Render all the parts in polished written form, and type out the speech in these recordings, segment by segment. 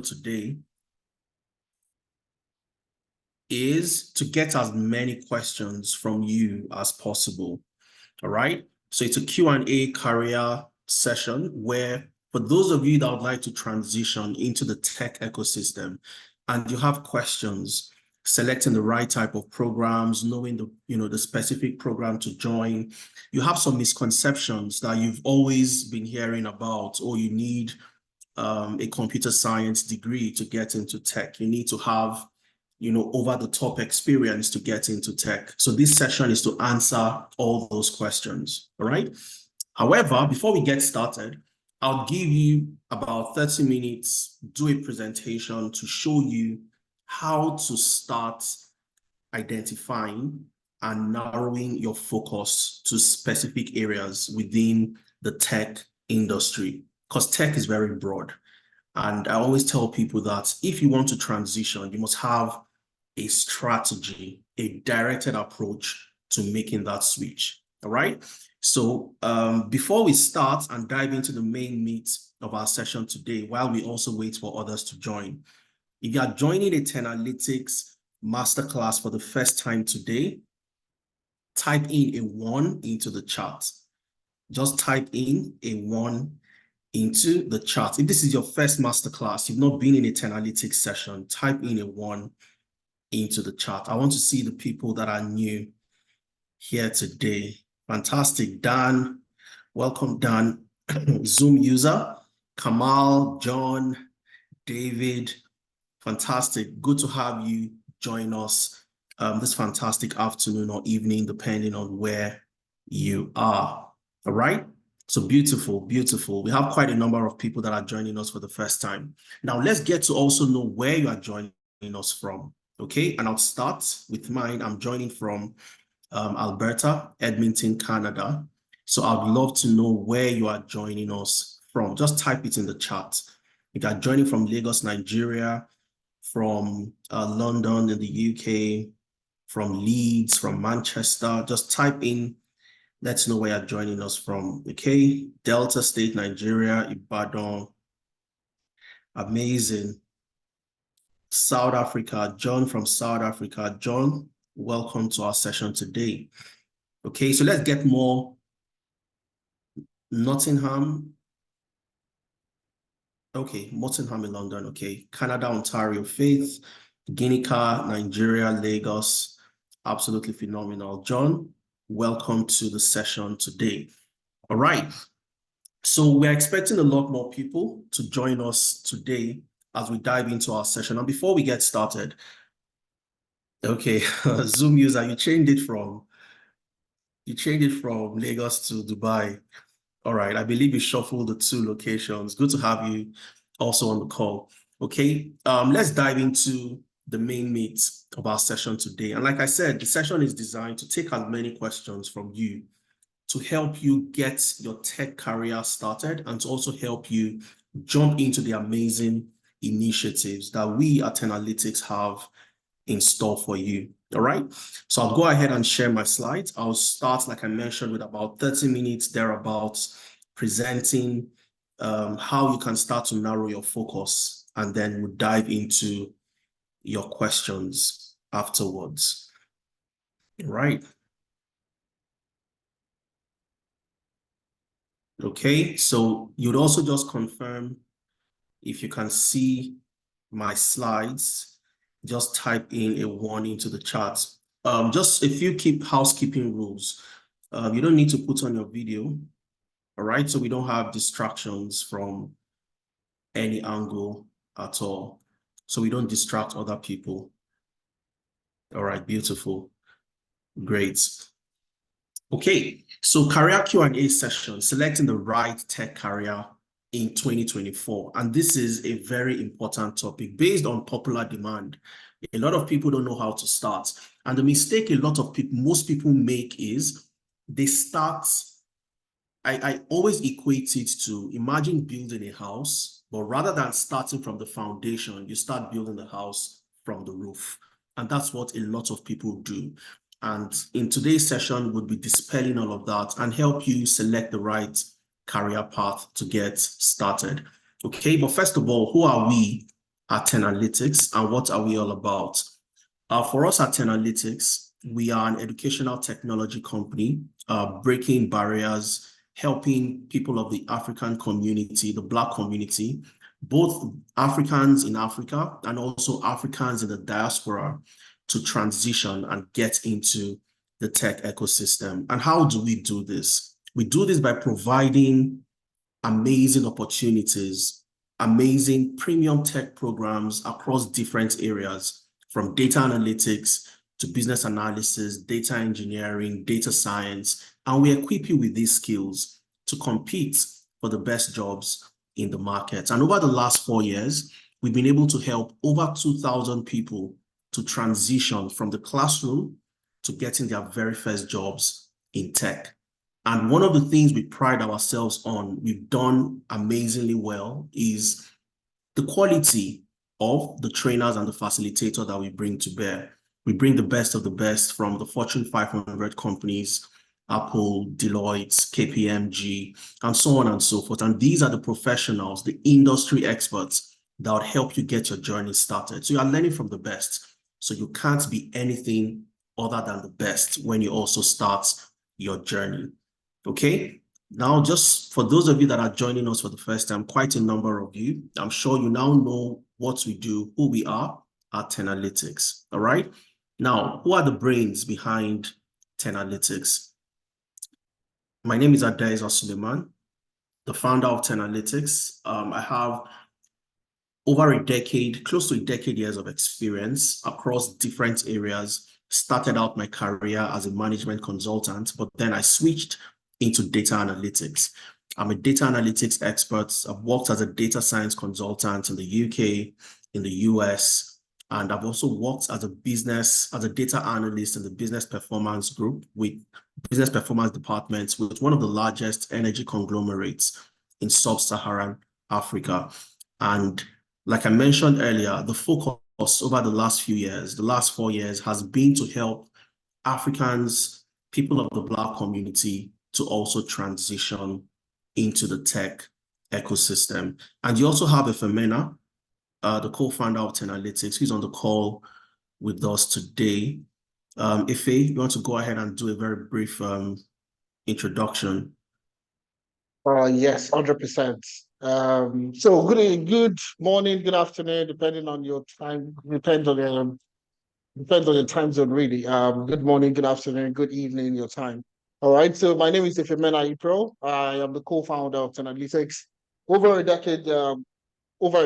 today is to get as many questions from you as possible. All right. So it's a Q&A career session where for those of you that would like to transition into the tech ecosystem and you have questions, selecting the right type of programs, knowing the specific program to join, you have some misconceptions that you've always been hearing about, or you need a computer science degree to get into tech. You need to have over-the-top experience to get into tech. So this session is to answer all those questions, all right? However, before we get started, I'll give you about 30 minutes, do a presentation to show you how to start identifying and narrowing your focus to specific areas within the tech industry, because tech is very broad. And I always tell people that if you want to transition, you must have a strategy, a directed approach to making that switch. All right. So before we start and dive into the main meat of our session today, while we also wait for others to join, if you are joining a Tenalytics masterclass for the first time today, type in a 1 into the chat. Just type in a 1 into the chat. If this is your first masterclass, you've not been in a Tenalytics session, type in a 1 into the chat. I want to see the people that are new here today. Fantastic. Dan, welcome, Dan. Zoom user, Kamal, John, David. Fantastic. Good to have you join us this fantastic afternoon or evening, depending on where you are. All right. So beautiful, beautiful. We have quite a number of people that are joining us for the first time. Now let's get to also know where you are joining us from. Okay, and I'll start with mine. I'm joining from Alberta, Edmonton, Canada. So I'd love to know where you are joining us from. Just type it in the chat. If you're joining from Lagos, Nigeria, from London in the UK, from Leeds, from Manchester, just type in, let's know where you're joining us from. Okay, Delta State, Nigeria, Ibadan. Amazing. South Africa, John from South Africa. John, welcome to our session today. Okay, so let's get more. Nottingham. Okay, Nottingham in London. Okay, Canada, Ontario, Faith, Guinea, Nigeria, Lagos. Absolutely phenomenal. John, welcome to the session today. All right, so we're expecting a lot more people to join us today as we dive into our session. And before we get started, okay, Zoom user, you changed it from Lagos to Dubai. All right, I believe you shuffled the 2 locations. Good to have you also on the call. Okay, let's dive into the main meat of our session today. And like I said, the session is designed to take as many questions from you to help you get your tech career started and to also help you jump into the amazing initiatives that we at Tenalytics have in store for you. All right, so I'll go ahead and share my slides. I'll start, like I mentioned, with about 30 minutes thereabouts, presenting how you can start to narrow your focus, and then we'll dive into your questions afterwards. All right. Okay, so you'd also just confirm if you can see my slides. Just type in a 1 into the chat. Just a few housekeeping rules. You don't need to put on your video, all right? So we don't have distractions from any angle at all. So we don't distract other people. All right, beautiful, great. Okay, so career Q&A session, selecting the right tech career in 2024. And this is a very important topic based on popular demand. A lot of people don't know how to start. And the mistake most people make is they start, I always equate it to, imagine building a house, but rather than starting from the foundation, you start building the house from the roof. And that's what a lot of people do. And in today's session, we'll be dispelling all of that and help you select the right career path to get started. Okay, but first of all, who are we at Tenalytics and what are we all about? For us at Tenalytics, we are an educational technology company, breaking barriers, helping people of the African community, the Black community, both Africans in Africa and also Africans in the diaspora, to transition and get into the tech ecosystem. And how do we do this? We do this by providing amazing opportunities, amazing premium tech programs across different areas, from data analytics to business analysis, data engineering, data science, and we equip you with these skills to compete for the best jobs in the market. And over the last 4 years, we've been able to help over 2,000 people to transition from the classroom to getting their very first jobs in tech. And one of the things we pride ourselves on, we've done amazingly well, is the quality of the trainers and the facilitator that we bring to bear. We bring the best of the best from the Fortune 500 companies, Apple, Deloitte, KPMG, and so on and so forth. And these are the professionals, the industry experts that would help you get your journey started. So you are learning from the best. So you can't be anything other than the best when you also start your journey. Okay, now just for those of you that are joining us for the first time, quite a number of you, I'm sure you now know what we do, who we are at Tenalytics. All right, now who are the brains behind Tenalytics? My name is Adaiza Suleiman, the founder of Tenalytics. I have over a decade, close to a decade years of experience across different areas. Started out my career as a management consultant, but then I switched into data analytics. I'm a data analytics expert. I've worked as a data science consultant in the UK, in the US, and I've also worked as a data analyst in the business performance group with business performance departments with one of the largest energy conglomerates in sub-Saharan Africa. And like I mentioned earlier, the focus over the last few years, the last 4 years, has been to help Africans, people of the Black community, to also transition into the tech ecosystem. And you also have Ifemena, the co-founder of Tenalytics, who's on the call with us today. Ife, you want to go ahead and do a very brief introduction? Yes, 100%. So good morning, good afternoon, depending on your time, depends on your time zone, really. Good morning, good afternoon, good evening, your time. All right, so my name is Ifemena Ipro. I am the co-founder of Tenalytics. Over a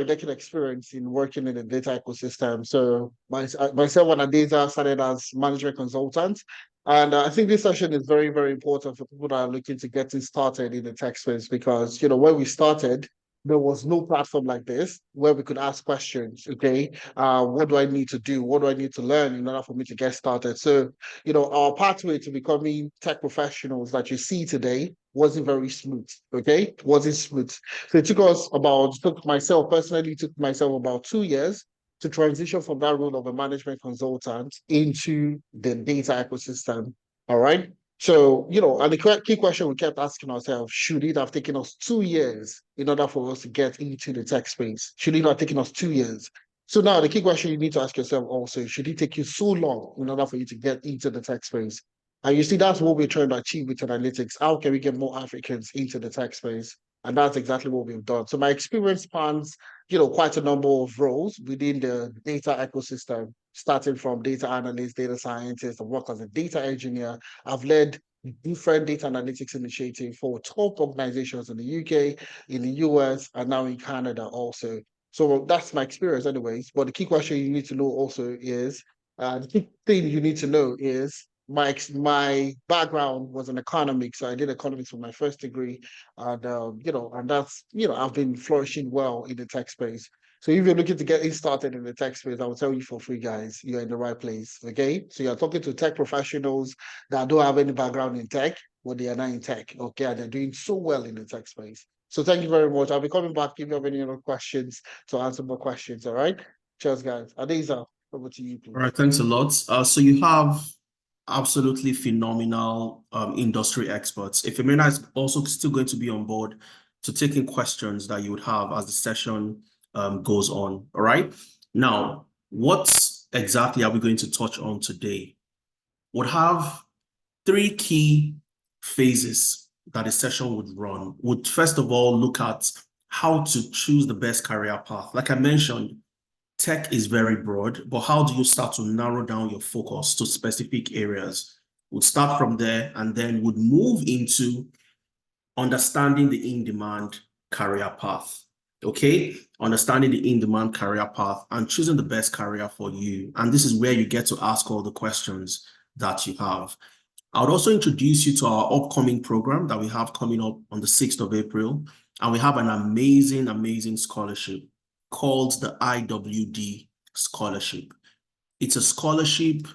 decade experience in working in the data ecosystem. So myself and Adaiza started as management consultants. And I think this session is very, very important for people that are looking to get started in the tech space because, when we started, there was no platform like this where we could ask questions. Okay, what do I need to do? What do I need to learn in order for me to get started? So, our pathway to becoming tech professionals that you see today wasn't very smooth. Okay, it wasn't smooth. So it took myself about 2 years to transition from that role of a management consultant into the data ecosystem. All right. So, and the key question we kept asking ourselves, should it have taken us 2 years in order for us to get into the tech space? Should it have taken us 2 years? So now the key question you need to ask yourself also, should it take you so long in order for you to get into the tech space? And you see, that's what we're trying to achieve with Analytics. How can we get more Africans into the tech space? And that's exactly what we've done. So my experience spans, quite a number of roles within the data ecosystem, starting from data analyst, data scientist. I've worked as a data engineer. I've led different data analytics initiatives for top organizations in the UK, in the US, and now in Canada also. So that's my experience anyways. But the key question you need to know also is, the key thing you need to know is, my background was in economics, so I did economics for my first degree, and and that's I've been flourishing well in the tech space. So if you're looking to get started in the tech space, I will tell you for free, guys, you're in the right place. Okay, so you're talking to tech professionals that don't have any background in tech, but they are not in tech. Okay, and they're doing so well in the tech space. So thank you very much. I'll be coming back if you have any other questions to answer more questions. All right, cheers, guys. Adaiza, over to you, please. All right, thanks a lot. So you have absolutely phenomenal industry experts. Ifemena is also still going to be on board to take in questions that you would have as the session goes on. All right. Now, what exactly are we going to touch on today? We'll have 3 key phases that a session would run. Would first of all look at how to choose the best career path. Like I mentioned, tech is very broad, but how do you start to narrow down your focus to specific areas? We'll start from there and then would move into understanding the in-demand career path. Okay, understanding the in-demand career path and choosing the best career for you. And this is where you get to ask all the questions that you have. I would also introduce you to our upcoming program that we have coming up on the 6th of April. And we have an amazing, amazing scholarship called the IWD Scholarship. It's a scholarship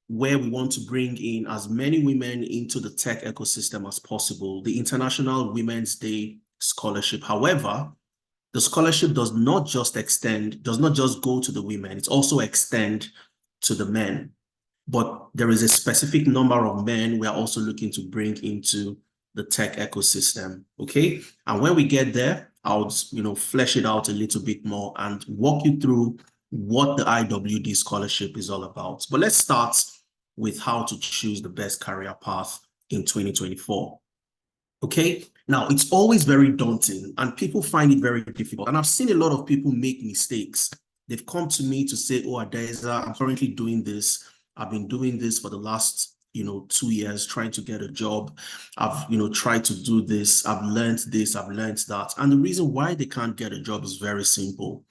where we want to bring in as many women into the tech ecosystem as possible, the International Women's Day Scholarship. However, the scholarship does not just go to the women, it's also extend to the men. But there is a specific number of men we are also looking to bring into the tech ecosystem, okay? And when we get there, I'll flesh it out a little bit more and walk you through what the IWD scholarship is all about. But let's start with how to choose the best career path in 2024. Okay, now it's always very daunting and people find it very difficult. And I've seen a lot of people make mistakes. They've come to me to say, oh, Adaiza, I'm currently doing this. I've been doing this for the last 2 years, trying to get a job. I've tried to do this. I've learned this, I've learned that. And the reason why they can't get a job is very simple.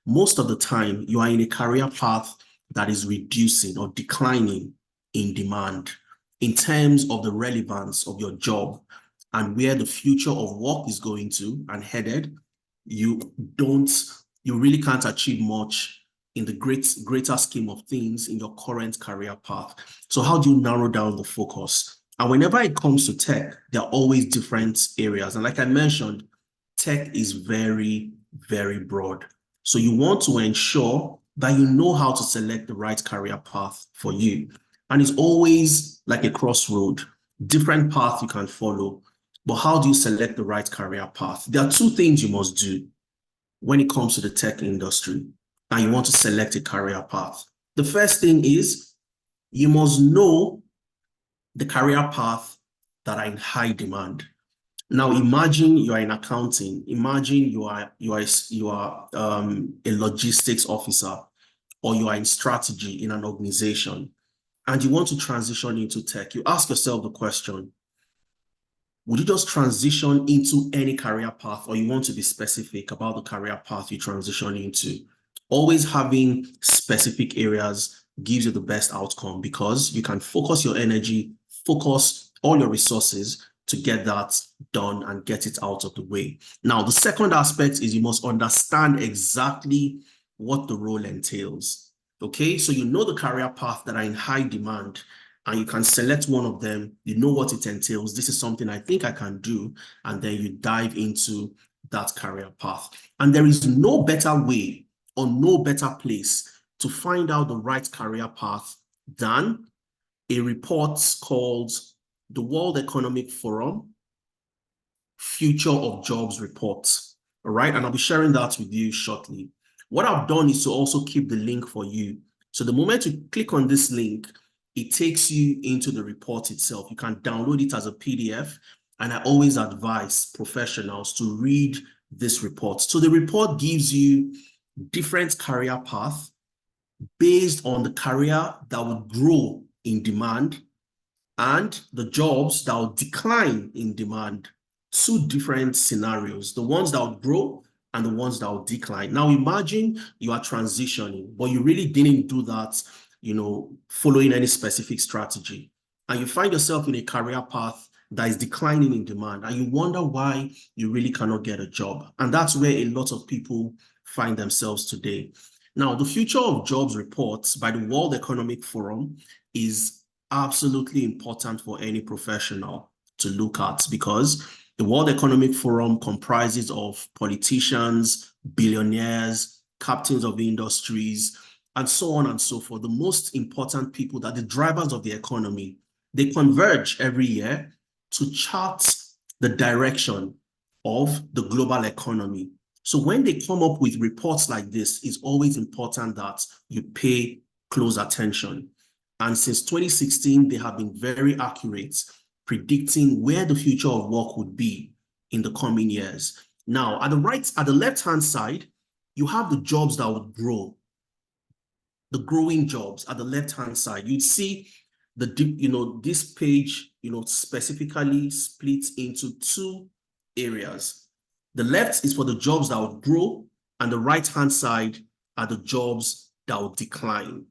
Most of the time, you are in a career path that is reducing or declining in demand in terms of the relevance of your job and where the future of work is going to and headed. You really can't achieve much in the greater scheme of things in your current career path. So how do you narrow down the focus? And whenever it comes to tech, there are always different areas. And like I mentioned, tech is very, very broad. So you want to ensure that you know how to select the right career path for you. And it's always like a crossroad, different path you can follow. But how do you select the right career path? There are 2 things you must do when it comes to the tech industry and you want to select a career path. The first thing is you must know the career path that are in high demand. Now imagine you are in accounting. Imagine you are a logistics officer, or you are in strategy in an organization, and you want to transition into tech. You ask yourself the question, would you just transition into any career path, or you want to be specific about the career path you transition into? Always having specific areas gives you the best outcome because you can focus your energy, focus all your resources to get that done and get it out of the way. Now, the second aspect is you must understand exactly what the role entails. Okay, so you know the career path that are in high demand and you can select one of them. You know what it entails. This is something I think I can do. And then you dive into that career path. And there is no better way or no better place to find out the right career path than a report called the World Economic Forum Future of Jobs Report. All right, and I'll be sharing that with you shortly. What I've done is to also keep the link for you. So the moment you click on this link, it takes you into the report itself. You can download it as a PDF, and I always advise professionals to read this report. So the report gives you different career paths based on the career that would grow in demand and the jobs that will decline in demand. 2 different scenarios, the ones that will grow and the ones that will decline. Now imagine you are transitioning, but you really didn't do that, following any specific strategy. And you find yourself in a career path that is declining in demand and you wonder why you really cannot get a job. And that's where a lot of people find themselves today. Now, the Future of Jobs reports by the World Economic Forum is absolutely important for any professional to look at because the World Economic Forum comprises of politicians, billionaires, captains of industries, and so on and so forth. The most important people, that the drivers of the economy, they converge every year to chart the direction of the global economy. So when they come up with reports like this, it's always important that you pay close attention. And since 2016, they have been very accurate, predicting where the future of work would be in the coming years. Now, at the left-hand side, you have the jobs that would grow, the growing jobs at the left-hand side. You'd see this page, specifically splits into two areas. The left is for the jobs that would grow, and the right-hand side are the jobs that would decline.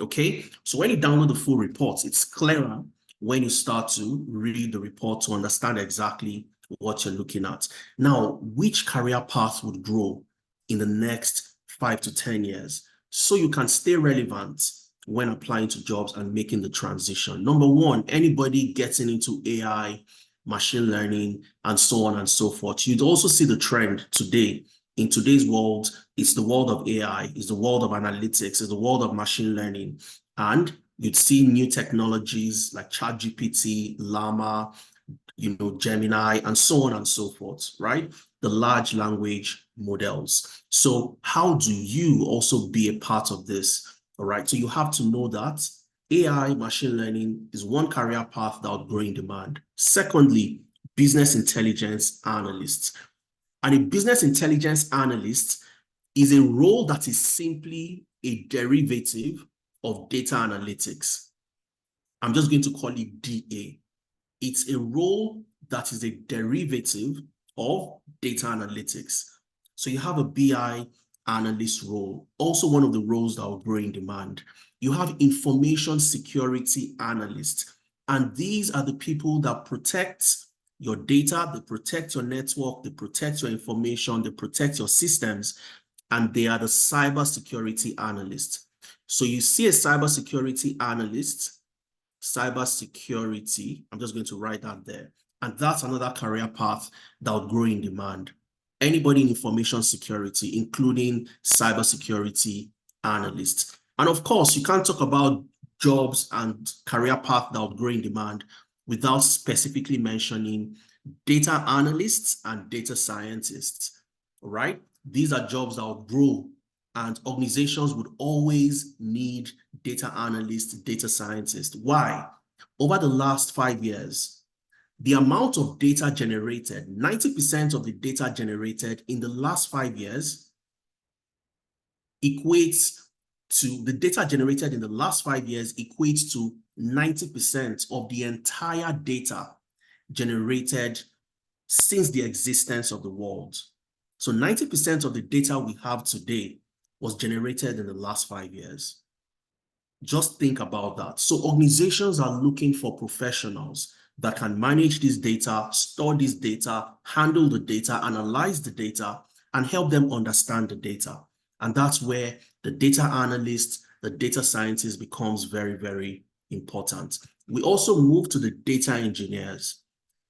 Okay, so when you download the full report, it's clearer when you start to read the report to understand exactly what you're looking at. Now, which career path would grow in the next 5 to 10 years so you can stay relevant when applying to jobs and making the transition? Number one, anybody getting into AI, machine learning, and so on and so forth. You'd also see the trend today. In today's world, it's the world of AI, it's the world of analytics, it's the world of machine learning. And you'd see new technologies like ChatGPT, Llama, Gemini, and so on and so forth, right? The large language models. So how do you also be a part of this? All right, so you have to know that AI, machine learning, is one career path that will grow in demand. Secondly, business intelligence analysts. And a business intelligence analyst is a role that is simply a derivative of data analytics. I'm just going to call it DA. It's a role that is a derivative of data analytics. So you have a BI analyst role, also one of the roles that will grow in demand. You have information security analysts, and these are the people that protect your data, they protect your network, they protect your information, they protect your systems, and they are the cybersecurity analysts. So you see a cybersecurity analyst, cybersecurity, I'm just going to write that there. And that's another career path that will grow in demand. Anybody in information security, including cybersecurity analysts. And of course, you can't talk about jobs and career path that will grow in demand without specifically mentioning data analysts and data scientists, all right? These are jobs that will grow, and organizations would always need data analysts, data scientists. Why? Over the last 5 years, the amount of data generated, 90% of the data generated in the last 5 years equates to, the data generated in the last 5 years equates to 90% of the entire data generated since the existence of the world. So 90% of the data we have today was generated in the last 5 years. Just think about that. So organizations are looking for professionals that can manage this data, store this data, handle the data, analyze the data, and help them understand the data. And that's where the data analyst, the data scientist becomes very, very important. We also move to the data engineers,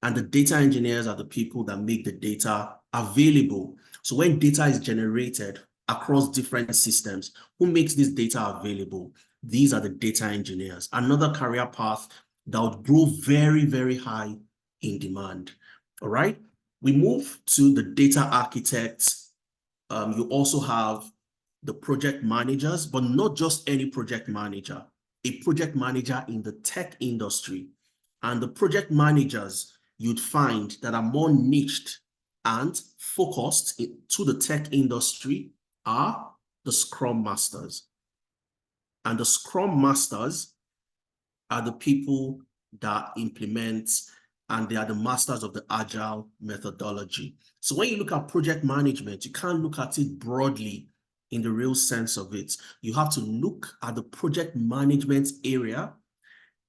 and the data engineers are the people that make the data available. So when data is generated across different systems, who makes this data available? These are the data engineers, another career path that would grow very, very high in demand. All right, we move to the data architects. You also have the project managers, but not just any project manager, a project manager in the tech industry. And the project managers you'd find that are more niched and focused to the tech industry are the Scrum Masters. And the Scrum Masters are the people that implement, and they are the masters of the Agile methodology. So when you look at project management, you can't look at it broadly in the real sense of it. You have to look at the project management area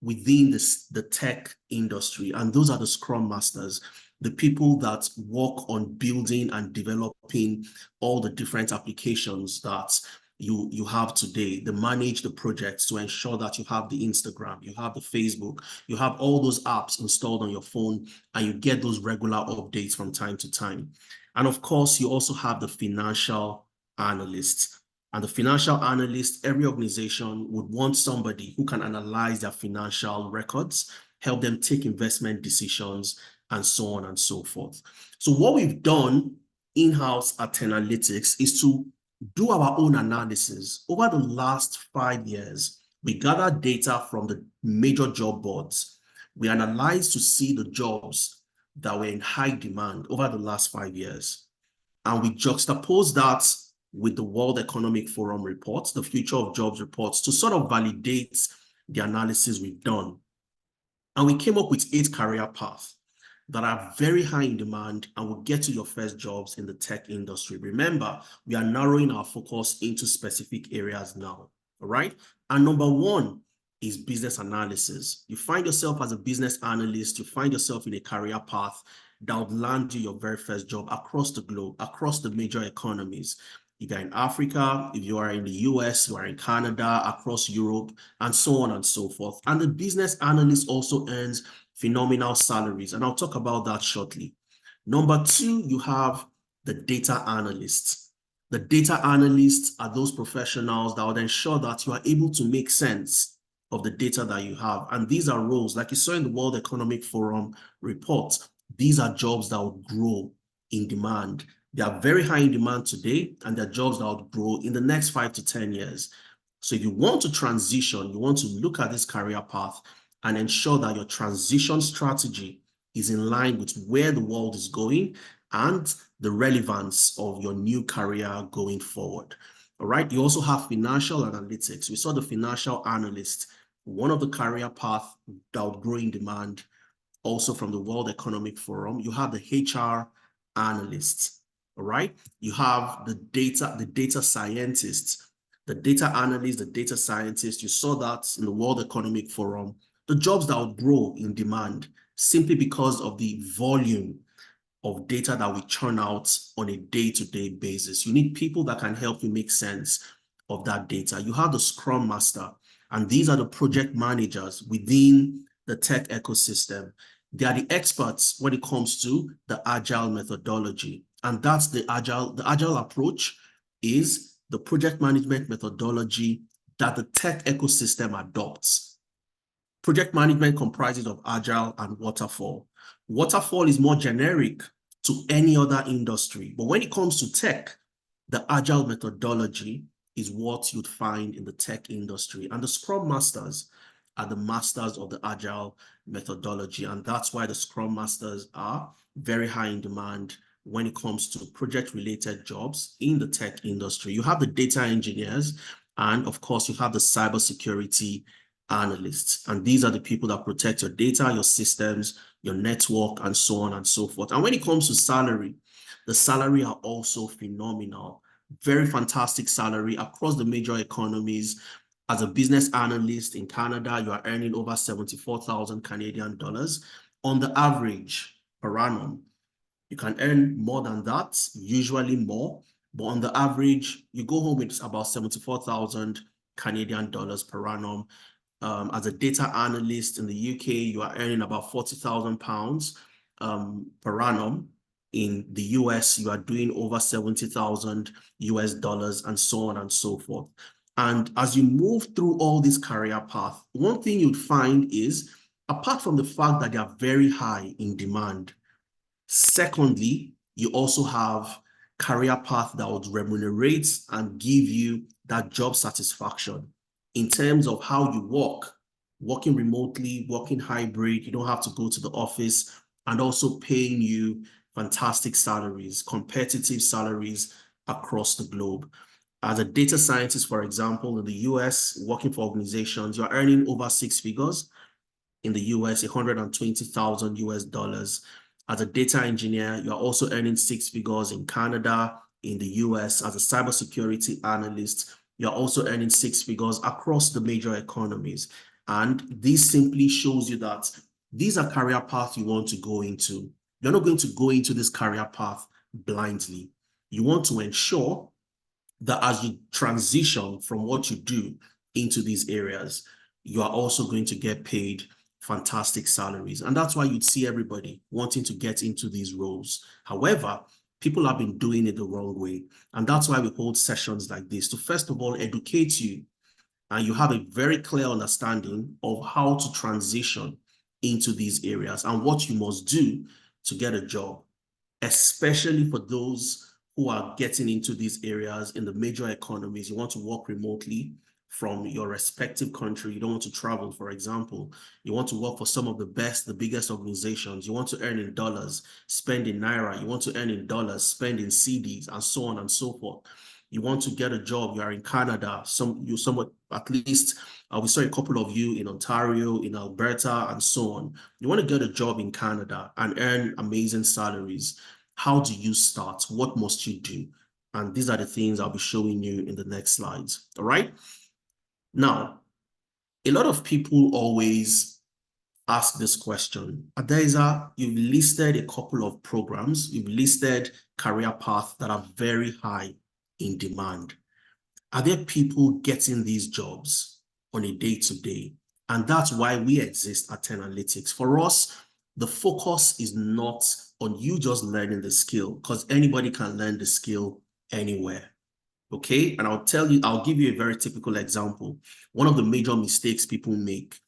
within the tech industry. And those are the Scrum Masters, the people that work on building and developing all the different applications that you have today. They manage the projects to ensure that you have the Instagram, you have the Facebook, you have all those apps installed on your phone, and you get those regular updates from time to time. And of course, you also have the financial analysts. And the financial analyst, every organization would want somebody who can analyze their financial records, help them take investment decisions, and so on and so forth. So what we've done in-house at Tenalytics is to do our own analysis. Over the last 5 years, we gathered data from the major job boards. We analyzed to see the jobs that were in high demand over the last 5 years. And we juxtaposed that with the World Economic Forum reports, the Future of Jobs reports, to sort of validate the analysis we've done. And we came up with 8 career paths that are very high in demand and will get to your first jobs in the tech industry. Remember, we are narrowing our focus into specific areas now, all right? And number 1 is business analysis. You find yourself as a business analyst, you find yourself in a career path that would land you your very first job across the globe, across the major economies. If you're in Africa, if you are in the US, you are in Canada, across Europe, and so on and so forth. And the business analyst also earns phenomenal salaries, and I'll talk about that shortly. Number 2, you have the data analysts. The data analysts are those professionals that will ensure that you are able to make sense of the data that you have. And these are roles, like you saw in the World Economic Forum report, these are jobs that will grow in demand. They are very high in demand today, and they're jobs that will grow in the next 5 to 10 years. So if you want to transition, you want to look at this career path and ensure that your transition strategy is in line with where the world is going and the relevance of your new career going forward. All right. You also have financial analytics. We saw the financial analyst, one of the career paths that will grow in demand, also from the World Economic Forum. You have the HR analysts. All right. You have the data scientists, the data analysts, the data scientists. You saw that in the World Economic Forum. The jobs that will grow in demand simply because of the volume of data that we churn out on a day-to-day basis. You need people that can help you make sense of that data. You have the Scrum Master, and these are the project managers within the tech ecosystem. They are the experts when it comes to the agile methodology. And that's the agile approach is the project management methodology that the tech ecosystem adopts. Project management comprises of agile and waterfall. Waterfall is more generic to any other industry, but when it comes to tech, the agile methodology is what you'd find in the tech industry. And the Scrum Masters are the masters of the agile methodology. And that's why the Scrum Masters are very high in demand when it comes to project-related jobs in the tech industry. You have the data engineers, and of course, you have the cybersecurity analysts. And these are the people that protect your data, your systems, your network, and so on and so forth. And when it comes to salary, the salary are also phenomenal. Very fantastic salary across the major economies. As a business analyst in Canada, you are earning over 74,000 Canadian dollars on the average per annum. You can earn more than that, usually more, but on the average, you go home with about 74,000 Canadian dollars per annum. As a data analyst in the UK, you are earning about 40,000 pounds per annum. In the US, you are doing over 70,000 US dollars, and so on and so forth. And as you move through all this career path, one thing you'd find is, apart from the fact that they are very high in demand, secondly, you also have career path that would remunerate and give you that job satisfaction in terms of how you work, working remotely, working hybrid. You don't have to go to the office, and also paying you fantastic salaries, competitive salaries across the globe. As a data scientist, for example, in the US, working for organizations, you're earning over 6 figures. In the US, 120,000 US dollars. As a data engineer, you're also earning 6 figures in Canada, in the US. As a cybersecurity analyst, you're also earning 6 figures across the major economies. And this simply shows you that these are career paths you want to go into. You're not going to go into this career path blindly. You want to ensure that as you transition from what you do into these areas, you are also going to get paid fantastic salaries. And that's why you'd see everybody wanting to get into these roles. However, people have been doing it the wrong way. And that's why we hold sessions like this to, first of all, educate you, and you have a very clear understanding of how to transition into these areas and what you must do to get a job, especially for those who are getting into these areas in the major economies. You want to work remotely from your respective country. You don't want to travel, for example. You want to work for some of the best, the biggest organizations. You want to earn in dollars, spend in Naira. You want to earn in dollars, spend in cedis, and so on and so forth. You want to get a job, you are in Canada, at least we saw a couple of you in Ontario, in Alberta, and so on. You want to get a job in Canada and earn amazing salaries. How do you start? What must you do? And these are the things I'll be showing you in the next slides, all right? Now, a lot of people always ask this question. Adaiza, you've listed a couple of programs, you've listed career paths that are very high in demand. Are there people getting these jobs on a day-to-day? And that's why we exist at 10Analytics. For us, the focus is not on you just learning the skill, because anybody can learn the skill anywhere. Okay, and I'll give you a very typical example. One of the major mistakes people make,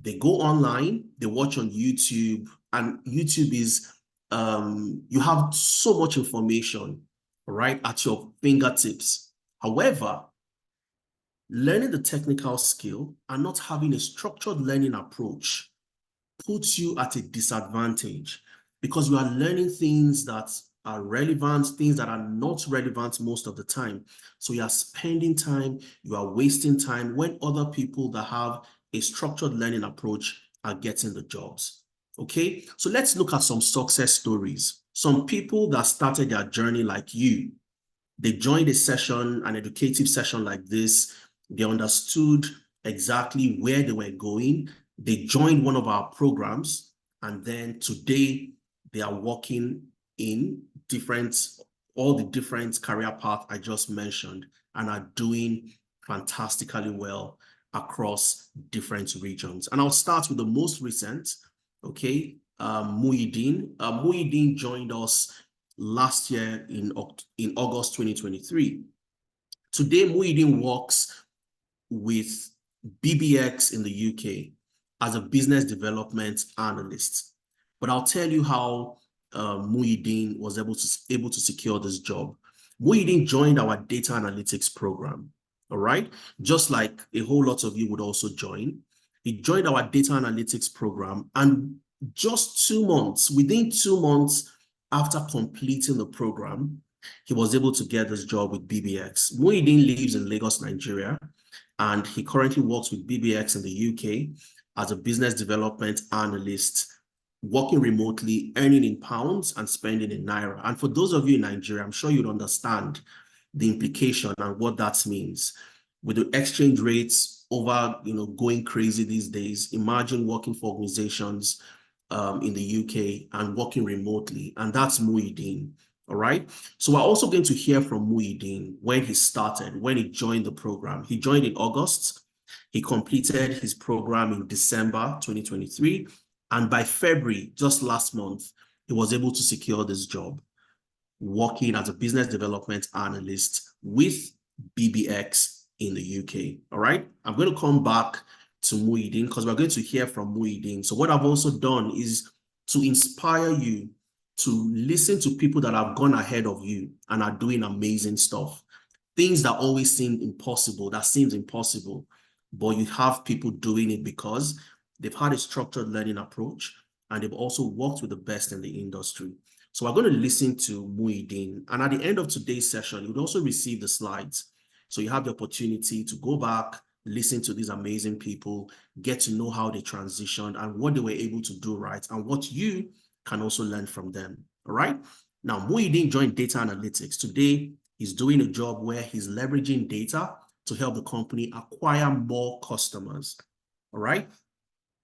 they go online, they watch on YouTube, and YouTube is, you have so much information, right, at your fingertips. However, learning the technical skill and not having a structured learning approach puts you at a disadvantage, because you are learning things that are relevant, things that are not relevant most of the time. So you are spending time, you are wasting time when other people that have a structured learning approach are getting the jobs. Okay, so let's look at some success stories. Some people that started their journey like you, they joined a session, an educative session like this, they understood exactly where they were going, they joined one of our programs, and then today they are working in all the different career paths I just mentioned, and are doing fantastically well across different regions. And I'll start with the most recent, okay, Muhyiddin. Muhyiddin joined us last year in August 2023. Today, Muhyiddin works with BBX in the UK as a business development analyst. But I'll tell you how Muhyiddin was able to secure this job. Muhyiddin joined our data analytics program, all right? Just like a whole lot of you would also join. He joined our data analytics program, and just 2 months, within 2 months after completing the program, he was able to get this job with BBX. Muhyiddin lives in Lagos, Nigeria, and he currently works with BBX in the UK as a business development analyst, working remotely, earning in pounds and spending in Naira. And for those of you in Nigeria, I'm sure you'd understand the implication and what that means. With the exchange rates going crazy these days, imagine working for organizations in the UK and working remotely, and that's Muhyiddin. All right. So we're also going to hear from Muhyiddin when he started, when he joined the program. He joined in August. He completed his program in December 2023. And by February, just last month, he was able to secure this job, working as a business development analyst with BBX in the UK. All right. I'm going to come back to Muhyiddin because we're going to hear from Muhyiddin. So what I've also done is to inspire you to listen to people that have gone ahead of you and are doing amazing stuff. Things that always seems impossible, but you have people doing it because they've had a structured learning approach and they've also worked with the best in the industry. So we're going to listen to Muhyiddin, and at the end of today's session, you'll also receive the slides. So you have the opportunity to go back, listen to these amazing people, get to know how they transitioned and what they were able to do right, and what you can also learn from them. All right. Now, Muhyiddin joined data analytics. Today, he's doing a job where he's leveraging data to help the company acquire more customers. All right.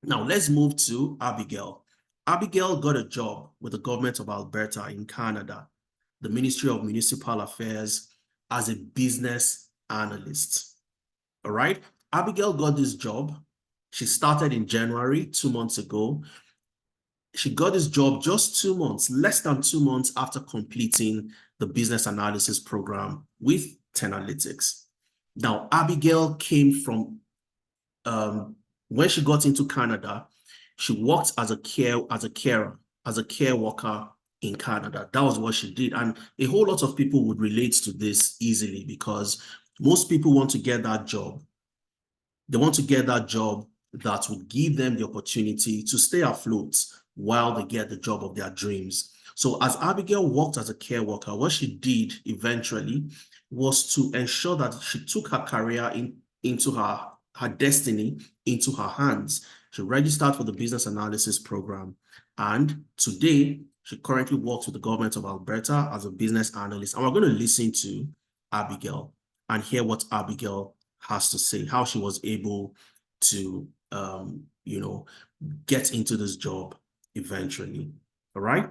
Now, let's move to Abigail. Abigail got a job with the government of Alberta in Canada, the Ministry of Municipal Affairs, as a business analyst. All right. Abigail got this job. She started in January, 2 months ago. She got this job just 2 months, less than 2 months after completing the business analysis program with 10Analytics. Now, Abigail came from, when she got into Canada, she worked as a care worker in Canada. That was what she did. And a whole lot of people would relate to this easily because most people want to get that job. They want to get that job that would give them the opportunity to stay afloat while they get the job of their dreams. So as Abigail worked as a care worker, what she did eventually was to ensure that she took her career into her destiny into her hands. She registered for the business analysis program. And today, she currently works with the government of Alberta as a business analyst. And we're going to listen to Abigail and hear what Abigail has to say, how she was able to, get into this job eventually. All right.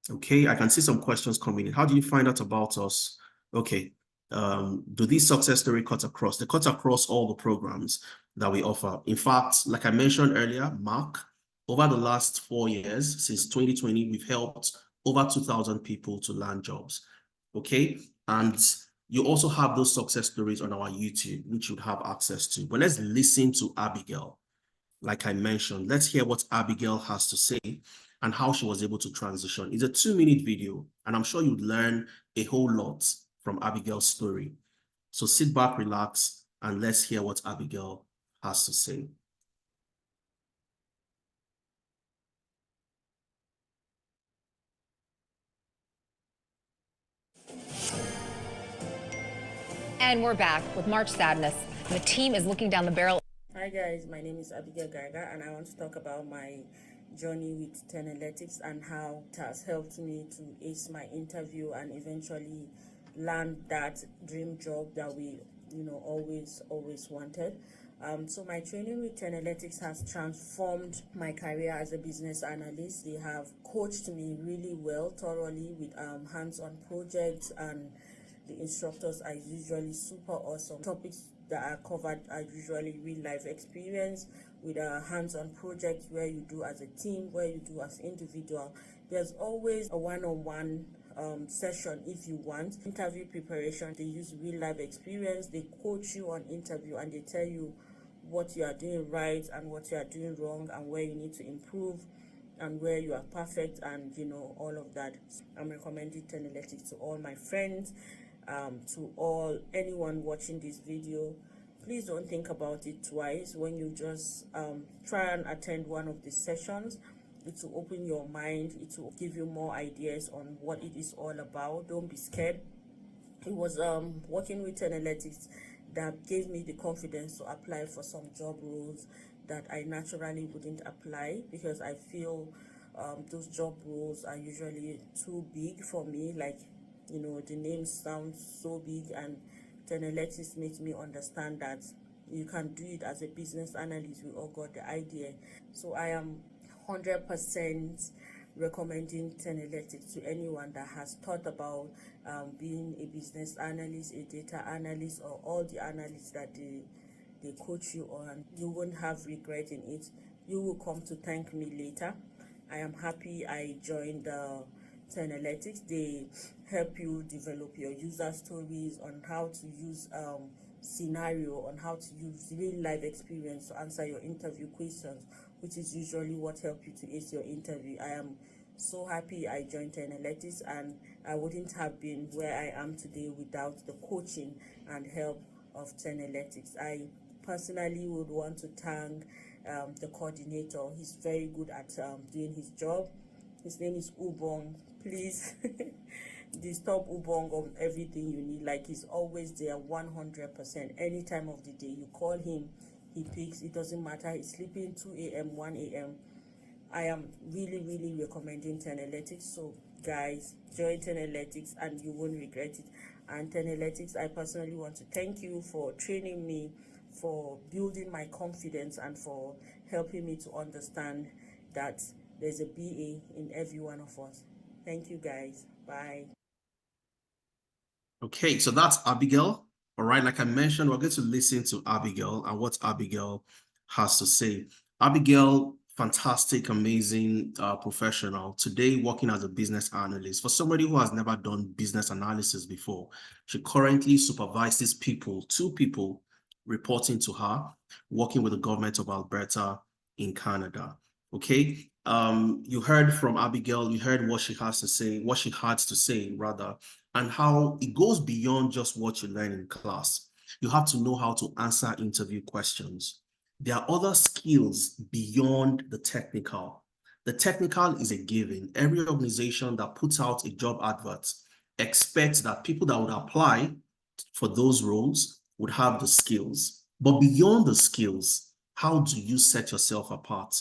Okay, I can see some questions coming in. How do you find out about us? Okay. Do these success stories cut across? They cut across all the programs that we offer. In fact, like I mentioned earlier, Mark, over the last 4 years, since 2020, we've helped over 2,000 people to land jobs. Okay. And you also have those success stories on our YouTube, which you would have access to. But let's listen to Abigail. Like I mentioned, let's hear what Abigail has to say and how she was able to transition. It's a 2-minute video, and I'm sure you'd learn a whole lot from Abigail's story. So sit back, relax, and let's hear what Abigail has to say. And we're back with March Sadness. The team is looking down the barrel. Hi guys, my name is Abigail Garga and I want to talk about my journey with Tenalytics and how it has helped me to ace my interview and eventually land that dream job that we always wanted. So my training with Tenalytics has transformed my career as a business analyst. They have coached me really well, thoroughly, with hands-on projects, and the instructors are usually super awesome. Topics that are covered are usually real life experience with a hands-on project where you do as a team, where you do as individual. There's always a one-on-one session if you want. Interview preparation, they use real life experience, they coach you on interview, and they tell you what you are doing right and what you are doing wrong and where you need to improve and where you are perfect, and all of that. I'm recommending Tenalytics to all my friends, to anyone watching this video. Please don't think about it twice when you just try and attend one of the sessions. It will open your mind, it will give you more ideas on what it is all about. Don't be scared. It was working with Tenalytics that gave me the confidence to apply for some job roles that I naturally wouldn't apply, because I feel those job roles are usually too big for me. Like, the name sounds so big, and Tenalytics makes me understand that you can do it as a business analyst. We all got the idea. So I am 100% recommending Tenalytics to anyone that has thought about being a business analyst, a data analyst, or all the analysts that they coach you on. You won't have regret in it. You will come to thank me later. I am happy I joined Tenalytics. They help you develop your user stories on how to use scenario, on how to use real life experience to answer your interview questions, which is usually what helps you to ace your interview. I am so happy I joined Tenalytics, and I wouldn't have been where I am today without the coaching and help of Tenalytics. I personally would want to thank the coordinator. He's very good at doing his job. His name is Ubong. Please disturb Ubong on everything you need. Like, he's always there 100%. Any time of the day you call him, he picks. It doesn't matter he's sleeping 2 a.m., 1 a.m. I am really recommending Tenalytics. So guys, join Tenalytics and you won't regret it. And Tenalytics, I personally want to thank you for training me, for building my confidence, and for helping me to understand that there's a BA in every one of us. Thank you guys. Bye. Okay, so that's Abigail. All right, like I mentioned, we're going to listen to Abigail and what Abigail has to say. Abigail, fantastic, amazing professional. Today, working as a business analyst. For somebody who has never done business analysis before, she currently supervises people, 2 people reporting to her, working with the government of Alberta in Canada. Okay. You heard from Abigail, you heard what she has to say, what she had to say rather, and how it goes beyond just what you learn in class. You have to know how to answer interview questions. There are other skills beyond the technical. The technical is a given. Every organization that puts out a job advert expects that people that would apply for those roles would have the skills. But beyond the skills, how do you set yourself apart?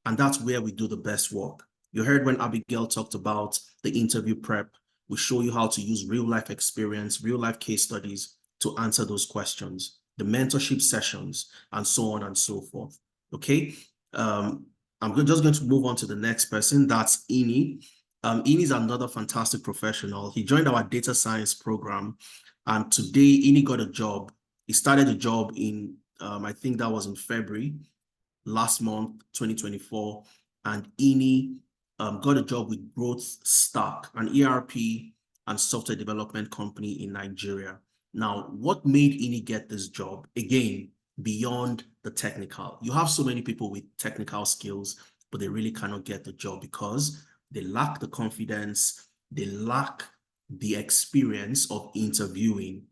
And that's where we do the best work. You heard when Abigail talked about the interview prep. We show you how to use real life experience, real life case studies to answer those questions, the mentorship sessions, and so on and so forth. Okay. I'm just going to move on to the next person. That's Ini. Ini is another fantastic professional. He joined our data science program, and today Ini got a job. He started a job in, I think that was in February last month, 2024, and Ini got a job with Growth Stack, an ERP and software development company in Nigeria. Now, what made Ini get this job? Again, beyond the technical. You have so many people with technical skills, but they really cannot get the job because they lack the confidence, they lack the experience of interviewing.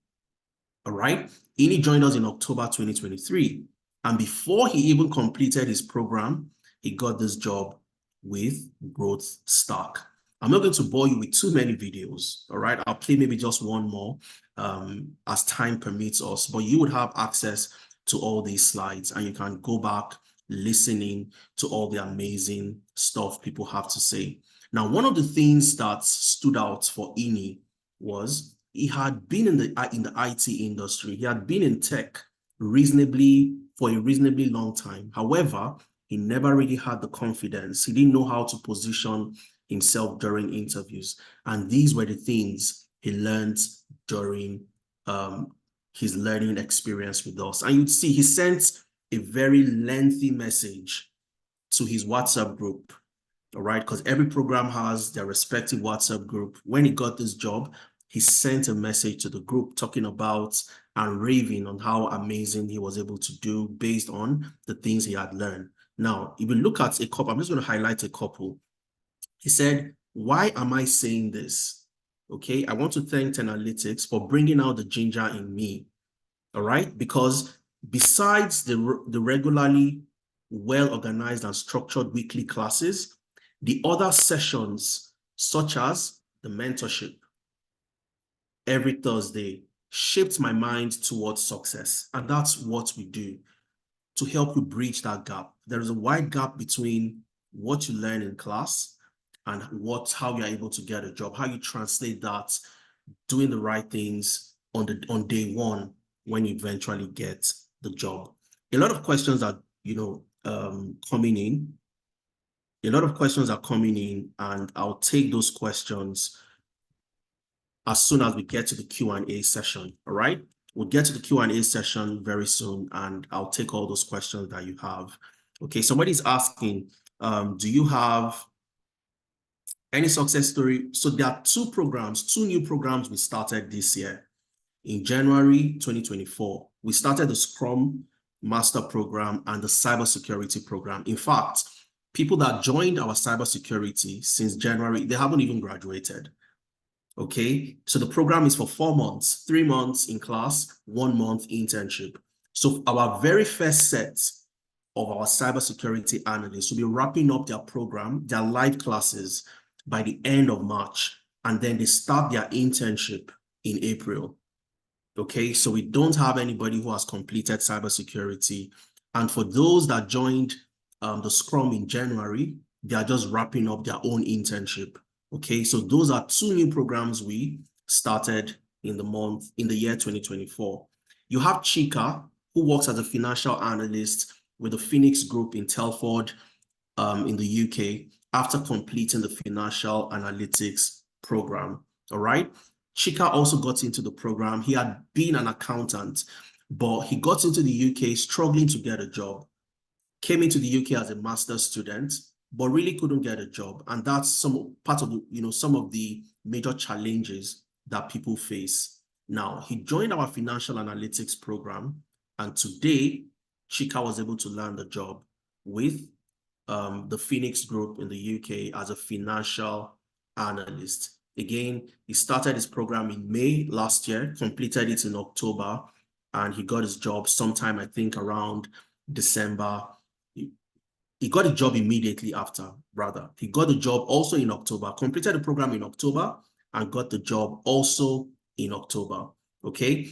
All right. Ini joined us in October 2023. And before he even completed his program, he got this job with Growth Stack. I'm not going to bore you with too many videos. All right. I'll play maybe just one more as time permits us, but you would have access to all these slides and you can go back listening to all the amazing stuff people have to say. Now, one of the things that stood out for Ini was he had been in the IT industry. He had been in tech for a reasonably long time. However, he never really had the confidence. He didn't know how to position himself during interviews. And these were the things he learned during his learning experience with us. And you'd see he sent a very lengthy message to his WhatsApp group. All right, because every program has their respective WhatsApp group. When he got this job, he sent a message to the group talking about and raving on how amazing he was able to do based on the things he had learned. Now, if you look at a couple, I'm just going to highlight a couple. He said, why am I saying this? Okay, I want to thank Tenalytics for bringing out the ginger in me. All right, because besides the regularly well-organized and structured weekly classes, the other sessions, such as the mentorship every Thursday, shaped my mind towards success. And that's what we do to help you bridge that gap. There is a wide gap between what you learn in class and how you're able to get a job, how you translate that, doing the right things on day one when you eventually get the job. A lot of questions are, coming in. A lot of questions are coming in, and I'll take those questions as soon as we get to the Q&A session, all right? We'll get to the Q&A session very soon, and I'll take all those questions that you have. Okay, somebody's asking, do you have any success story? So there are two new programs we started this year. In January 2024, we started the Scrum Master Program and the Cybersecurity Program. In fact, people that joined our cybersecurity since January, they haven't even graduated. Okay, so the program is for 4 months, 3 months in class, 1 month internship. So our very first set of our cybersecurity analysts will be wrapping up their program, their live classes by the end of March, and then they start their internship in April. Okay, so we don't have anybody who has completed cybersecurity. And for those that joined the Scrum in January, they are just wrapping up their own internship. Okay, so those are two new programs we started in the year 2024. You have Chika, who works as a financial analyst with the Phoenix Group in Telford in the UK after completing the financial analytics program. All right. Chika also got into the program. He had been an accountant, but he got into the UK struggling to get a job. Came into the UK as a master's student, but really couldn't get a job. And that's some of the major challenges that people face. Now, he joined our financial analytics program, and today, Chika was able to land a job with the Phoenix Group in the UK as a financial analyst. Again, he started his program in May last year, completed it in October, and he got his job sometime, I think, around December. He got a job immediately after, rather. He got the job also in October, completed the program in October, and got the job also in October, okay?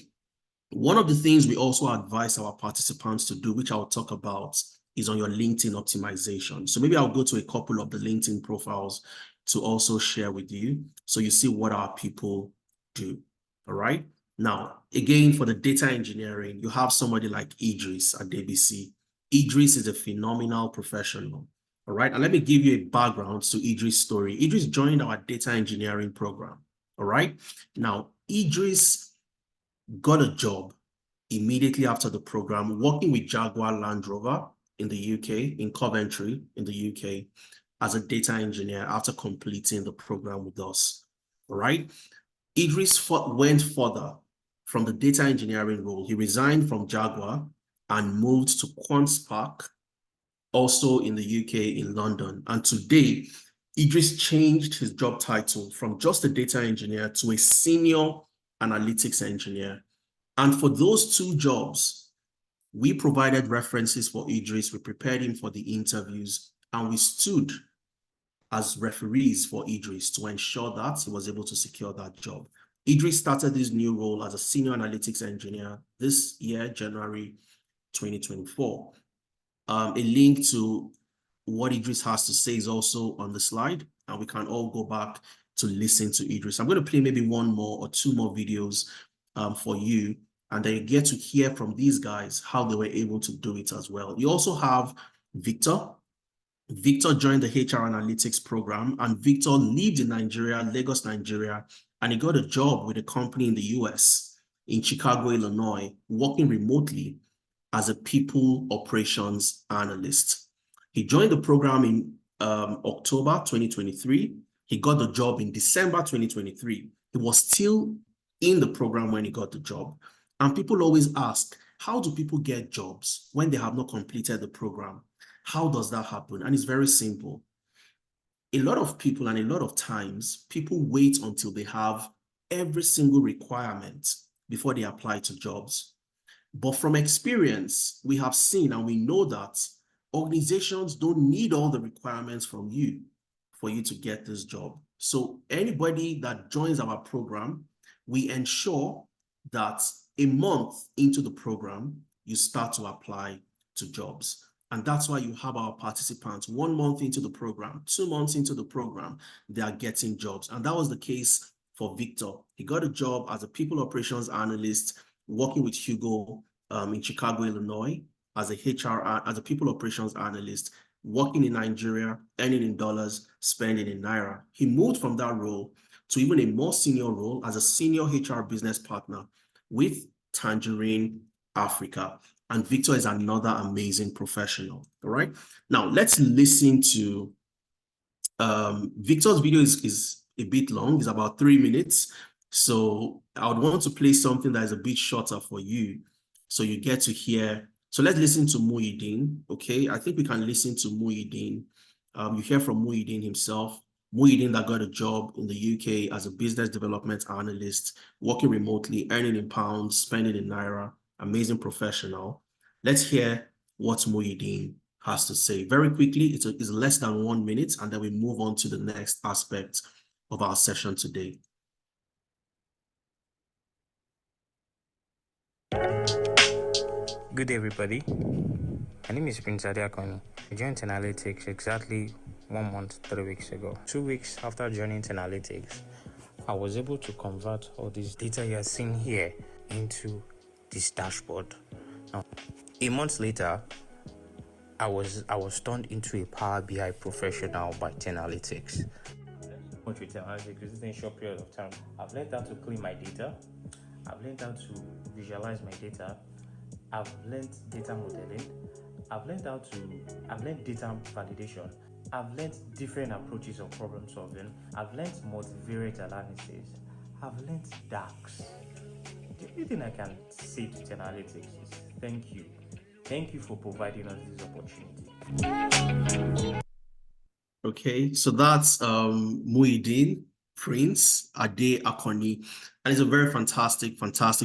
One of the things we also advise our participants to do, which I'll talk about, is on your LinkedIn optimization. So maybe I'll go to a couple of the LinkedIn profiles to also share with you, so you see what our people do, all right? Now, again, for the data engineering, you have somebody like Idris at DBC. Idris is a phenomenal professional, all right? And let me give you a background to Idris' story. Idris joined our data engineering program, all right? Now, Idris got a job immediately after the program working with Jaguar Land Rover in the UK, in Coventry, in the UK, as a data engineer after completing the program with us, all right? Idris went further from the data engineering role. He resigned from Jaguar and moved to QuantSpark, also in the UK, in London. And today, Idris changed his job title from just a data engineer to a senior analytics engineer. And for those two jobs, we provided references for Idris, we prepared him for the interviews, and we stood as referees for Idris to ensure that he was able to secure that job. Idris started this new role as a senior analytics engineer this year, January 2024. A link to what Idris has to say is also on the slide, and we can all go back to listen to Idris. I'm going to play maybe one more or two more videos for you, and then you get to hear from these guys how they were able to do it as well. You also have Victor. Victor joined the HR analytics program, and Victor lived in Nigeria, Lagos, Nigeria, and he got a job with a company in the US, in Chicago, Illinois, working remotely as a people operations analyst. He joined the program in October 2023. He got the job in December 2023. He was still in the program when he got the job. And people always ask, how do people get jobs when they have not completed the program? How does that happen? And it's very simple. A lot of people and a lot of times, people wait until they have every single requirement before they apply to jobs. But from experience, we have seen and we know that organizations don't need all the requirements from you for you to get this job. So anybody that joins our program, we ensure that a month into the program, you start to apply to jobs. And that's why you have our participants 1 month into the program, 2 months into the program, they are getting jobs. And that was the case for Victor. He got a job as a people operations analyst working with Hugo in Chicago, Illinois, as a people operations analyst, working in Nigeria, earning in dollars, spending in Naira. He moved from that role to even a more senior role as a senior HR business partner with Tangerine Africa. And Victor is another amazing professional, all right? Now, let's listen to, Victor's video is a bit long, it's about 3 minutes. So I would want to play something that is a bit shorter for you, so you get to hear. So let's listen to Muhyiddin, okay? I think we can listen to Muhyiddin. You hear from Muhyiddin himself. Muhyiddin that got a job in the UK as a business development analyst, working remotely, earning in pounds, spending in Naira, amazing professional. Let's hear what Muhyiddin has to say. Very quickly, it's less than 1 minute, and then we move on to the next aspect of our session today. Good day, everybody. My name is Prince Adiakoni. I joined Analytics exactly 1 month, 3 weeks ago. 2 weeks after joining Analytics, I was able to convert all this data you're seeing here into this dashboard. Now, a month later, I was turned into a Power BI professional by Analytics. Much with Analytics within a short period of time. I've learned how to clean my data. I've learned how to visualize my data. I've learned data modeling. I've learned data validation. I've learned different approaches of problem solving. I've learned multivariate analysis. I've learned DAX. The only thing I can say to Analytics is thank you. Thank you for providing us this opportunity. Okay, so that's Muhyiddin Prince Ade Akoni, and he's a very fantastic,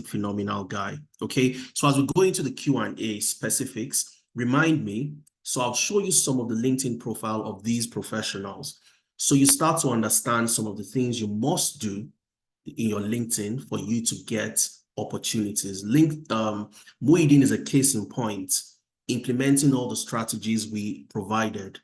phenomenal guy. Okay, so as we go into the Q&A specifics, remind me, so I'll show you some of the LinkedIn profile of these professionals. So you start to understand some of the things you must do in your LinkedIn for you to get opportunities. Muhyiddin is a case in point, implementing all the strategies we provided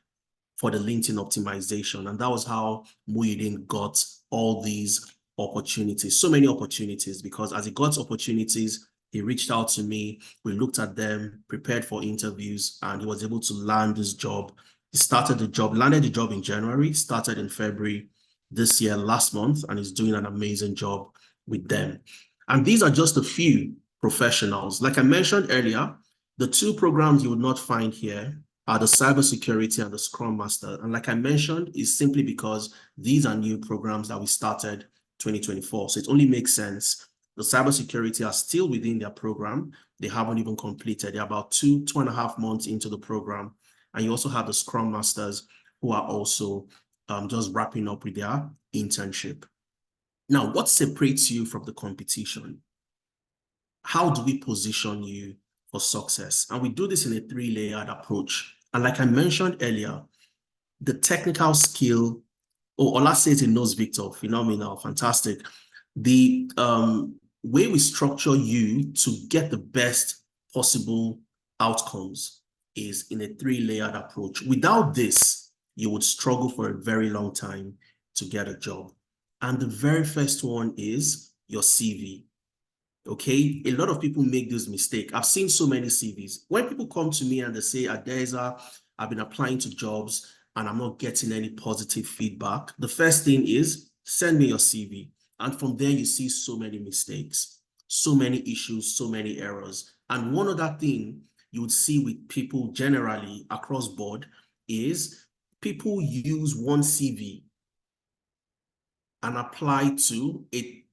for the LinkedIn optimization. And that was how Muhyiddin got all these opportunities, so many opportunities, because as he got opportunities, he reached out to me, we looked at them, prepared for interviews, and he was able to land this job. He started the job, landed the job in January, started in February this year, last month, and he's doing an amazing job with them. And these are just a few professionals. Like I mentioned earlier, the two programs you would not find here are the cybersecurity and the Scrum Master. And like I mentioned, it's simply because these are new programs that we started 2024. So it only makes sense. The cybersecurity are still within their program. They haven't even completed. They're about 2.5 months into the program. And you also have the Scrum Masters who are also just wrapping up with their internship. Now, what separates you from the competition? How do we position you for success? And we do this in a 3-layered approach. And like I mentioned earlier, the technical skill, or let's say it in Nose Victor, phenomenal, fantastic. The way we structure you to get the best possible outcomes is in a 3-layered approach. Without this, you would struggle for a very long time to get a job. And the very first one is your CV. Okay, a lot of people make this mistake. I've seen so many CVs. When people come to me and they say, Adeza, I've been applying to jobs and I'm not getting any positive feedback, the first thing is send me your CV. And from there, you see so many mistakes, so many issues, so many errors. And one other thing you would see with people generally across board is people use one CV and apply to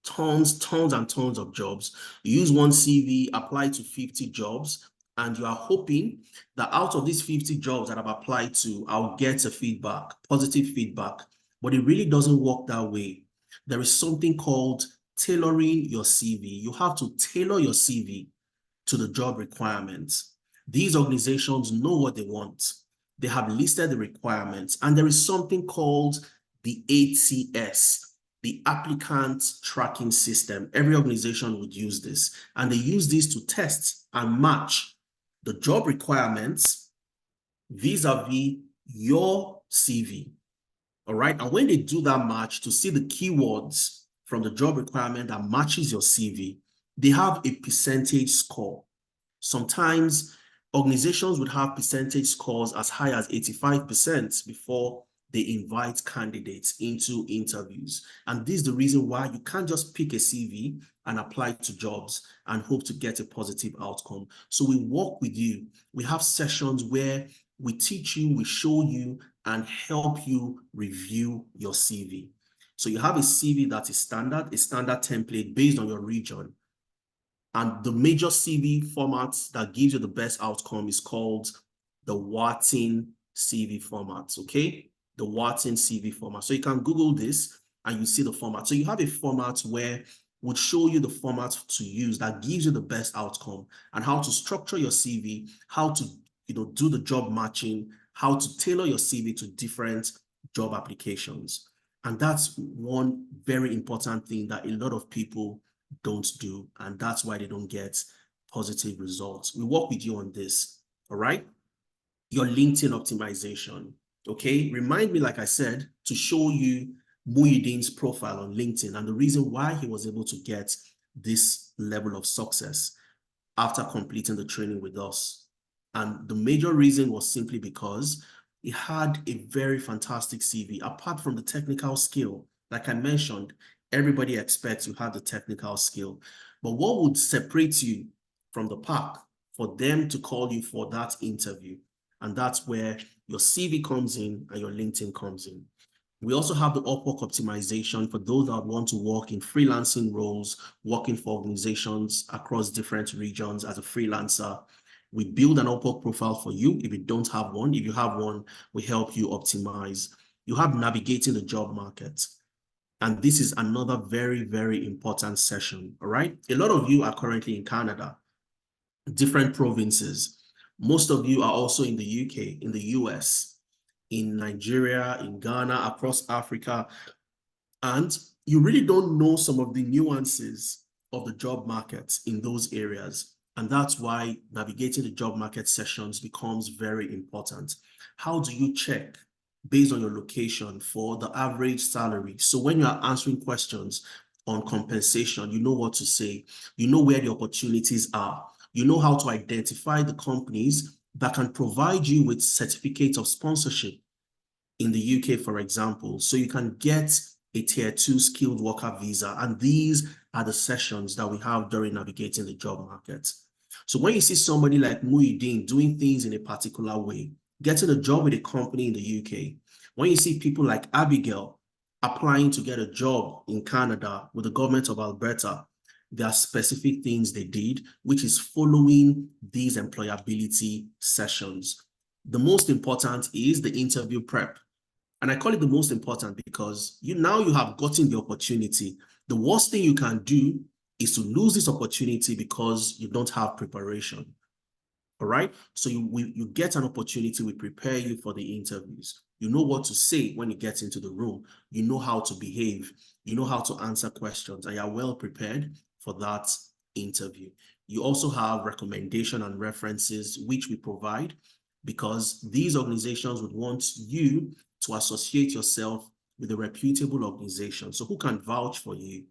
tons and tons of jobs. You use one CV, apply to 50 jobs, and you are hoping that out of these 50 jobs that I've applied to, I'll get a feedback, positive feedback. But it really doesn't work that way. There is something called tailoring your CV. You have to tailor your CV to the job requirements. These organizations know what they want. They have listed the requirements, and there is something called the ATS, the Applicant Tracking System. Every organization would use this, and they use this to test and match the job requirements vis-a-vis your CV. All right, and when they do that match to see the keywords from the job requirement that matches your CV, they have a percentage score. Sometimes organizations would have percentage scores as high as 85% before they invite candidates into interviews. And this is the reason why you can't just pick a CV and apply to jobs and hope to get a positive outcome. So we work with you. We have sessions where we teach you, we show you, and help you review your CV. So you have a CV that is standard, a standard template based on your region. And the major CV format that gives you the best outcome is called the Wharton CV format, okay? The Wharton CV format. So you can Google this and you see the format. So you have a format where would show you the format to use that gives you the best outcome and how to structure your CV, how to do the job matching, how to tailor your CV to different job applications. And that's one very important thing that a lot of people don't do, and that's why they don't get positive results. We work with you on this, all right? Your LinkedIn optimization, okay? Remind me, like I said, to show you Muhyiddin's profile on LinkedIn and the reason why he was able to get this level of success after completing the training with us. And the major reason was simply because he had a very fantastic CV. Apart from the technical skill, like I mentioned, everybody expects you have the technical skill. But what would separate you from the pack for them to call you for that interview? And that's where your CV comes in and your LinkedIn comes in. We also have the Upwork optimization for those that want to work in freelancing roles, working for organizations across different regions as a freelancer. We build an Upwork profile for you if you don't have one. If you have one, we help you optimize. You have navigating the job market. And this is another very, very important session, all right? A lot of you are currently in Canada, different provinces. Most of you are also in the UK, in the US, in Nigeria, in Ghana, across Africa. And you really don't know some of the nuances of the job market in those areas. And that's why navigating the job market sessions becomes very important. How do you check based on your location for the average salary? So when you are answering questions on compensation, you know what to say, you know where the opportunities are, you know how to identify the companies that can provide you with certificates of sponsorship in the UK, for example, so you can get a tier 2 skilled worker visa. And these are the sessions that we have during navigating the job market. So when you see somebody like Muhyiddin doing things in a particular way, getting a job with a company in the UK, when you see people like Abigail applying to get a job in Canada with the government of Alberta, there are specific things they did, which is following these employability sessions. The most important is the interview prep. And I call it the most important because you have gotten the opportunity. The worst thing you can do is to lose this opportunity because you don't have preparation. All right. So you get an opportunity, we prepare you for the interviews. You know what to say when you get into the room. You know how to behave. You know how to answer questions, and you're well prepared for that interview. You also have recommendation and references, which we provide, because these organizations would want you to associate yourself with a reputable organization. So who can vouch for you?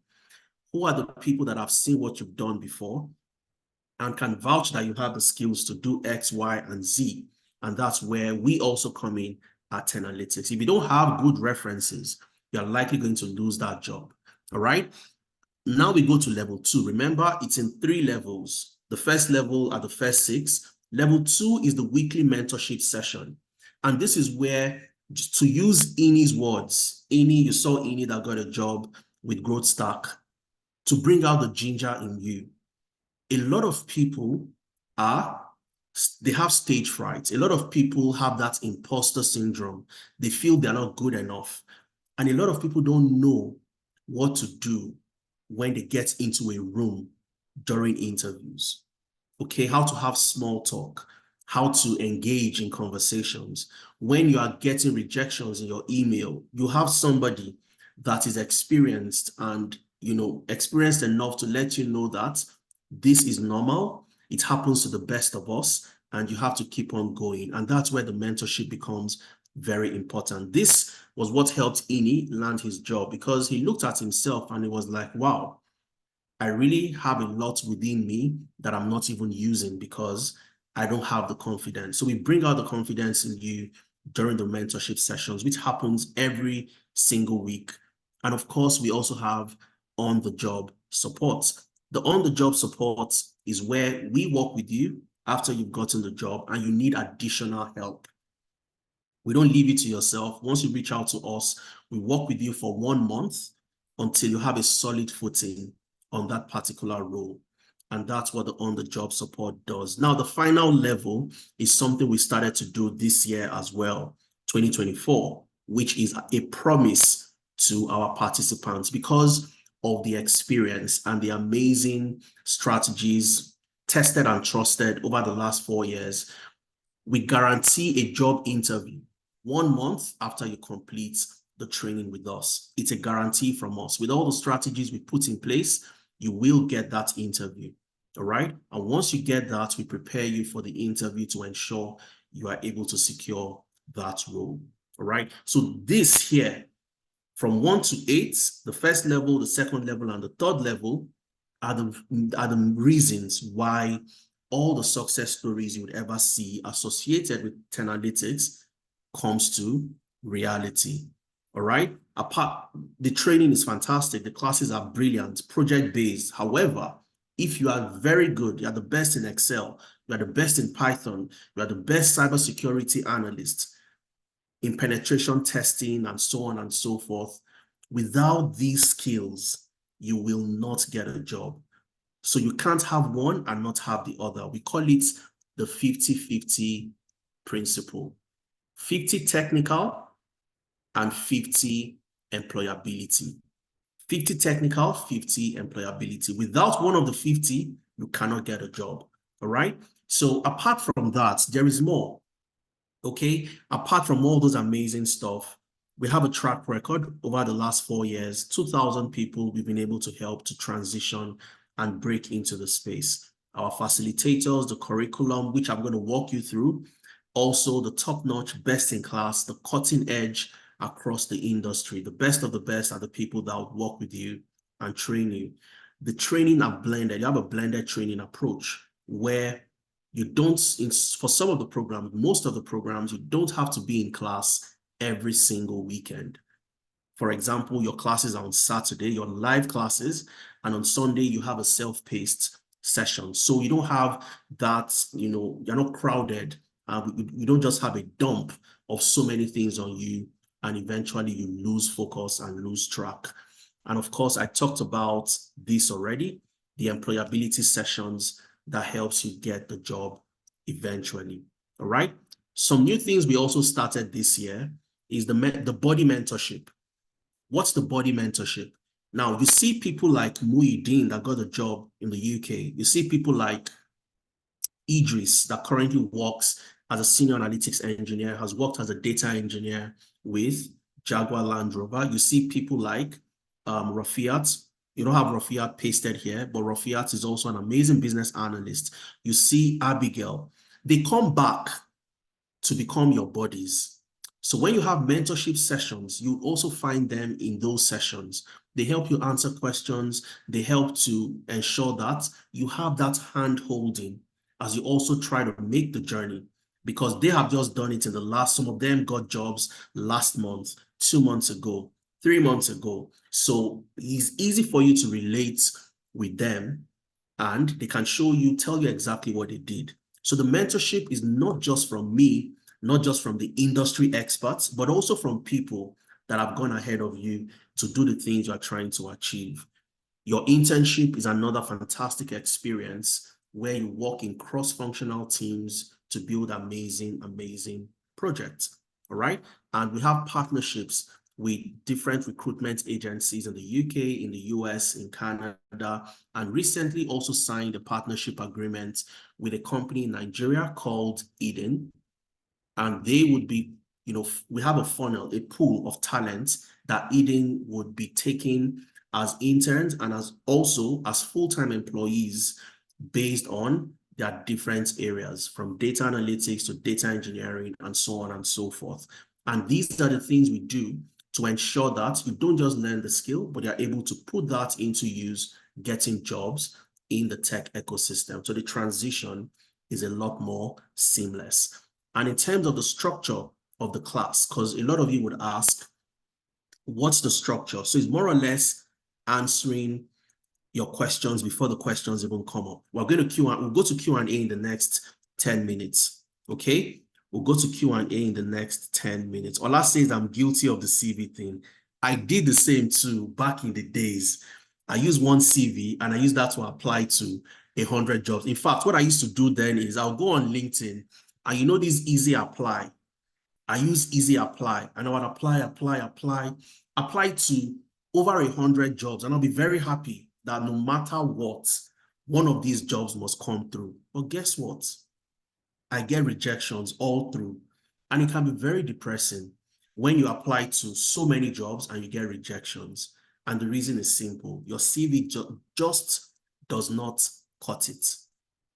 Who are the people that have seen what you've done before and can vouch that you have the skills to do X, Y, and Z? And that's where we also come in at Tenalytics. If you don't have good references, you're likely going to lose that job. All right. Now we go to level 2. Remember, it's in 3 levels. The first level are the first 6. Level 2 is the weekly mentorship session. And this is where, to use Ini's words, Ini, you saw Ini that got a job with Growth Stack, to bring out the ginger in you. A lot of people they have stage fright. A lot of people have that imposter syndrome. They feel they're not good enough. And a lot of people don't know what to do when they get into a room during interviews. Okay, how to have small talk, how to engage in conversations. When you are getting rejections in your email, you have somebody that is experienced and experienced enough to let you know that this is normal. It happens to the best of us, and you have to keep on going. And that's where the mentorship becomes very important. This was what helped Ini land his job, because he looked at himself and he was like, wow, I really have a lot within me that I'm not even using because I don't have the confidence. So we bring out the confidence in you during the mentorship sessions, which happens every single week. And of course, we also have on-the-job support. The on-the-job support is where we work with you after you've gotten the job and you need additional help. We don't leave you to yourself. Once you reach out to us, we work with you for 1 month until you have a solid footing on that particular role. And that's what the on-the-job support does. Now, the final level is something we started to do this year as well, 2024, which is a promise to our participants because of the experience and the amazing strategies tested and trusted over the last 4 years. We guarantee a job interview 1 month after you complete the training with us. It's a guarantee from us. With all the strategies we put in place, you will get that interview, all right? And once you get that, we prepare you for the interview to ensure you are able to secure that role, all right? So this here, from 1 to 8, the first level, the second level, and the third level are the reasons why all the success stories you would ever see associated with Tenalytics comes to reality. All right. The training is fantastic. The classes are brilliant, project-based. However, if you are very good, you are the best in Excel, you are the best in Python, you are the best cybersecurity analyst in penetration testing and so on and so forth, without these skills, you will not get a job. So you can't have one and not have the other. We call it the 50-50 principle. 50 technical and 50 employability. 50 technical, 50 employability. Without one of the 50, you cannot get a job, all right? So apart from that, there is more, okay? Apart from all those amazing stuff, we have a track record over the last 4 years, 2,000 people we've been able to help to transition and break into the space. Our facilitators, the curriculum, which I'm going to walk you through, also the top-notch, best-in-class, the cutting edge across the industry. The best of the best are the people that will work with you and train you. The training are blended. You have a blended training approach where you don't, for some of the programs, most of the programs, you don't have to be in class every single weekend. For example, your classes are on Saturday, your live classes, and on Sunday, you have a self-paced session. So you don't have that, you're not crowded. You don't just have a dump of so many things on you, and eventually you lose focus and lose track. And of course, I talked about this already, the employability sessions that helps you get the job eventually, all right? Some new things we also started this year is the body mentorship. What's the body mentorship? Now, you see people like Muhyiddin that got a job in the UK. You see people like Idris that currently works as a senior analytics engineer, has worked as a data engineer with Jaguar Land Rover. You see people like Rafiat. You don't have Rafiat pasted here, but Rafiat is also an amazing business analyst. You see Abigail. They come back to become your buddies. So when you have mentorship sessions, you also find them in those sessions. They help you answer questions. They help to ensure that you have that hand holding as you also try to make the journey, because they have just done it in the last, some of them got jobs last month, 2 months ago, 3 months ago. So it's easy for you to relate with them, and they can show you, tell you exactly what they did. So the mentorship is not just from me, not just from the industry experts, but also from people that have gone ahead of you to do the things you are trying to achieve. Your internship is another fantastic experience where you work in cross-functional teams to build amazing, amazing projects, all right? And we have partnerships with different recruitment agencies in the UK, in the US, in Canada, and recently also signed a partnership agreement with a company in Nigeria called Eden. And they would be, we have a funnel, a pool of talent that Eden would be taking as interns and as also as full-time employees based on their different areas, from data analytics to data engineering and so on and so forth. And these are the things we do to ensure that you don't just learn the skill, but you're able to put that into use, getting jobs in the tech ecosystem. So the transition is a lot more seamless. And in terms of the structure of the class, because a lot of you would ask, what's the structure? So it's more or less answering your questions before the questions even come up. We'll go to Q&A in the next 10 minutes, okay? We'll go to Q&A in the next 10 minutes. Ola says I'm guilty of the CV thing. I did the same too back in the days. I used one CV and I used that to apply to 100 jobs. In fact, what I used to do then is I'll go on LinkedIn and this Easy Apply. I use Easy Apply and I would apply to over 100 jobs, and I'll be very happy that no matter what, one of these jobs must come through. But guess what? I get rejections all through. And it can be very depressing when you apply to so many jobs and you get rejections. And the reason is simple. Your CV just does not cut it,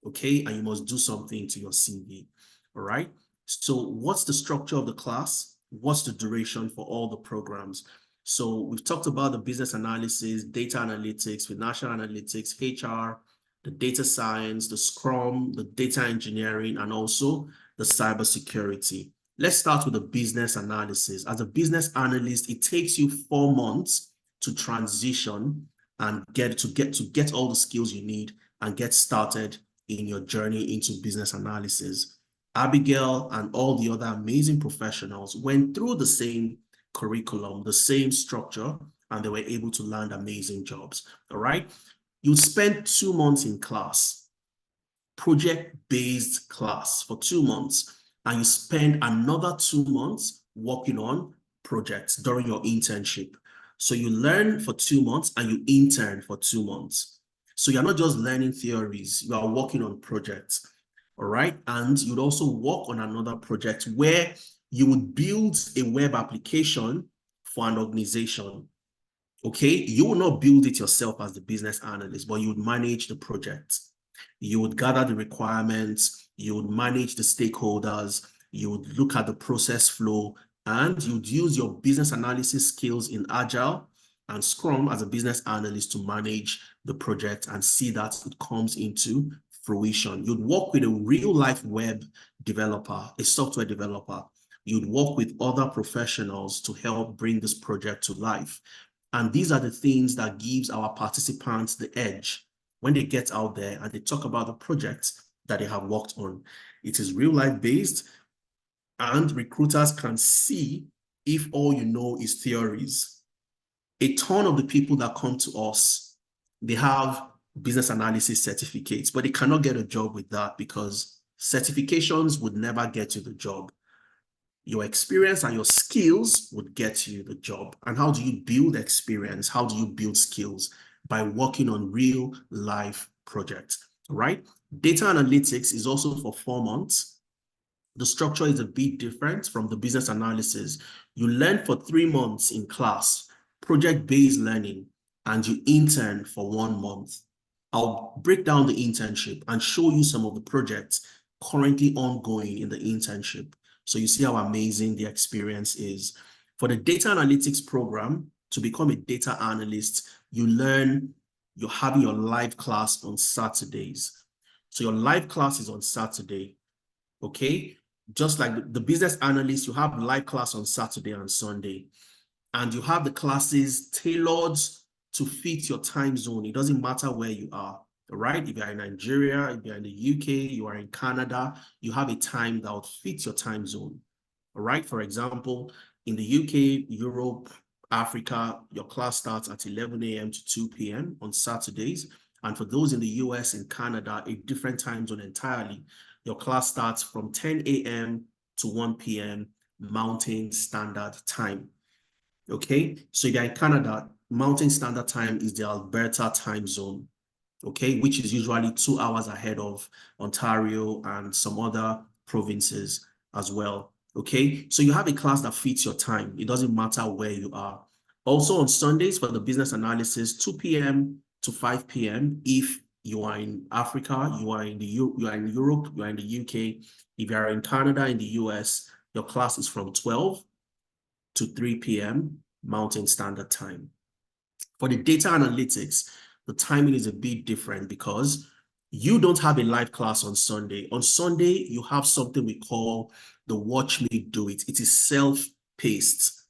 okay? And you must do something to your CV, all right? So what's the structure of the class? What's the duration for all the programs? So we've talked about the business analysis, data analytics, financial analytics, HR, the data science, the Scrum, the data engineering, and also the cybersecurity. Let's start with the business analysis. As a business analyst, it takes you 4 months to transition and get all the skills you need and get started in your journey into business analysis. Abigail and all the other amazing professionals went through the same curriculum, the same structure, and they were able to land amazing jobs, all right? You spend 2 months in class. project-based class for 2 months, and you spend another 2 months working on projects during your internship. So you learn for 2 months and you intern for 2 months. So you're not just learning theories, you are working on projects, all right? And you'd also work on another project where you would build a web application for an organization, okay? You will not build it yourself as the business analyst, but you would manage the project. You would gather the requirements, you would manage the stakeholders, you would look at the process flow, and you'd use your business analysis skills in Agile and Scrum as a business analyst to manage the project and see that it comes into fruition. You'd work with a real-life web developer, a software developer. You'd work with other professionals to help bring this project to life. And these are the things that gives our participants the edge when they get out there and they talk about the projects that they have worked on. It is real-life based, and recruiters can see if all you know is theories. A ton of the people that come to us, they have business analysis certificates, but they cannot get a job with that because certifications would never get you the job. Your experience and your skills would get you the job. And how do you build experience? How do you build skills? By working on real life projects, right? Data analytics is also for 4 months. The structure is a bit different from the business analysis. You learn for 3 months in class, project-based learning, and you intern for 1 month. I'll break down the internship and show you some of the projects currently ongoing in the internship. So you see how amazing the experience is. For the data analytics program, to become a data analyst, you're having your live class on Saturdays. So your live class is on Saturday, okay? Just like the business analyst, you have live class on Saturday and Sunday, and you have the classes tailored to fit your time zone. It doesn't matter where you are, all right? If you're in Nigeria, if you're in the UK, you are in Canada, you have a time that would fit your time zone, all right? For example, in the UK, Europe, Africa, your class starts at 11 a.m. to 2 p.m. on Saturdays. And for those in the US and Canada, a different time zone entirely. Your class starts from 10 a.m. to 1 p.m. Mountain Standard Time. Okay, so if you're in Canada, Mountain Standard Time is the Alberta time zone, okay, which is usually 2 hours ahead of Ontario and some other provinces as well. Okay, so you have a class that fits your time. It doesn't matter where you are. Also on Sundays for the business analysis, 2 p.m. to 5 p.m. if you are in Africa, you are in Europe, you are in the UK. If you are in Canada, in the US, your class is from 12 to 3 p.m. Mountain Standard Time. For the data analytics, the timing is a bit different because you don't have a live class on Sunday. On Sunday, you have something we call the Watch Me Do It. It is self-paced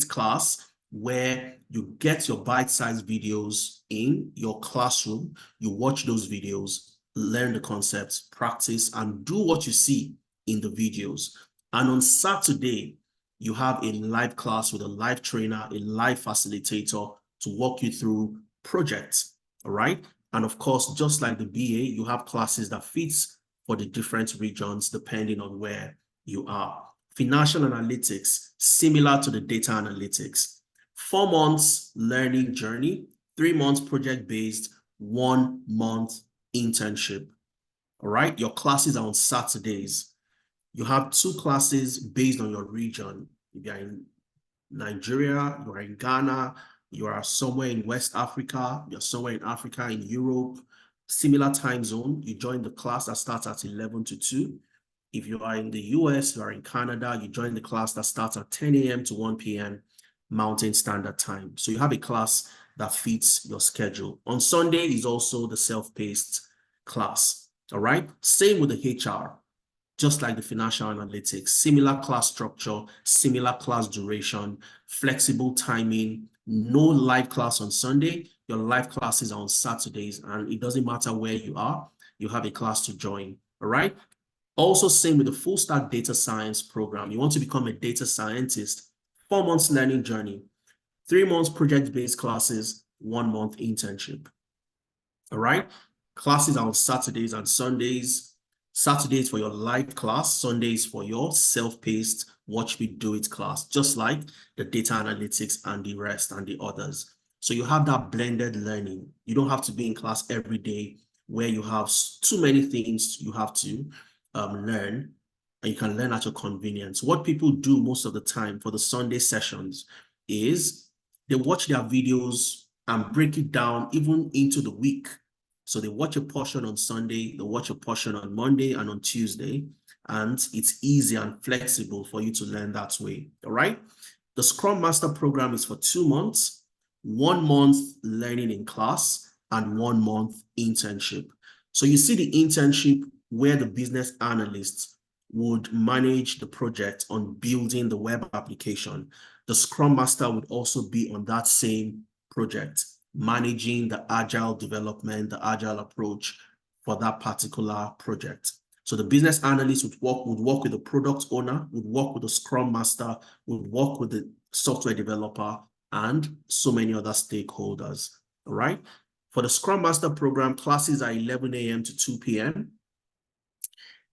class where you get your bite-sized videos in your classroom, you watch those videos, learn the concepts, practice, and do what you see in the videos. And on Saturday, you have a live class with a live trainer, a live facilitator to walk you through projects, all right? And of course, just like the BA, you have classes that fits for the different regions depending on where you are. Financial analytics, similar to the data analytics. 4 months learning journey, 3 months project-based, 1 month internship. All right, your classes are on Saturdays. You have 2 classes based on your region. If you're in Nigeria, you are in Ghana, you are somewhere in West Africa, you're somewhere in Africa, in Europe, similar time zone, you join the class that starts at 11 to 2. If you are in the US, you are in Canada, you join the class that starts at 10 a.m. to 1 p.m. Mountain Standard Time. So you have a class that fits your schedule. On Sunday is also the self-paced class, all right? Same with the HR, just like the financial analytics, similar class structure, similar class duration, flexible timing, no live class on Sunday. Your live classes are on Saturdays, and it doesn't matter where you are, you have a class to join, all right? Also, same with the full stack data science program. You want to become a data scientist, 4 months learning journey, 3 months project-based classes, 1 month internship. All right. Classes are on Saturdays and Sundays. Saturdays for your live class, Sundays for your self-paced watch me do it class, just like the data analytics and the rest and the others. So you have that blended learning. You don't have to be in class every day where you have too many things you have to learn, and you can learn at your convenience. What people do most of the time for the Sunday sessions is they watch their videos and break it down even into the week. So they watch a portion on Sunday, they watch a portion on Monday and on Tuesday, and it's easy and flexible for you to learn that way, all right? The Scrum Master program is for 2 months, 1 month learning in class, and 1 month internship. So you see the internship where the business analysts would manage the project on building the web application. The Scrum Master would also be on that same project, managing the agile development, the agile approach for that particular project. So the business analyst would work with the product owner, would work with the Scrum Master, would work with the software developer, and so many other stakeholders, all right? For the Scrum Master program, classes are 11 a.m. to 2 p.m.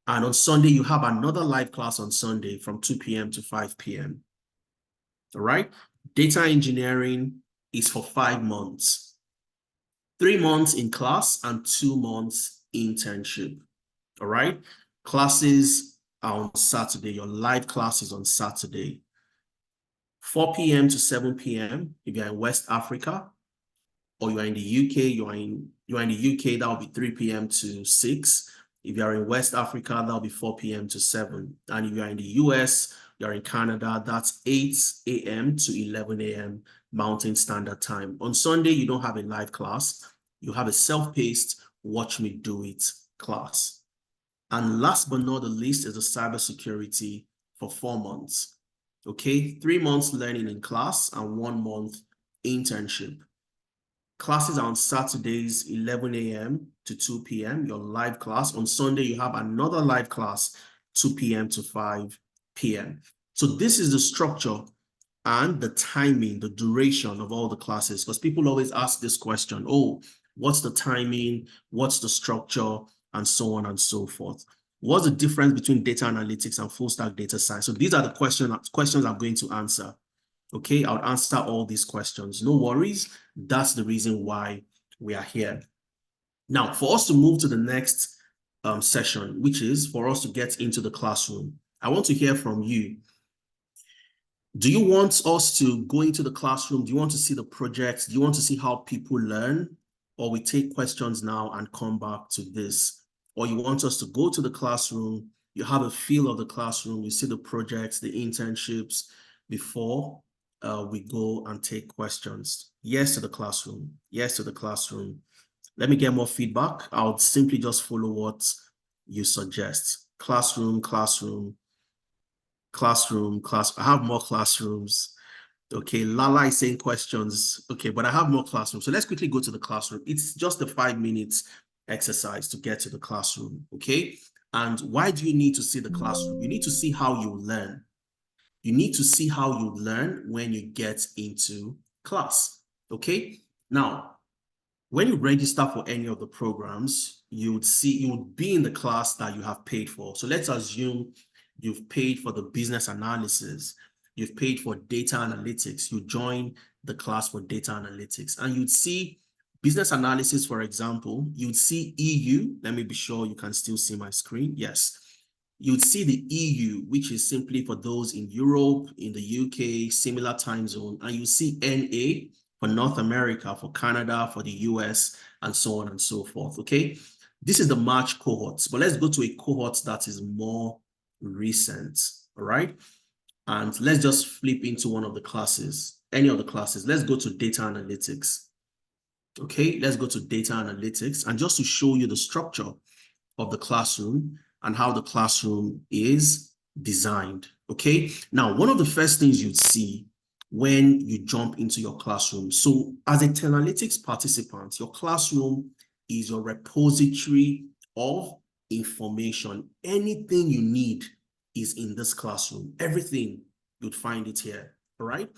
And on Sunday, you have another live class on Sunday from 2 p.m. to 5 p.m. All right? Data engineering is for 5 months. 3 months in class and 2 months internship. All right? Classes are on Saturday. Your live class is on Saturday. 4 p.m. to 7 p.m. if you're in West Africa, or you are in the UK, you are in the UK, that will be 3 p.m. to 6. If you are in West Africa, that'll be 4 p.m. to 7. And if you are in the US, you're in Canada, that's 8 a.m. to 11 a.m. Mountain Standard Time. On Sunday, you don't have a live class. You have a self-paced watch me do it class. And last but not the least is the cybersecurity for 4 months. Okay, 3 months learning in class and 1 month internship. Classes are on Saturdays, 11 a.m. to 2 p.m., your live class. On Sunday, you have another live class, 2 p.m. to 5 p.m. So this is the structure and the timing, the duration of all the classes, because people always ask this question, oh, what's the timing, what's the structure, and so on and so forth. What's the difference between data analytics and full stack data science? So these are the questions I'm going to answer. Okay, I'll answer all these questions. No worries. That's the reason why we are here. Now, for us to move to the next session, which is for us to get into the classroom, I want to hear from you. Do you want us to go into the classroom? Do you want to see the projects? Do you want to see how people learn? Or we take questions now and come back to this? Or you want us to go to the classroom, you have a feel of the classroom, you see the projects, the internships before we go and take questions? Yes to the classroom. Yes to the classroom. Let me get more feedback. I'll simply just follow what you suggest. Classroom, classroom, classroom, class. I have more classrooms. Okay, Lala is saying questions. Okay, but I have more classrooms. So let's quickly go to the classroom. It's just a 5 minutes exercise to get to the classroom. Okay, and why do you need to see the classroom? You need to see how you learn. You need to see how you learn when you get into class. Okay, now, when you register for any of the programs, you would be in the class that you have paid for. So let's assume you've paid for the business analysis, you've paid for data analytics, you join the class for data analytics, and you'd see business analysis, for example, you'd see EU. Let me be sure you can still see my screen. Yes. You'd see the EU, which is simply for those in Europe, in the UK, similar time zone, and you see NA for North America, for Canada, for the US, and so on and so forth, okay? This is the March cohorts, but let's go to a cohort that is more recent, all right? And let's just flip into one of the classes, any of the classes. Let's go to data analytics, okay? Let's go to data analytics, and just to show you the structure of the classroom and how the classroom is designed, okay? Now, one of the first things you'd see when you jump into your classroom. So as a Tenalytics participant, your classroom is your repository of information. Anything you need is in this classroom. Everything, you'd find it here, all right?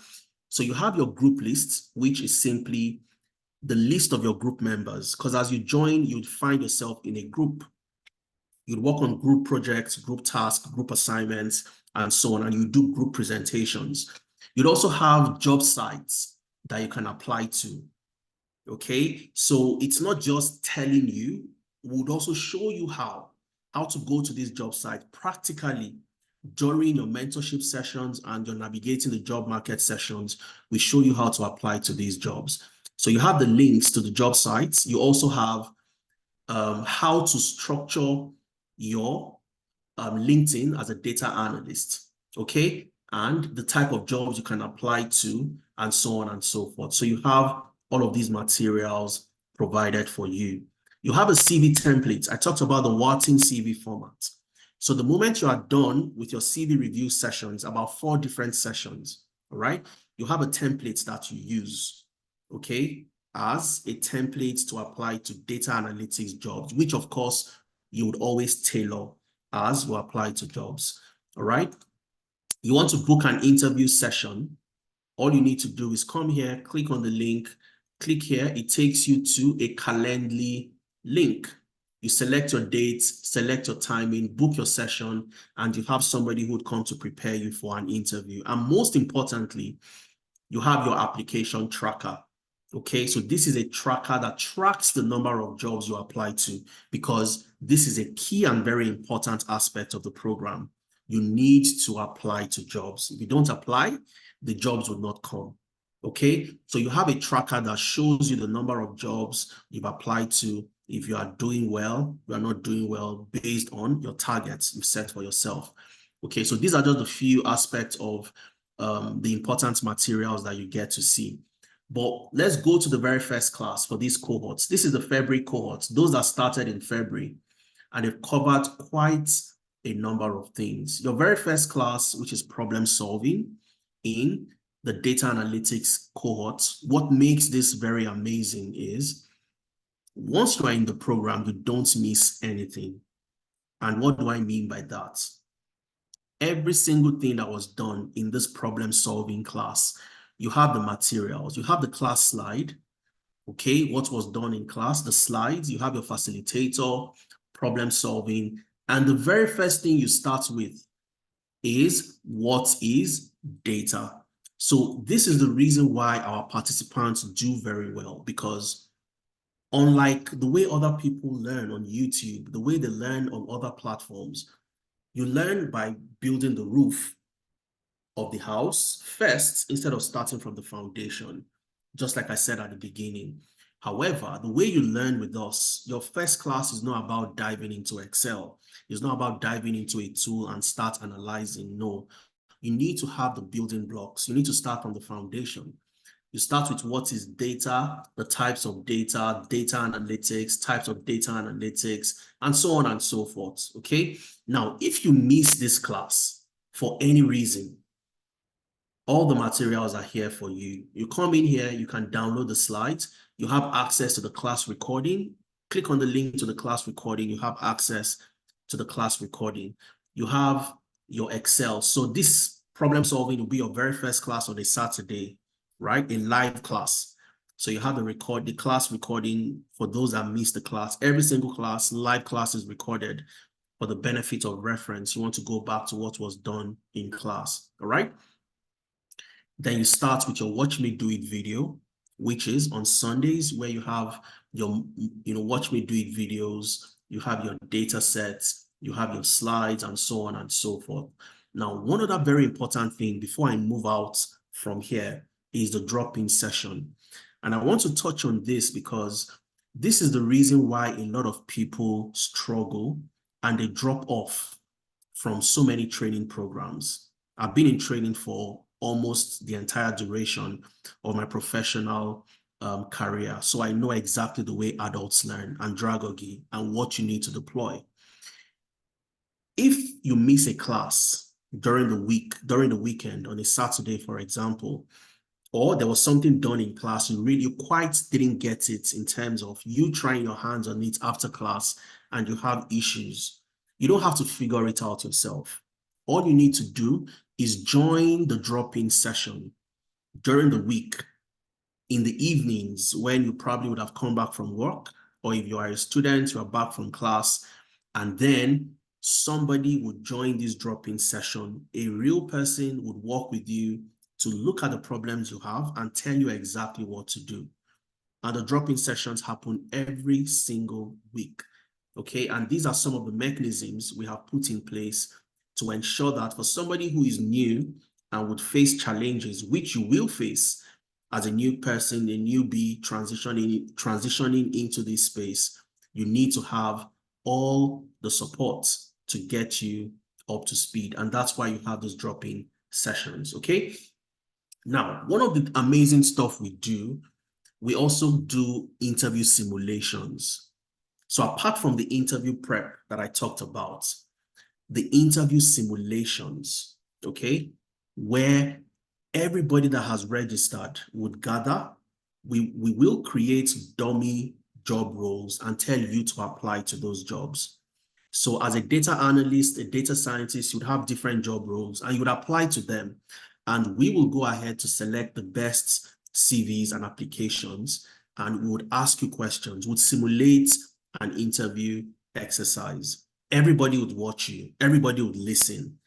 So you have your group list, which is simply the list of your group members, because as you join, you'd find yourself in a group. You'd work on group projects, group tasks, group assignments, and so on, and you do group presentations. You'd also have job sites that you can apply to, okay? So it's not just telling you, we would also show you how to go to this job site practically during your mentorship sessions and your navigating the job market sessions. We show you how to apply to these jobs. So you have the links to the job sites. You also have how to structure your LinkedIn as a data analyst, okay? And the type of jobs you can apply to, and so on and so forth. So you have all of these materials provided for you. You have a CV template. I talked about the Wharton CV format. So the moment you are done with your CV review sessions, about 4 different sessions, all right? You have a template that you use, okay, as a template to apply to data analytics jobs, which of course you would always tailor as you apply to jobs, all right? You want to book an interview session, all you need to do is come here, click on the link, click here, it takes you to a Calendly link. You select your dates, select your timing, book your session, and you have somebody who would come to prepare you for an interview. And most importantly, you have your application tracker. Okay, so this is a tracker that tracks the number of jobs you apply to, because this is a key and very important aspect of the program. You need to apply to jobs. If you don't apply, the jobs will not come. Okay, so you have a tracker that shows you the number of jobs you've applied to, if you are doing well, you are not doing well, based on your targets you've set for yourself. Okay, so these are just a few aspects of the important materials that you get to see. But let's go to the very first class for these cohorts. This is the February cohorts, those that started in February, and they've covered quite a number of things. Your very first class, which is problem solving in the data analytics cohort, what makes this very amazing is once you are in the program, you don't miss anything. And what do I mean by that? Every single thing that was done in this problem solving class, you have the materials, you have the class slide, okay, what was done in class, the slides, you have your facilitator, problem solving, and the very first thing you start with is what is data. So this is the reason why our participants do very well, because unlike the way other people learn on YouTube, the way they learn on other platforms, you learn by building the roof of the house first, instead of starting from the foundation, just like I said at the beginning. However, the way you learn with us, your first class is not about diving into Excel. It's not about diving into a tool and start analyzing. No, you need to have the building blocks. You need to start from the foundation. You start with what is data, the types of data, data analytics, types of data analytics, and so on and so forth, okay? Now, if you miss this class for any reason, all the materials are here for you. You come in here, you can download the slides, you have access to the class recording. Click on the link to the class recording, you have access to the class recording. You have your Excel. So this problem solving will be your very first class on a Saturday, right? A live class. So you have the class recording for those that missed the class. Every single class, live class is recorded for the benefit of reference. You want to go back to what was done in class, all right? Then you start with your Watch Me Do It video, which is on Sundays, where you have your, Watch Me Do It videos, you have your data sets, you have your slides, and so on and so forth. Now, one other very important thing before I move out from here is the drop-in session. And I want to touch on this because this is the reason why a lot of people struggle and they drop off from so many training programs. I've been in training for almost the entire duration of my professional career. So I know exactly the way adults learn, andragogy, and what you need to deploy. If you miss a class during the weekend, on a Saturday, for example, or there was something done in class, you quite didn't get it in terms of you trying your hands on it after class and you have issues, you don't have to figure it out yourself. All you need to do is join the drop-in session during the week in the evenings when you probably would have come back from work, or if you are a student, you are back from class, and then somebody would join this drop-in session. A real person would work with you to look at the problems you have and tell you exactly what to do. And the drop-in sessions happen every single week, okay? And these are some of the mechanisms we have put in place to ensure that for somebody who is new and would face challenges, which you will face as a new person, a newbie transitioning into this space, you need to have all the support to get you up to speed. And that's why you have those drop-in sessions, okay? Now, one of the amazing stuff we do, we also do interview simulations. So apart from the interview prep that I talked about, the interview simulations, okay, where everybody that has registered would gather, we will create dummy job roles and tell you to apply to those jobs. So as a data analyst, a data scientist, you'd have different job roles and you would apply to them. And we will go ahead to select the best CVs and applications, and we would ask you questions, would simulate an interview exercise. Everybody would watch you, everybody would listen,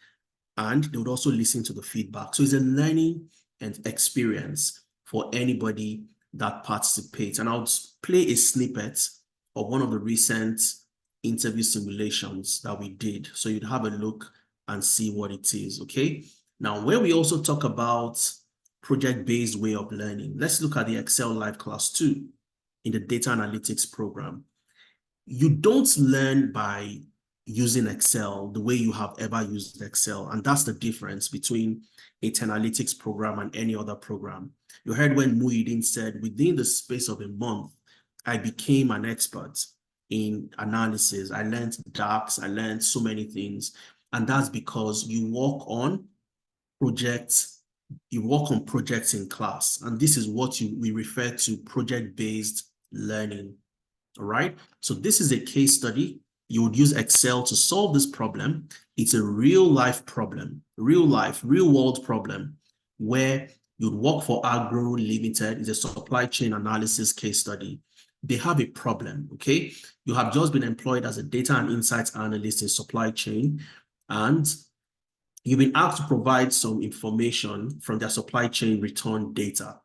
and they would also listen to the feedback. So it's a learning and experience for anybody that participates. And I'll play a snippet of one of the recent interview simulations that we did, so you'd have a look and see what it is, okay? Now, where we also talk about project-based way of learning, let's look at the Excel Live Class 2 in the data analytics program. You don't learn by using Excel the way you have ever used Excel, and that's the difference between a Tenalytics program and any other program. You heard when Muhyiddin said, within the space of a month, I became an expert in analysis. I learned DAX, I learned so many things, and that's because you work on projects in class, and this is what we refer to project-based learning. All right, so this is a case study. You would use Excel to solve this problem. It's a real life problem, real world problem, where you'd work for Agro Limited. It's a supply chain analysis case study. They have a problem, okay? You have just been employed as a data and insights analyst in supply chain, and you've been asked to provide some information from their supply chain return data.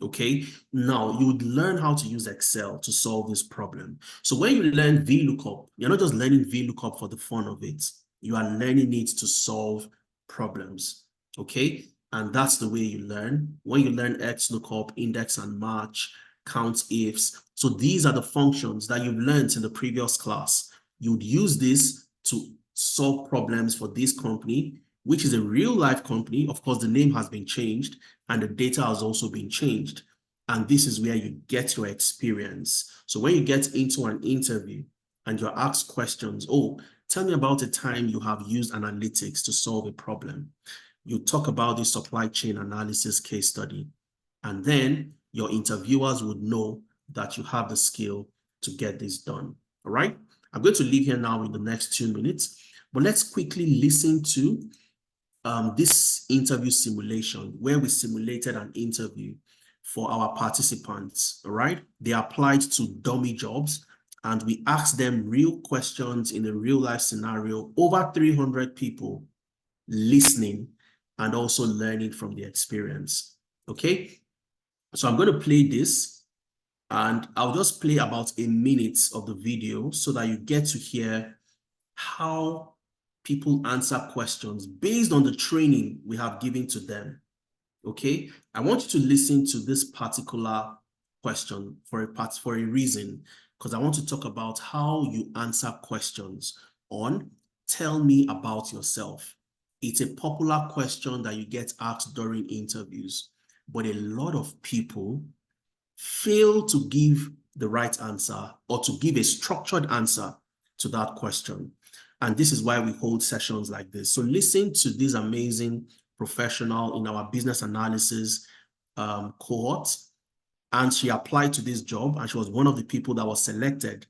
Okay, now you would learn how to use Excel to solve this problem. So when you learn VLOOKUP, you're not just learning VLOOKUP for the fun of it. You are learning it to solve problems. Okay, and that's the way you learn. When you learn XLOOKUP, index and match, count ifs. So these are the functions that you've learned in the previous class. You'd use this to solve problems for this company, which is a real life company. Of course, the name has been changed and the data has also been changed. And this is where you get your experience. So when you get into an interview and you're asked questions, oh, tell me about a time you have used analytics to solve a problem. You talk about the supply chain analysis case study, and then your interviewers would know that you have the skill to get this done. All right, I'm going to leave here now in the next 2 minutes, but let's quickly listen to this interview simulation where we simulated an interview for our participants. All right, they applied to dummy jobs and we asked them real questions in a real life scenario, over 300 people listening and also learning from the experience. Okay, so I'm going to play this and I'll just play about a minute of the video so that you get to hear how people answer questions based on the training we have given to them. Okay, I want you to listen to this particular question for a reason, because I want to talk about how you answer questions on tell me about yourself. It's a popular question that you get asked during interviews, but a lot of people fail to give the right answer or to give a structured answer to that question. And this is why we hold sessions like this. So listen to this amazing professional in our business analysis cohort. And she applied to this job and she was one of the people that was selected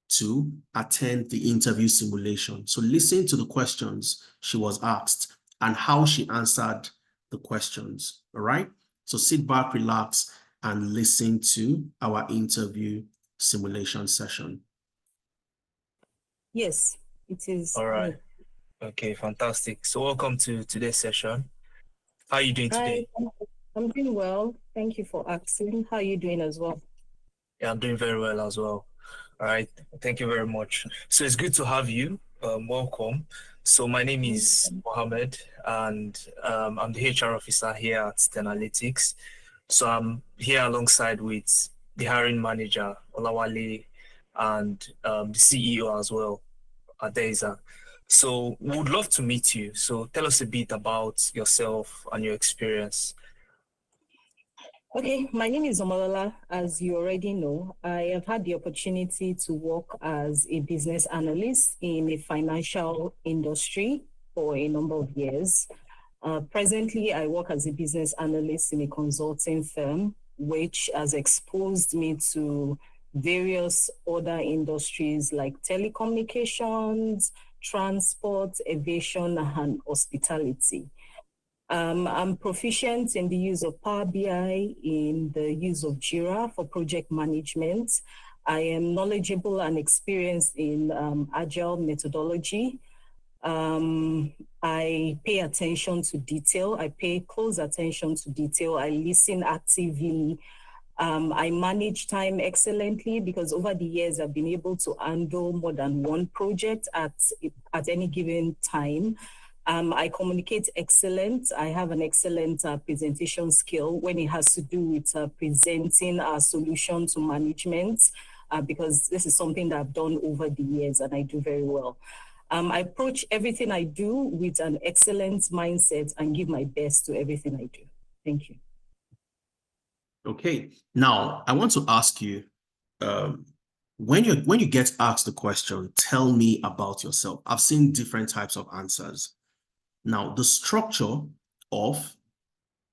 to attend the interview simulation. So listen to the questions she was asked and how she answered the questions. All right. So sit back, relax, and listen to our interview simulation session? Yes, it is. All right. me. Okay, fantastic. So welcome to today's session. How are you doing today? Hi, I'm doing well. Thank you for asking. How are you doing as well? Yeah, I'm doing very well as well. All right. Thank you very much. So it's good to have you. Welcome. So my name is Mohammed, and I'm the HR officer here at Stenalytics. So I'm here alongside with the hiring manager, Olawale, and the CEO as well, Adeza. So we would love to meet you. So tell us a bit about yourself and your experience. Okay, my name is Omolola. As you already know, I have had the opportunity to work as a business analyst in a financial industry for a number of years. Presently, I work as a business analyst in a consulting firm, which has exposed me to various other industries like telecommunications, transport, aviation, and hospitality. I'm proficient in the use of Power BI, in the use of Jira for project management. I am knowledgeable and experienced in agile methodology. I pay attention to detail. I pay close attention to detail. I listen actively. I manage time excellently because over the years I've been able to handle more than one project at any given time. I communicate excellent. I have an excellent presentation skill when it has to do with presenting a solution to management, because this is something that I've done over the years and I do very well. I approach everything I do with an excellent mindset and give my best to everything I do. Thank you. Okay, now I want to ask you, when you get asked the question, tell me about yourself. I've seen different types of answers. Now, the structure of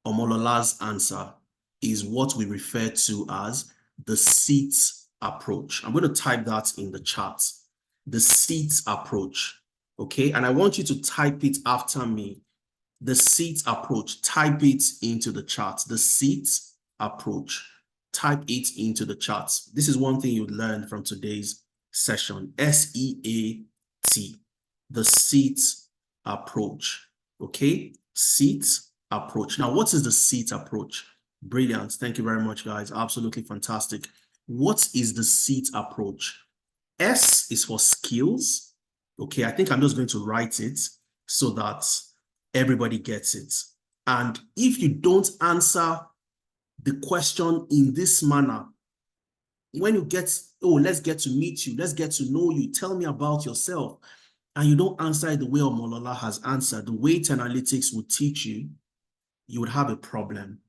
Omolola's answer is what we refer to as the SEAT approach. I'm going to type that in the chat. The SEAT approach, okay? And I want you to type it after me. The SEAT approach, type it into the chat. The SEAT approach, type it into the chat. This is one thing you learned from today's session, SEAT, the SEAT approach, okay? SEAT approach. Now, what is the SEAT approach? Brilliant. Thank you very much, guys. Absolutely fantastic. What is the SEAT approach? S is for skills. Okay, I think I'm just going to write it so that everybody gets it. And if you don't answer the question in this manner, when you get, oh, let's get to meet you, let's get to know you, tell me about yourself, and you don't answer it the way Omolola has answered, the way Tenalytics would teach you, you would have a problem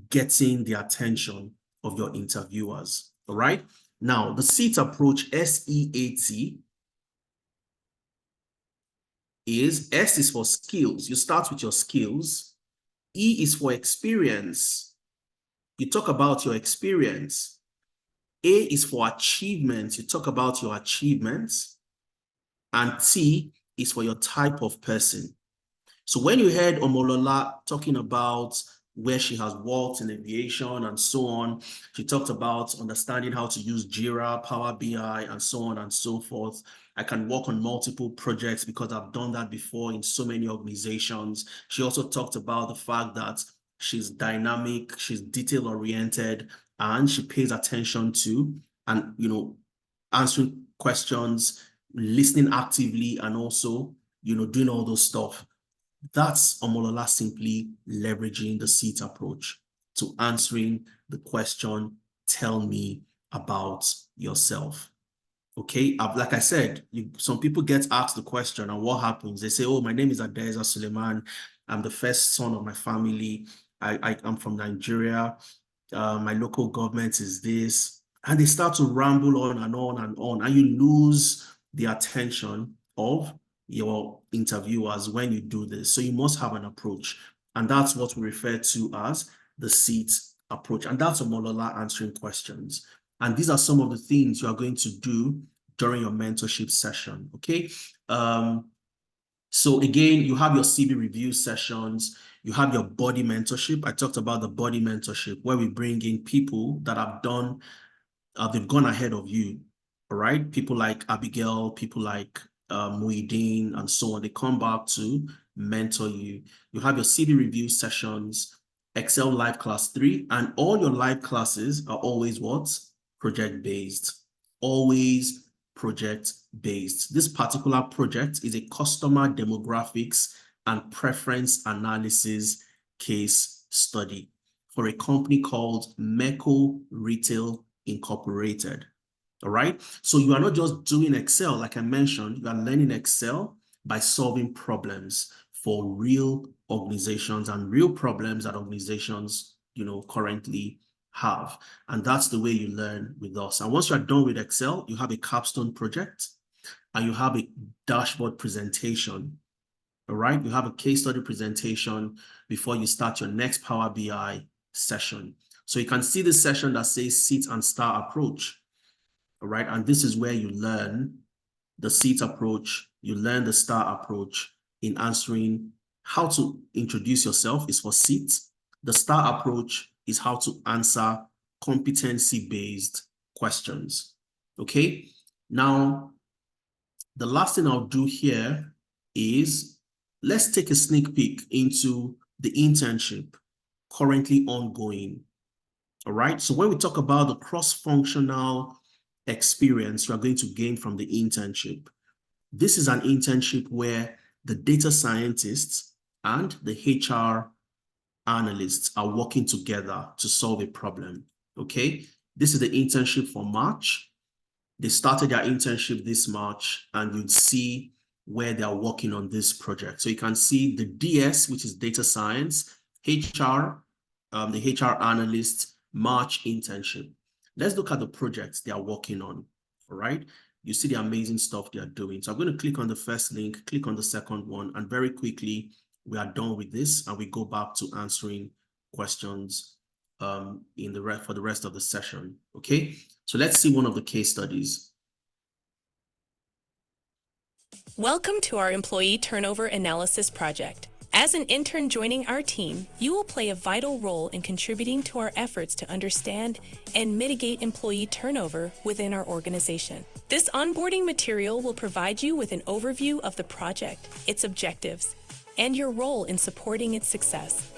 getting the attention of your interviewers, all right? Now, the SEAT approach, SEAT, is S is for skills. You start with your skills. E is for experience. You talk about your experience. A is for achievements. You talk about your achievements. And T is for your type of person. So when you heard Omolola talking about where she has worked in aviation and so on, she talked about understanding how to use Jira, Power BI, and so on and so forth. I can work on multiple projects because I've done that before in so many organizations. She also talked about the fact that she's dynamic, she's detail-oriented, and she pays attention to and, you know, answering questions, listening actively, and also, you know, doing all those stuff. That's Omolola simply leveraging the SEAT approach to answering the question, tell me about yourself. Okay, like I said, some people get asked the question and what happens? They say, oh, my name is Adeza Suleiman. I'm the first son of my family. I'm from Nigeria. My local government is this. And they start to ramble on and on and on. And you lose the attention of your interviewers when you do this. So you must have an approach. And that's what we refer to as the SEAT approach. And that's Omolola answering questions. And these are some of the things you are going to do during your mentorship session, okay? So again, you have your CV review sessions. You have your body mentorship. I talked about the body mentorship where we bring in people that have done, they've gone ahead of you, all right? People like Abigail, people like Muideen and so on. They come back to mentor you. You have your CD review sessions, Excel Live Class 3, and all your live classes are always what? Project-based. Always project-based. This particular project is a customer demographics and preference analysis case study for a company called Meko Retail Incorporated. All right. So you are not just doing Excel, like I mentioned, you are learning Excel by solving problems for real organizations and real problems that organizations, currently have. And that's the way you learn with us. And once you are done with Excel, you have a capstone project and you have a dashboard presentation. All right. You have a case study presentation before you start your next Power BI session. So you can see the session that says seat and star approach. All right. And this is where you learn the seat approach. You learn the star approach in answering how to introduce yourself is for seats. The star approach is how to answer competency-based questions. Okay. Now, the last thing I'll do here is let's take a sneak peek into the internship currently ongoing. All right. So when we talk about the cross-functional experience you are going to gain from the internship, this is an internship where the data scientists and the HR analysts are working together to solve a problem. Okay. This is the internship for March. They started their internship this March, and you'd see where they are working on this project. So you can see the DS, which is data science, HR, the HR analyst, March internship. Let's look at the projects they are working on, all right? You see the amazing stuff they are doing. So I'm going to click on the first link, click on the second one, and very quickly, we are done with this, and we go back to answering questions for the rest of the session, okay? So let's see one of the case studies. Welcome to our Employee Turnover Analysis Project. As an intern joining our team, you will play a vital role in contributing to our efforts to understand and mitigate employee turnover within our organization. This onboarding material will provide you with an overview of the project, its objectives, and your role in supporting its success.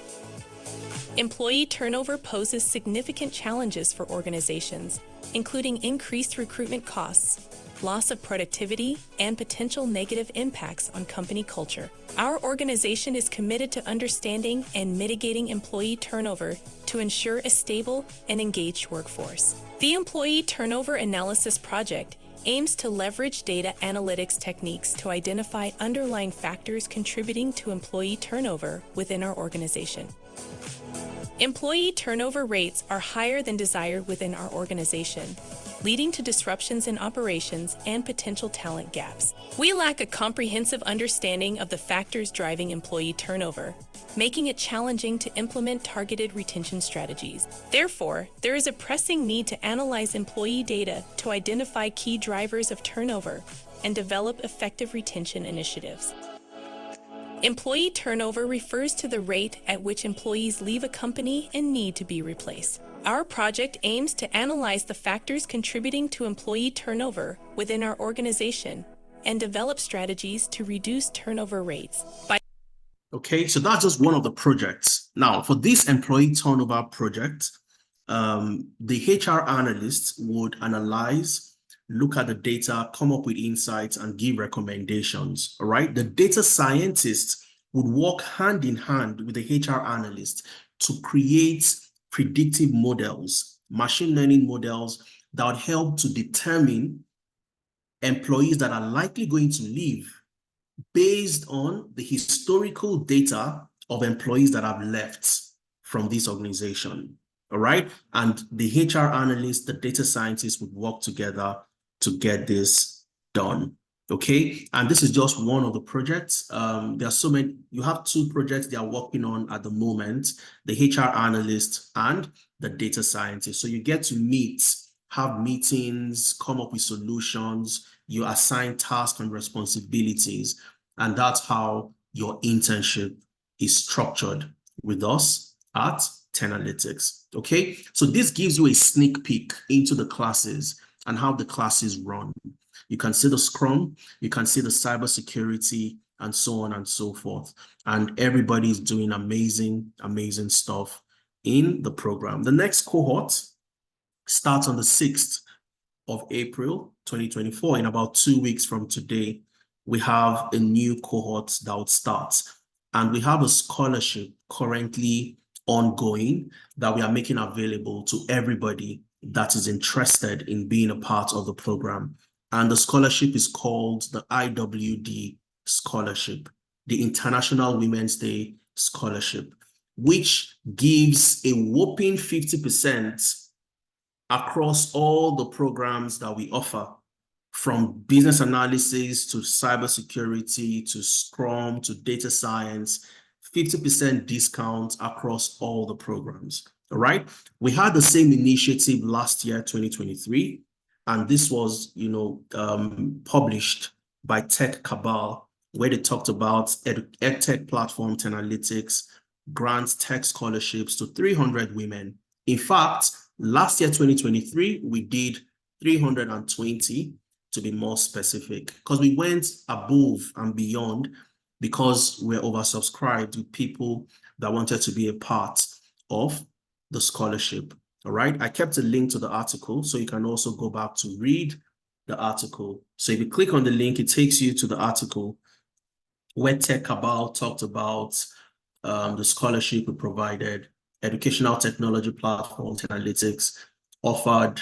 Employee turnover poses significant challenges for organizations, including increased recruitment costs, loss of productivity, and potential negative impacts on company culture. Our organization is committed to understanding and mitigating employee turnover to ensure a stable and engaged workforce. The Employee Turnover Analysis Project aims to leverage data analytics techniques to identify underlying factors contributing to employee turnover within our organization. Employee turnover rates are higher than desired within our organization, leading to disruptions in operations and potential talent gaps. We lack a comprehensive understanding of the factors driving employee turnover, making it challenging to implement targeted retention strategies. Therefore, there is a pressing need to analyze employee data to identify key drivers of turnover and develop effective retention initiatives. Employee turnover refers to the rate at which employees leave a company and need to be replaced. Our project aims to analyze the factors contributing to employee turnover within our organization and develop strategies to reduce turnover rates. Okay, so that's just one of the projects. Now, for this employee turnover project, the HR analyst would analyze, look at the data, come up with insights, and give recommendations, all right? The data scientist would work hand in hand with the HR analyst to create predictive models, machine learning models that would help to determine employees that are likely going to leave based on the historical data of employees that have left from this organization, all right? And the HR analyst, the data scientist would work together to get this done, okay? And this is just one of the projects. There are so many. You have two projects they are working on at the moment, the HR analyst and the data scientist. So you get to meet, have meetings, come up with solutions, you assign tasks and responsibilities, and that's how your internship is structured, with us at Tenalytics. Okay, so this gives you a sneak peek into the classes and how the classes run. You can see the Scrum, you can see the cybersecurity, and so on and so forth. And everybody's doing amazing, amazing stuff in the program. The next cohort starts on the 6th of April, 2024. In about 2 weeks from today, we have a new cohort that would start. And we have a scholarship currently ongoing that we are making available to everybody that is interested in being a part of the program. And the scholarship is called the IWD Scholarship, the International Women's Day Scholarship, which gives a whopping 50% across all the programs that we offer, from business analysis to cybersecurity to Scrum to data science, 50% discount across all the programs. All right. We had the same initiative last year, 2023, and this was, published by Tech Cabal, where they talked about EdTech platform Tenalytics grants tech scholarships to 300 women. In fact, last year, 2023, we did 320, to be more specific, because we went above and beyond because we're oversubscribed with people that wanted to be a part of the scholarship. All right. I kept a link to the article, so you can also go back to read the article. So if you click on the link, it takes you to the article where Tech Cabal talked about the scholarship we provided. Educational technology platform Tenalytics offered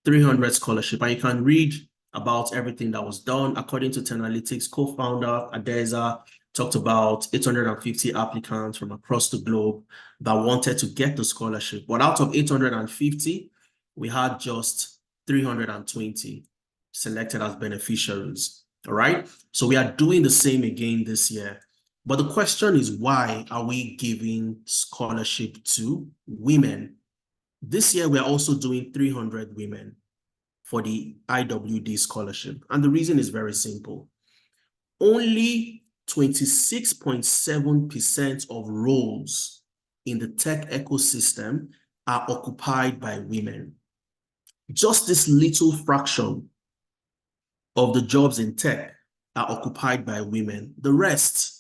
300 scholarship, and you can read about everything that was done. According to Tenalytics co-founder Adeza, talked about 850 applicants from across the globe that wanted to get the scholarship. But out of 850, we had just 320 selected as beneficiaries. All right. So we are doing the same again this year. But the question is, why are we giving scholarship to women? This year, we're also doing 300 women for the IWD scholarship. And the reason is very simple. Only 26.7% of roles in the tech ecosystem are occupied by women. Just this little fraction of the jobs in tech are occupied by women. The rest,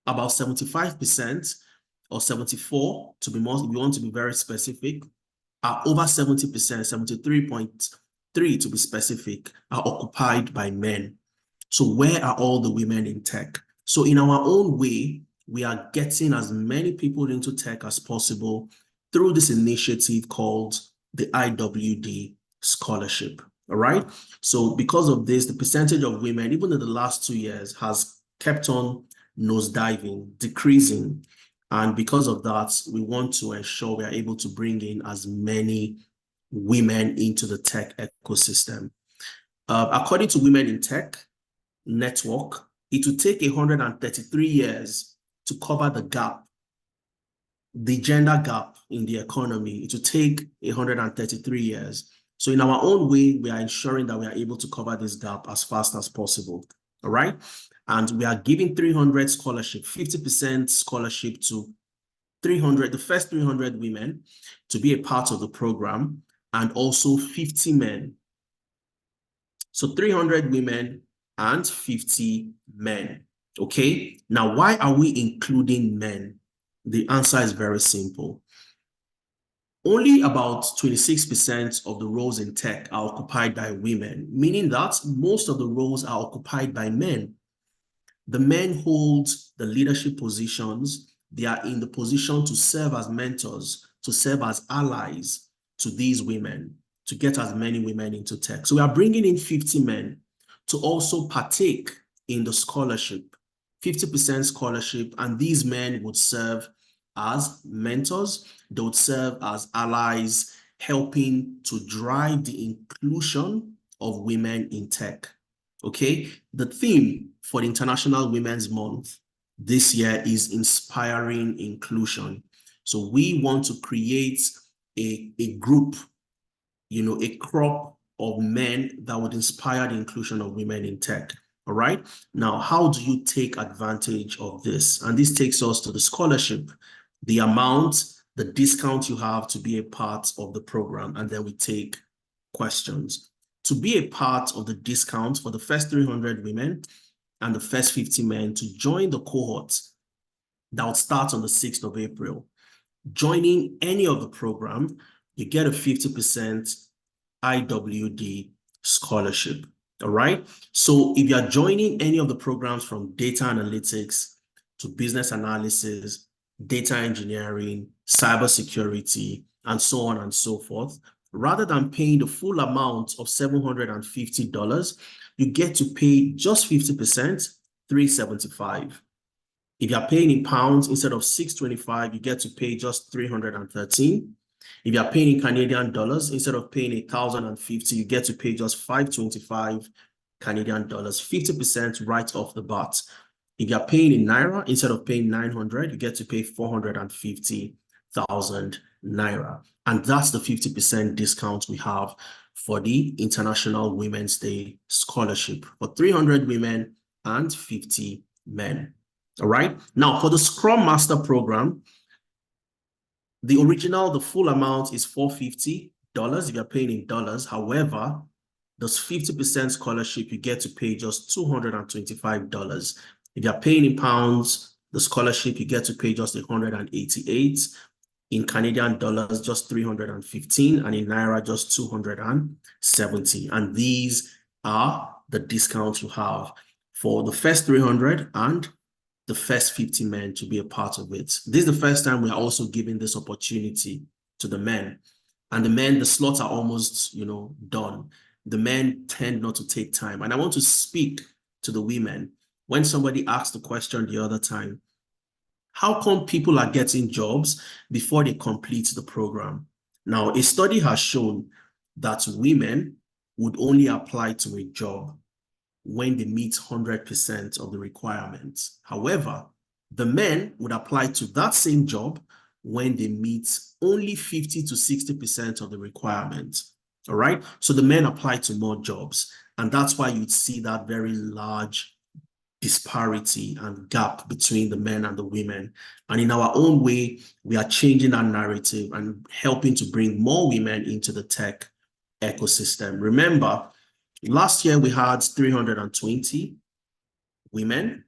about 75% or 74%, to be more, if you want to be very specific, are over 70%, 73.3% to be specific, are occupied by men. So where are all the women in tech? So in our own way, we are getting as many people into tech as possible through this initiative called the IWD Scholarship. All right. So because of this, the percentage of women, even in the last 2 years, has kept on nosediving, decreasing. And because of that, we want to ensure we are able to bring in as many women into the tech ecosystem. According to Women in Tech Network, it will take 133 years to cover the gap, the gender gap in the economy. It will take 133 years. So in our own way, we are ensuring that we are able to cover this gap as fast as possible. All right. And we are giving 300 scholarship, 50% scholarship to 300, the first 300 women to be a part of the program, and also 50 men. So 300 women and 50 men. Okay. Now, why are we including men? The answer is very simple. Only about 26% of the roles in tech are occupied by women, meaning that most of the roles are occupied by men. The men hold the leadership positions. They are in the position to serve as mentors, to serve as allies to these women, to get as many women into tech. So we are bringing in 50 men to also partake in the scholarship, 50% scholarship, and these men would serve as mentors. They would serve as allies, helping to drive the inclusion of women in tech. Okay, the theme for the International Women's Month this year is inspiring inclusion. So we want to create a group, a crop of men that would inspire the inclusion of women in tech. All right. Now, how do you take advantage of this? And this takes us to the scholarship the amount, the discount you have to be a part of the program, and then we take questions. To be a part of the discount for the first 300 women and the first 50 men to join the cohort that will start on the 6th of April, joining any of the program, you get a 50% IWD scholarship. All right. So if you're joining any of the programs from data analytics to business analysis, data engineering, cybersecurity, and so on and so forth, rather than paying the full amount of $750, you get to pay just 50%, $375. If you're paying in pounds instead of $625, you get to pay just $313. If you're paying in Canadian dollars, instead of paying 1,050, you get to pay just 525 Canadian dollars, 50% right off the bat. If you're paying in Naira, instead of paying 900, you get to pay 450,000 Naira. And that's the 50% discount we have for the International Women's Day Scholarship for 300 women and 50 men. All right. Now, for the Scrum Master program, the full amount is $450 if you're paying in dollars. However, those 50% scholarship, you get to pay just $225. If you're paying in pounds, the scholarship, you get to pay just 188. In Canadian dollars, just 315, and in Naira, just 270. And these are the discounts you have for the first 300 and the first 50 men to be a part of it. This is the first time we are also giving this opportunity to the men. And the men, the slots are almost, done. The men tend not to take time. And I want to speak to the women. When somebody asked the question the other time, how come people are getting jobs before they complete the program? Now, a study has shown that women would only apply to a job when they meet 100% of the requirements. However, the men would apply to that same job when they meet only 50 to 60% of the requirements. All right. So the men apply to more jobs. And that's why you'd see that very large disparity and gap between the men and the women. And in our own way, we are changing that narrative and helping to bring more women into the tech ecosystem. Remember, last year we had 320 women,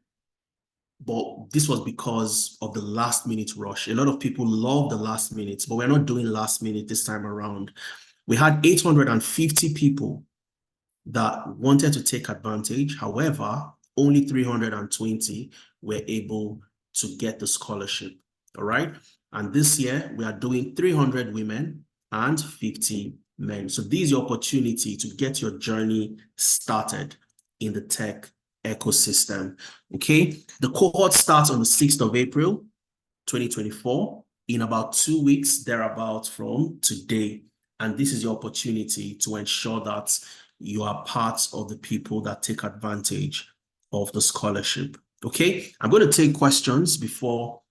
but this was because of the last minute rush. A lot of people love the last minute, but we're not doing last minute this time around. We had 850 people that wanted to take advantage. However, only 320 were able to get the scholarship. All right. And this year we are doing 300 women and 50 men. So this is your opportunity to get your journey started in the tech ecosystem. Okay. The cohort starts on the 6th of April, 2024, in about 2 weeks thereabout from today. And this is your opportunity to ensure that you are part of the people that take advantage of the scholarship. Okay, I'm going to take questions before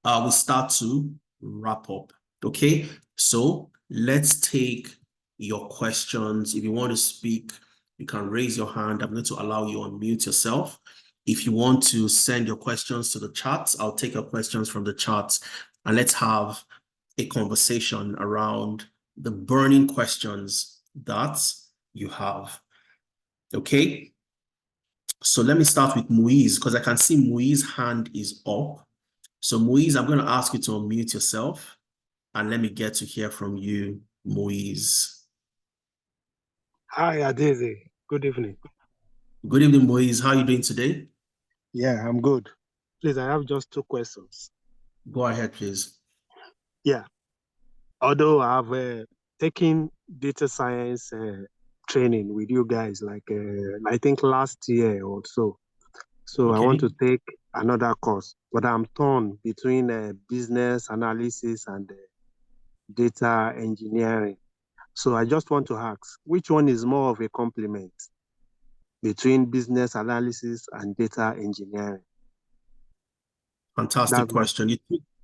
we start to wrap up. Okay, so let's take your questions. If you want to speak, you can raise your hand. I'm going to allow you to unmute yourself. If you want to send your questions to the chat, I'll take your questions from the chat, and let's have a conversation around the burning questions that you have. Okay. So let me start with Muiz, because I can see Muiz's hand is up. So Muiz, I'm going to ask you to unmute yourself, and let me get to hear from you, Muiz. Hi, Adeze. Good evening. Good evening, Muiz. How are you doing today? Yeah, I'm good. Please, I have just 2 questions. Go ahead, please. Yeah. Although I have taken data science training with you guys, I think last year or so. So Okay. I want to take another course, but I'm torn between business analysis and data engineering. So I just want to ask, which one is more of a complement between business analysis and data engineering? Fantastic question. You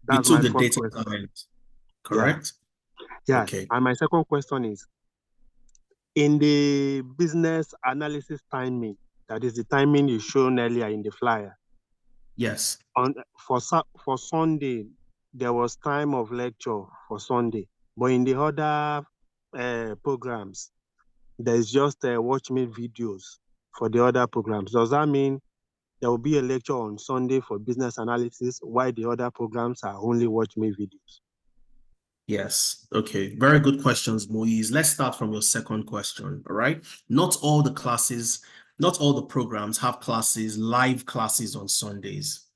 That's took my the first data question. science, correct? Yeah. Okay. And my second question is, in the business analysis timing, that is the timing you shown earlier in the flyer, Yes. for Sunday, there was time of lecture for Sunday, but in the other programs, there's just watch me videos for the other programs. Does that mean there will be a lecture on Sunday for business analysis while the other programs are only watch me videos? Yes. Okay. Very good questions, Moise. Let's start from your second question. All right. Not all the classes, not all the programs have classes, live classes on Sundays.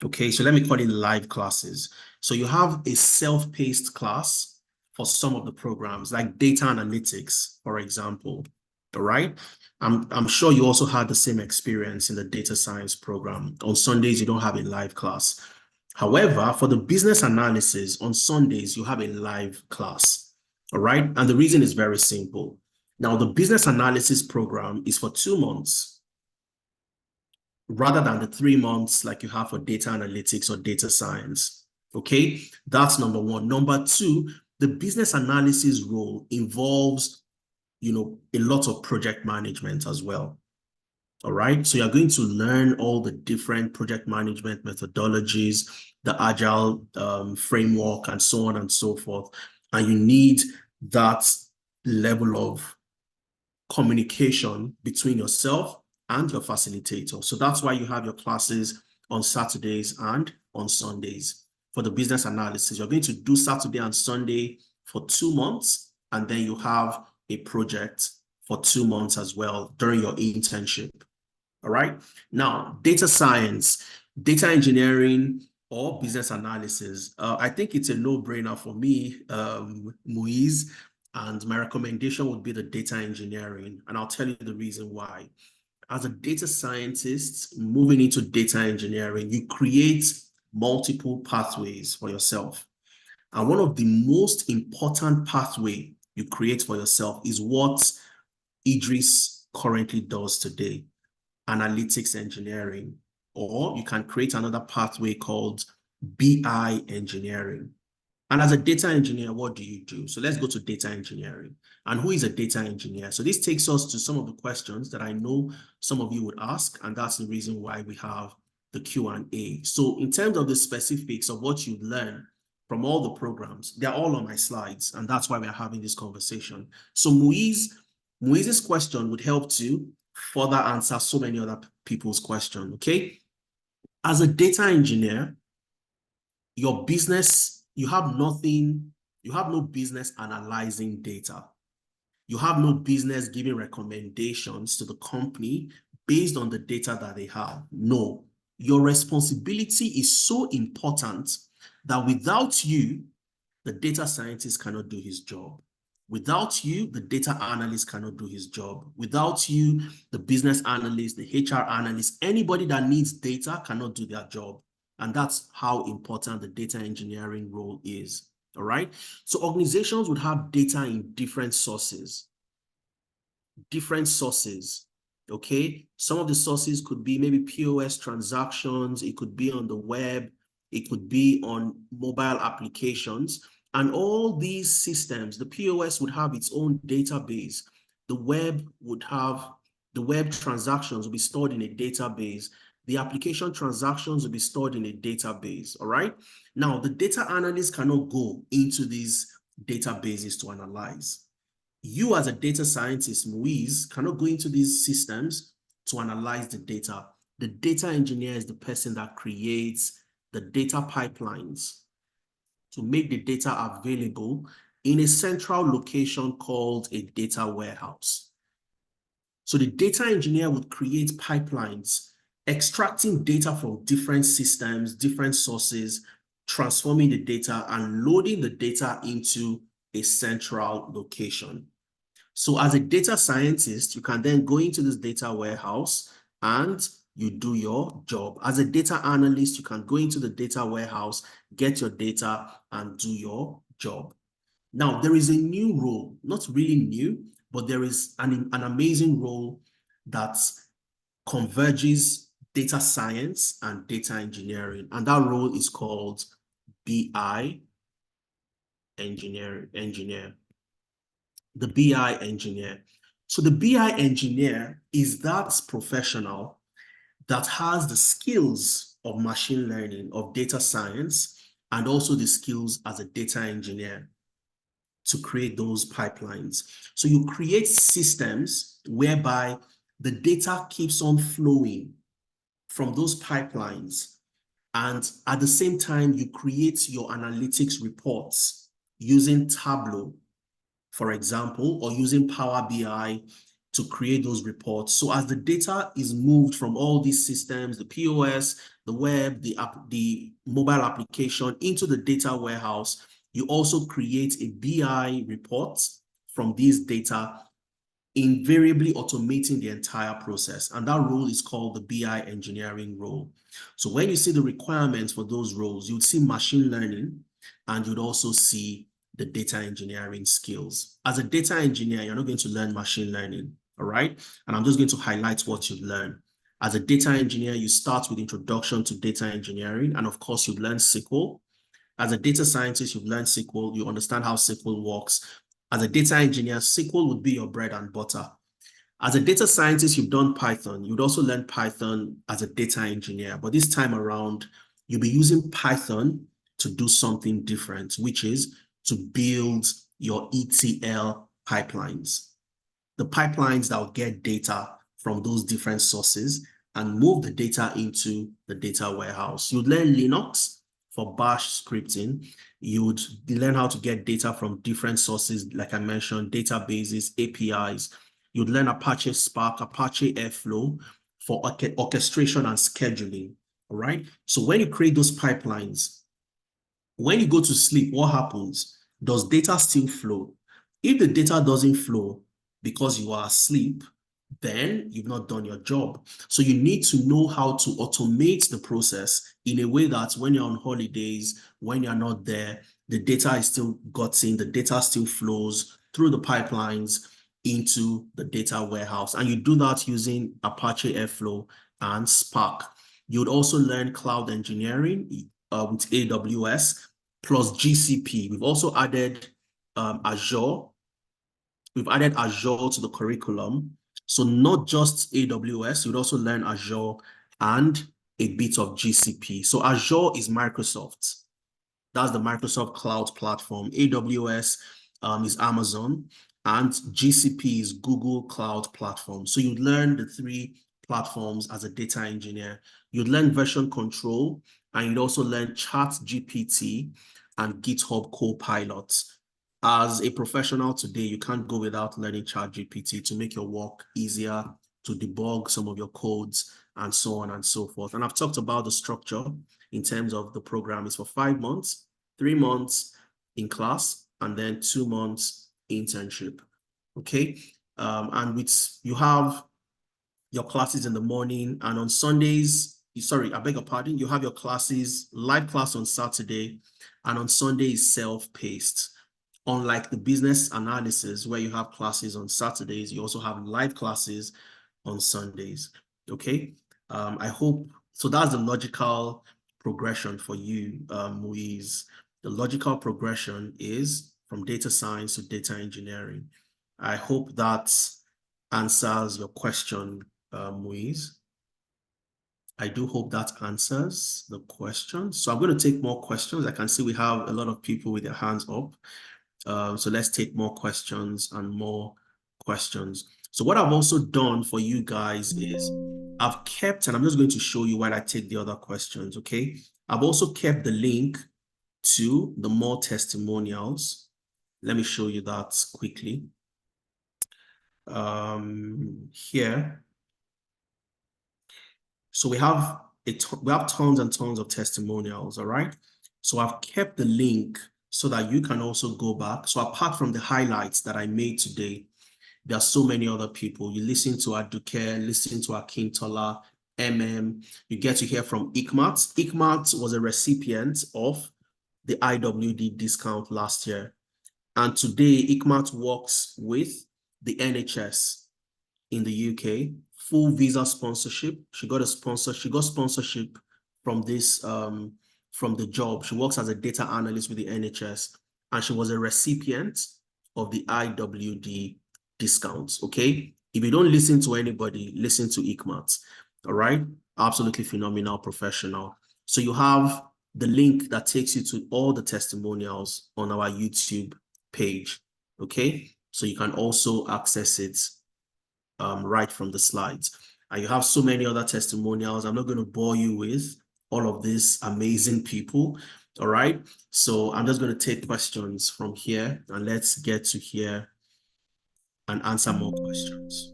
Okay. So let me call it live classes. So you have a self-paced class for some of the programs, like data analytics, for example. All right. I'm sure you also had the same experience in the data science program. On Sundays, you don't have a live class. However, for the business analysis on Sundays, you have a live class, all right? And the reason is very simple. Now, the business analysis program is for 2 months rather than the 3 months like you have for data analytics or data science, okay? That's number one. Number two, the business analysis role involves, a lot of project management as well. All right, so you're going to learn all the different project management methodologies, the agile framework, and so on and so forth. And you need that level of communication between yourself and your facilitator. So that's why you have your classes on Saturdays and on Sundays. For the business analysis, you're going to do Saturday and Sunday for 2 months, and then you have a project for 2 months as well during your internship. All right. Now, data science, data engineering, or business analysis. I think it's a no-brainer for me, Moise, and my recommendation would be the data engineering. And I'll tell you the reason why. As a data scientist moving into data engineering, you create multiple pathways for yourself. And one of the most important pathway you create for yourself is what Idris currently does today, analytics engineering, or you can create another pathway called BI engineering. And as a data engineer, what do you do? So let's go to data engineering. And who is a data engineer? So this takes us to some of the questions that I know some of you would ask, and that's the reason why we have the Q&A. So in terms of the specifics of what you learn from all the programs, they're all on my slides, and that's why we're having this conversation. So Moise's question would help to further answer so many other people's questions, okay? As a data engineer, your business, you have no business analyzing data. You have no business giving recommendations to the company based on the data that they have. No, your responsibility is so important that without you, the data scientist cannot do his job. Without you, the data analyst cannot do his job. Without you, the business analyst, the HR analyst, anybody that needs data cannot do their job. And that's how important the data engineering role is, all right? So organizations would have data in different sources, okay? Some of the sources could be maybe POS transactions, it could be on the web, it could be on mobile applications. And all these systems, the POS would have its own database. The web transactions will be stored in a database. The application transactions will be stored in a database, all right? Now, the data analyst cannot go into these databases to analyze. You as a data scientist, Moise, cannot go into these systems to analyze the data. The data engineer is the person that creates the data pipelines to make the data available in a central location called a data warehouse. So the data engineer would create pipelines, extracting data from different systems, different sources, transforming the data and loading the data into a central location. So as a data scientist, you can then go into this data warehouse and you do your job. As a data analyst, you can go into the data warehouse, get your data, and do your job. Now, there is a new role, not really new, but there is an amazing role that converges data science and data engineering, and that role is called BI engineer. The BI engineer. So the BI engineer is that professional that has the skills of machine learning, of data science, and also the skills as a data engineer to create those pipelines. So you create systems whereby the data keeps on flowing from those pipelines. And at the same time, you create your analytics reports using Tableau, for example, or using Power BI to create those reports. So as the data is moved from all these systems, the POS, the web, the mobile application into the data warehouse, you also create a BI report from these data, invariably automating the entire process. And that role is called the BI engineering role. So when you see the requirements for those roles, you'd see machine learning, and you'd also see the data engineering skills. As a data engineer, you're not going to learn machine learning, all right? And I'm just going to highlight what you've learned. As a data engineer, you start with introduction to data engineering, and of course, you've learned SQL. As a data scientist, you've learned SQL, you understand how SQL works. As a data engineer, SQL would be your bread and butter. As a data scientist, you've done Python. You'd also learn Python as a data engineer, but this time around, you'll be using Python to do something different, which is to build your ETL pipelines. The pipelines that will get data from those different sources and move the data into the data warehouse. You'd learn Linux for Bash scripting. You'd learn how to get data from different sources, like I mentioned, databases, APIs. You'd learn Apache Spark, Apache Airflow for orchestration and scheduling, all right? So when you create those pipelines, when you go to sleep, what happens? Does data still flow? If the data doesn't flow because you are asleep, then you've not done your job. So you need to know how to automate the process in a way that when you're on holidays, when you're not there, the data is still gotten, the data still flows through the pipelines into the data warehouse. And you do that using Apache Airflow and Spark. You would also learn cloud engineering with AWS plus GCP. We've also added Azure. We've added Azure to the curriculum. So not just AWS, you'd also learn Azure and a bit of GCP. So Azure is Microsoft. That's the Microsoft Cloud Platform. AWS is Amazon, and GCP is Google Cloud Platform. So you'd learn the three platforms as a data engineer. You'd learn version control, and you'd also learn ChatGPT and GitHub Copilot. As a professional today, you can't go without learning ChatGPT to make your work easier, to debug some of your codes, and so on and so forth. And I've talked about the structure in terms of the program. It's for 5 months, 3 months in class, and then 2 months internship. Okay, and you have your classes in the morning, and on Sundays, sorry, I beg your pardon, you have your classes, live class on Saturday, and on Sunday is self-paced. Unlike the business analysis where you have classes on Saturdays, you also have live classes on Sundays, okay? I hope, so that's the logical progression for you, Muiz. The logical progression is from data science to data engineering. I hope that answers your question, Muiz. I do hope that answers the question. So I'm going to take more questions. I can see we have a lot of people with their hands up. So let's take more questions and more questions. So what I've also done for you guys is I've kept, and I'm just going to show you while I take the other questions, okay? I've also kept the link to the more testimonials. Let me show you that quickly. Here. So we have tons and tons of testimonials, all right? So I've kept the link so that you can also go back. So apart from the highlights that I made today, there are so many other people. You listen to Aduke, listen to Akintola, you get to hear from Ikmat. Ikmat was a recipient of the IWD discount last year. And today, Ikmat works with the NHS in the UK, full visa sponsorship. She got sponsorship from this, from the job. She works as a data analyst with the NHS, and she was a recipient of the IWD discounts, okay? If you don't listen to anybody, listen to Ikmat, all right? Absolutely phenomenal professional. So you have the link that takes you to all the testimonials on our YouTube page, okay? So you can also access it right from the slides. And you have so many other testimonials. I'm not going to bore you with all of these amazing people, all right? So I'm just going to take questions from here, and let's get to here and answer more questions.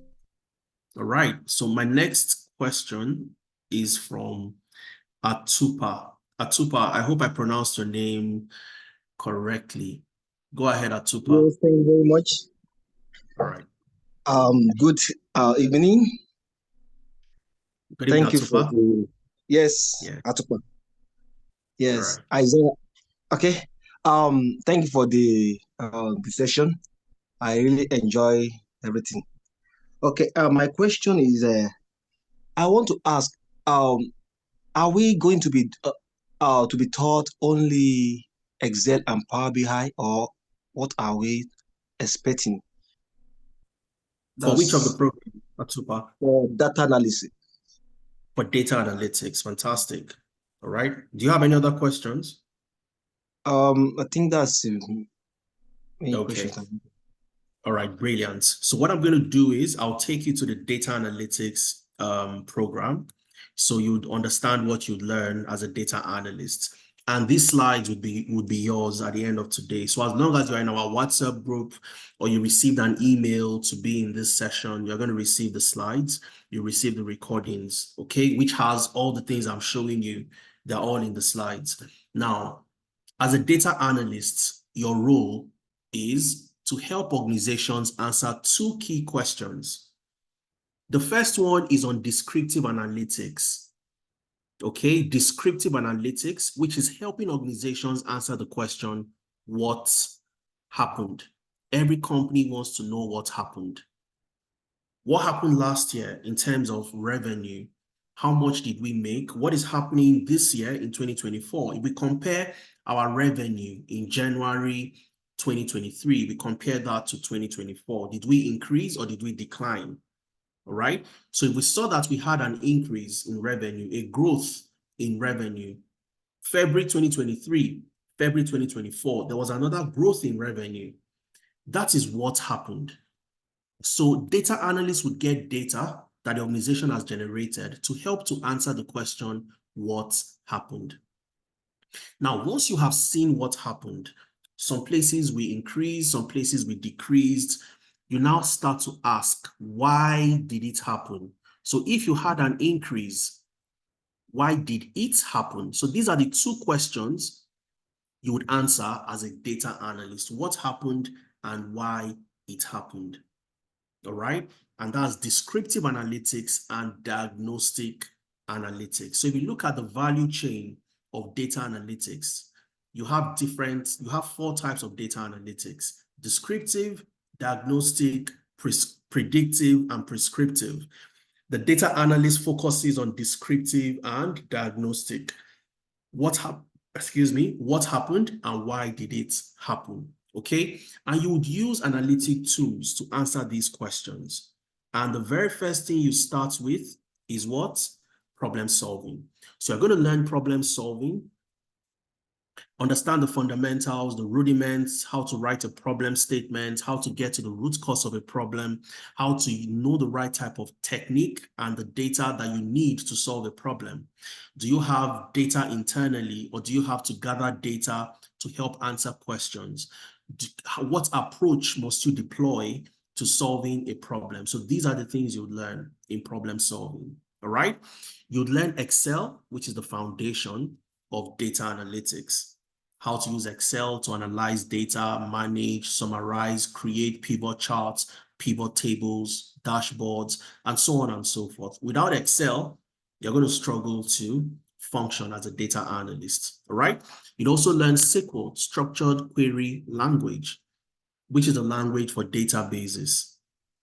All right, so my next question is from Atupa. Atupa, I hope I pronounced your name correctly. Go ahead, Atupa. Yes, thank you very much. All right. Good evening. Good evening, Thank you for Atupa. the yes, Yeah. Atupa. Yes, All right. Isaiah. Okay. Thank you for the session. I really enjoy everything. Okay. My question is, I want to ask, are we going to be taught only Excel and Power BI, or what are we expecting? For which of the program, Atupa? For data analysis. For data analytics, fantastic. All right. Do you have any other questions? I think that's main Okay. question. All right, brilliant. So what I'm going to do is I'll take you to the data analytics program, so you'd understand what you'd learn as a data analyst. And these slides would be yours at the end of today. So as long as you're in our WhatsApp group or you received an email to be in this session, you're going to receive the slides, you receive the recordings, okay, which has all the things I'm showing you. They're all in the slides. Now, as a data analyst, your role is to help organizations answer two key questions. The first one is on descriptive analytics. Okay, descriptive analytics, which is helping organizations answer the question, what happened? Every company wants to know what happened. What happened last year in terms of revenue? How much did we make? What is happening this year in 2024? If we compare our revenue in January 2023, we compare that to 2024. Did we increase or did we decline? All right. So if we saw that we had an increase in revenue, a growth in revenue, February 2023, February 2024, there was another growth in revenue. That is what happened. So data analysts would get data that the organization has generated to help to answer the question, what happened? Now, once you have seen what happened, some places we increased, some places we decreased, you now start to ask, why did it happen? So if you had an increase, why did it happen? So these are the two questions you would answer as a data analyst. What happened and why it happened? All right. And that's descriptive analytics and diagnostic analytics. So if you look at the value chain of data analytics, you have four types of data analytics: descriptive, diagnostic, predictive, and prescriptive. The data analyst focuses on descriptive and diagnostic. What happened and why did it happen? Okay, and you would use analytic tools to answer these questions. And the very first thing you start with is what? Problem solving. So you're going to learn problem solving, understand the fundamentals, the rudiments, how to write a problem statement, how to get to the root cause of a problem, how to know the right type of technique and the data that you need to solve a problem. Do you have data internally, or do you have to gather data to help answer questions? What approach must you deploy to solving a problem? So these are the things you would learn in problem solving. All right. You'd learn Excel, which is the foundation of data analytics. How to use Excel to analyze data, manage, summarize, create pivot charts, pivot tables, dashboards, and so on and so forth. Without Excel, you're going to struggle to function as a data analyst. All right. You'd also learn SQL, structured query language, which is a language for databases.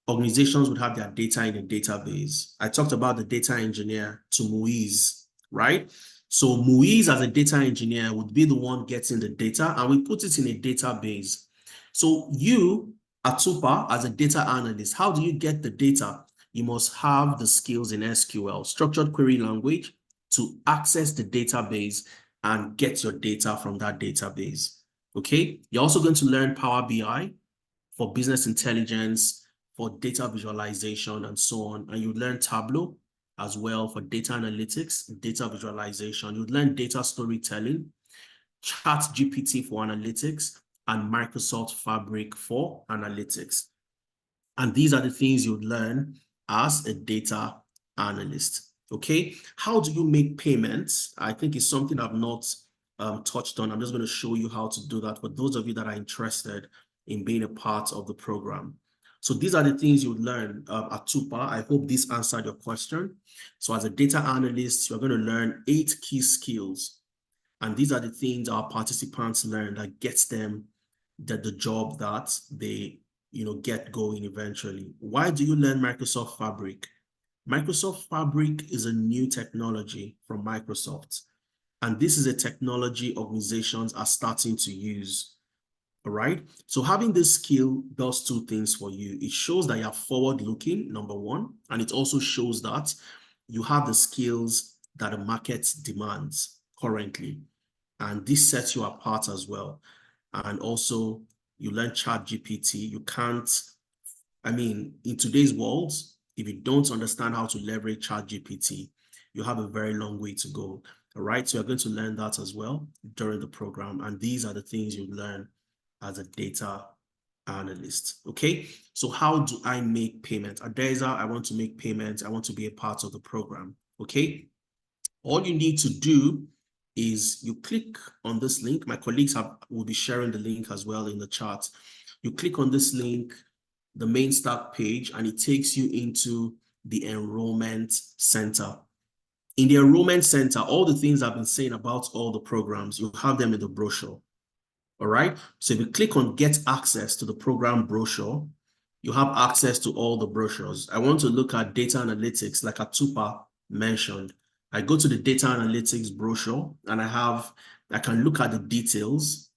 Organizations would have their data in a database. I talked about the data engineer to Muiz, right? So Muiz, as a data engineer, would be the one getting the data, and we put it in a database. So you, Atupa, as a data analyst, how do you get the data? You must have the skills in SQL, structured query language, to access the database and get your data from that database. Okay, you're also going to learn Power BI for business intelligence, for data visualization, and so on. And you learn Tableau as well for data analytics, data visualization. You learn data storytelling, ChatGPT for analytics, and Microsoft Fabric for analytics. And these are the things you learn as a data analyst. Okay, how do you make payments? I think it's something I've not touched on. I'm just going to show you how to do that for those of you that are interested in being a part of the program. So these are the things you learn at TUPA. I hope this answered your question. So as a data analyst, you're going to learn 8 key skills. And these are the things our participants learn that gets them the job that they get going eventually. Why do you learn Microsoft Fabric? Microsoft Fabric is a new technology from Microsoft. And this is a technology organizations are starting to use. All right. So having this skill does 2 things for you. It shows that you're forward-looking, number 1, and it also shows that you have the skills that the market demands currently. And this sets you apart as well. And also, you learn ChatGPT. You can't, in today's world, if you don't understand how to leverage ChatGPT, you have a very long way to go. All right. So you're going to learn that as well during the program. And these are the things you learn as a data analyst. Okay, so how do I make payment? Adeza, I want to make payments. I want to be a part of the program. Okay, all you need to do is you click on this link. My colleagues will be sharing the link as well in the chat. You click on this link, the main start page, and it takes you into the enrollment center. In the enrollment center, all the things I've been saying about all the programs, you have them in the brochure. All right. So if you click on get access to the program brochure, you have access to all the brochures. I want to look at data analytics like Atupa mentioned. I go to the data analytics brochure and I can look at the details.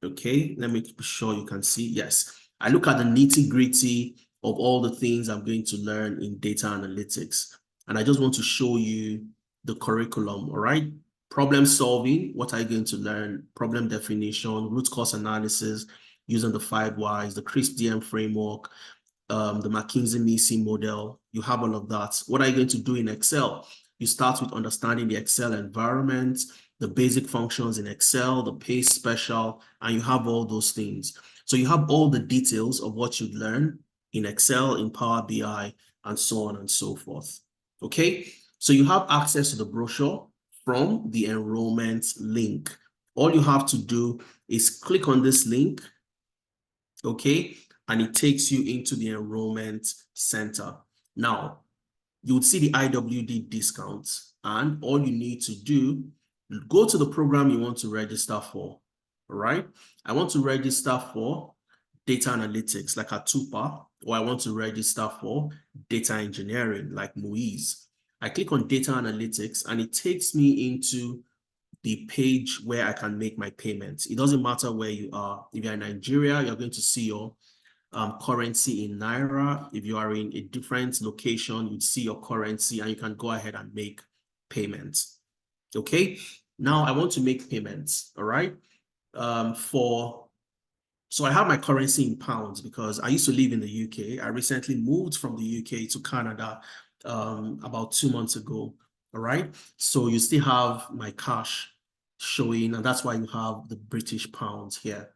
Okay, let me be sure you can see. Yes, I look at the nitty-gritty of all the things I'm going to learn in data analytics. And I just want to show you the curriculum. All right. Problem solving, what are you going to learn? Problem definition, root cause analysis, using the 5 whys, the CRISP-DM framework, the McKinsey-Mason model. You have all of that. What are you going to do in Excel? You start with understanding the Excel environment, the basic functions in Excel, the paste special, and you have all those things. So you have all the details of what you'd learn in Excel, in Power BI, and so on and so forth. Okay, so you have access to the brochure from the enrollment link. All you have to do is click on this link, okay, and it takes you into the enrollment center. Now, you would see the IWD discounts, and all you need to do, go to the program you want to register for, all right? I want to register for data analytics like Atupa, or I want to register for data engineering like Muiz. I click on data analytics and it takes me into the page where I can make my payments. It doesn't matter where you are. If you're in Nigeria, you're going to see your currency in Naira. If you are in a different location, you'd see your currency and you can go ahead and make payments. Okay, now I want to make payments, all right? So I have my currency in pounds because I used to live in the UK. I recently moved from the UK to Canada about 2 months ago, all right? So you still have my cash showing, and that's why you have the British pounds here.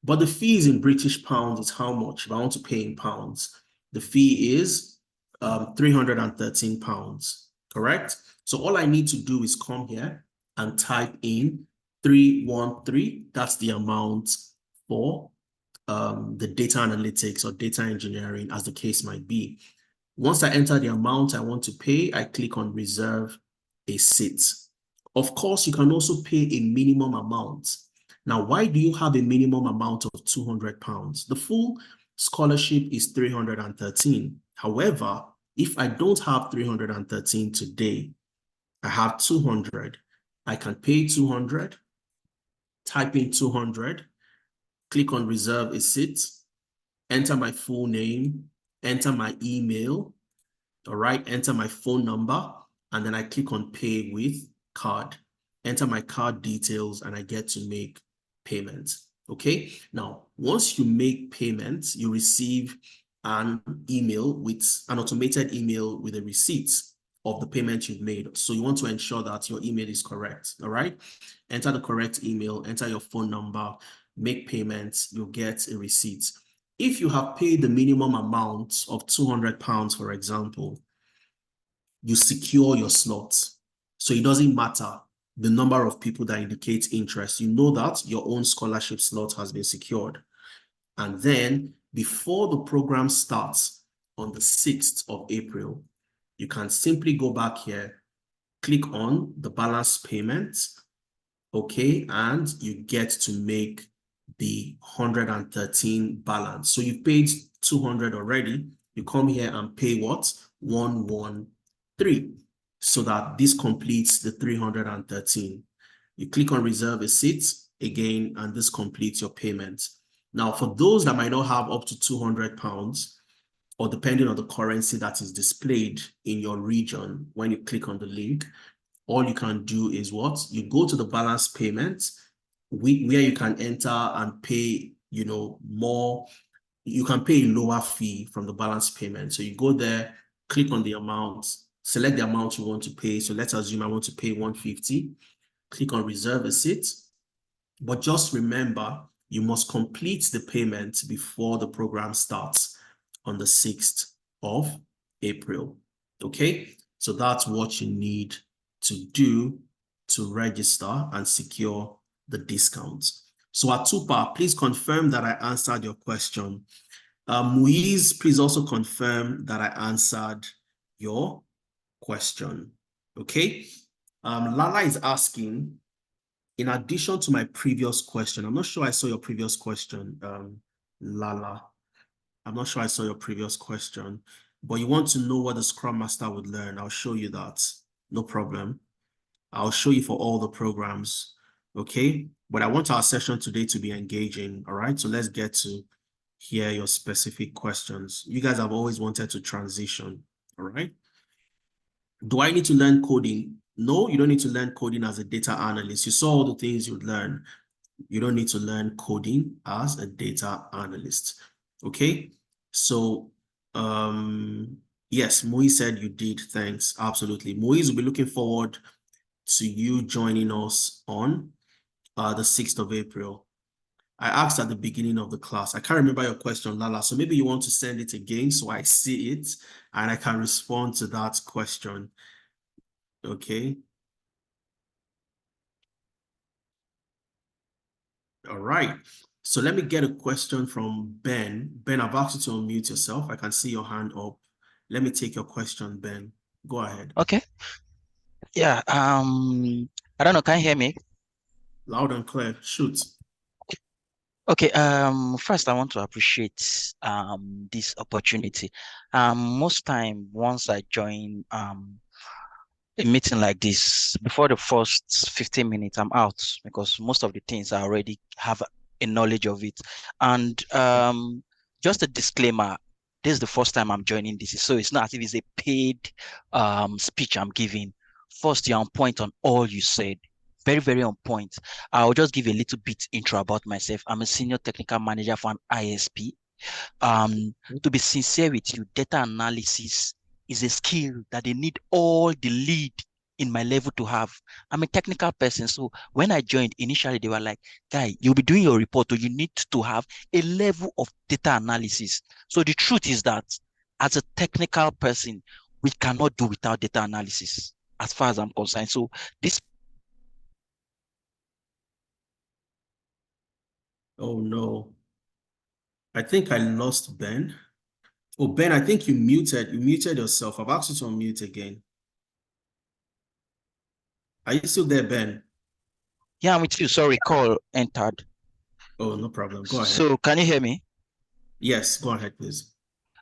But the fees in British pounds is how much? If I want to pay in pounds, the fee is 313 pounds, correct? So all I need to do is come here and type in 313. That's the amount for the data analytics or data engineering, as the case might be. Once I enter the amount I want to pay, I click on reserve a seat. Of course, you can also pay a minimum amount. Now, why do you have a minimum amount of 200 pounds? The full scholarship is 313. However, if I don't have 313 today, I have 200. I can pay 200, type in 200, click on reserve a seat, enter my full name, enter my email, all right, enter my phone number, and then I click on pay with card. enter my card details, and I get to make payments. Okay, now once you make payments, you receive an email with an automated email with a receipt of the payment you've made. So you want to ensure that your email is correct. All right, enter the correct email, enter your phone number, make payments, you'll get a receipt. If you have paid the minimum amount of £200, for example, you secure your slot. So it doesn't matter the number of people that indicate interest. You know that your own scholarship slot has been secured. And then before the program starts on the 6th of April, you can simply go back here, click on the balance payments, okay, and you get to make the 113 balance. So you paid 200 already. You come here and pay what? 113, so that this completes the 313. You click on reserve a seat again, and this completes your payment. Now, for those that might not have up to £200, or depending on the currency that is displayed in your region, when you click on the link, all you can do is what? You go to the balance payments, where you can enter and pay, you know, more. You can pay a lower fee from the balance payment. So you go there, click on the amount, select the amount you want to pay. So let's assume I want to pay 150. Click on reserve a seat. But just remember, you must complete the payment before the program starts on the 6th of April. Okay, so that's what you need to do to register and secure the discount. So Atupa, please confirm that I answered your question. Muiz, please also confirm that I answered your question. Okay. Lala is asking, in addition to my previous question, I'm not sure I saw your previous question, Lala. I'm not sure I saw your previous question, but you want to know what the Scrum Master would learn. I'll show you that. No problem. I'll show you for all the programs. Okay. But I want our session today to be engaging. All right. So let's get to hear your specific questions. You guys have always wanted to transition. All right. Do I need to learn coding? No, you don't need to learn coding as a data analyst. You saw all the things you'd learn. You don't need to learn coding as a data analyst. Okay. So, yes, Moise said you did. Thanks. Absolutely. Moise will be looking forward to you joining us on the 6th of April. I asked at the beginning of the class. I can't remember your question, Lala. So maybe you want to send it again so I see it and I can respond to that question. Okay. All right. So let me get a question from Ben. Ben, I've asked you to unmute yourself. I can see your hand up. Let me take your question, Ben. Go ahead. Okay. Yeah. I don't know. Can you hear me? Loud and clear. Shoot. Okay. First, I want to appreciate this opportunity. Most time, once I join a meeting like this, before the first 15 minutes, I'm out because most of the things I already have a knowledge of it. And just a disclaimer, this is the first time I'm joining this, so it's not as if it's a paid speech I'm giving. First, you're on point on all you said. Very, very on point. I'll just give a little bit intro about myself. I'm a senior technical manager for an ISP. To be sincere with you, data analysis is a skill that they need all the lead in my level to have. I'm a technical person, so when I joined, initially they were like, guy, you'll be doing your report, or you need to have a level of data analysis. So the truth is that as a technical person, we cannot do without data analysis as far as I'm concerned. So this. Oh no. I think I lost Ben. Oh, Ben, I think you muted yourself. I've asked you to unmute again. Are you still there, Ben? Yeah, I'm with you. Sorry, call entered. Oh, no problem. Go ahead. So can you hear me? Yes, go ahead, please.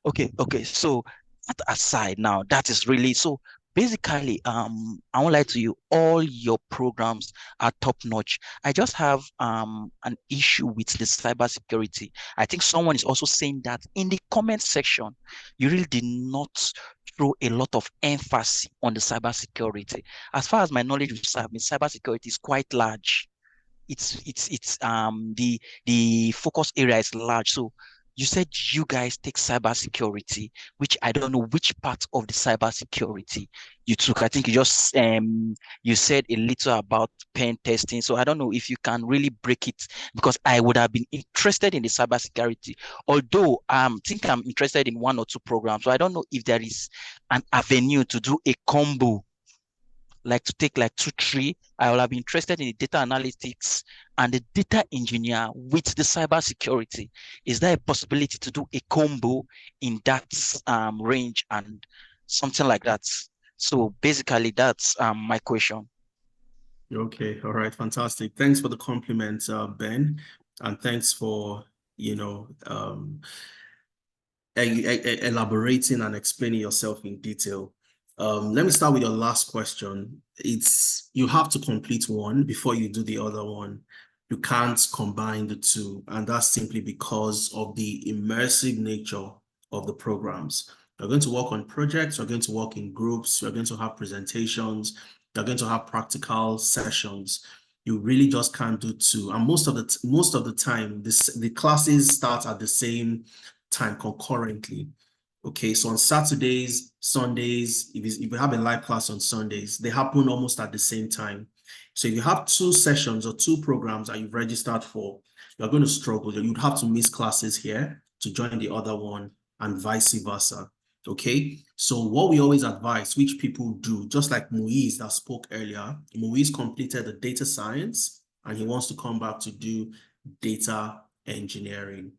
Okay. So that aside now, that is really so. Basically, I won't lie to you, all your programs are top notch. I just have an issue with the cybersecurity. I think someone is also saying that in the comment section, you really did not throw a lot of emphasis on the cybersecurity. As far as my knowledge of cybersecurity is quite large. It's the focus area is large. So you said you guys take cybersecurity, which I don't know which part of the cybersecurity you took. I think you just you said a little about pen testing. So I don't know if you can really break it, because I would have been interested in the cybersecurity. Although I think I'm interested in one or two programs. So I don't know if there is an avenue to do a combo, like to take like 2, 3. I will have been interested in the data analytics and the data engineer with the cybersecurity. Is there a possibility to do a combo in that range and something like that? So basically, that's my question. Okay, all right, fantastic. Thanks for the compliment, Ben, and thanks for elaborating and explaining yourself in detail. Let me start with your last question. You have to complete one before you do the other one. You can't combine the two, and that's simply because of the immersive nature of the programs. You're going to work on projects, you're going to work in groups, you're going to have presentations, you're going to have practical sessions. You really just can't do two. And most of the time, the classes start at the same time concurrently. Okay, so on Saturdays, Sundays, if you have a live class on Sundays, they happen almost at the same time. So if you have 2 sessions or 2 programs that you've registered for, you're going to struggle. You'd have to miss classes here to join the other one and vice versa. Okay, so what we always advise, which people do, just like Muiz that spoke earlier, Muiz completed the data science and he wants to come back to do data engineering.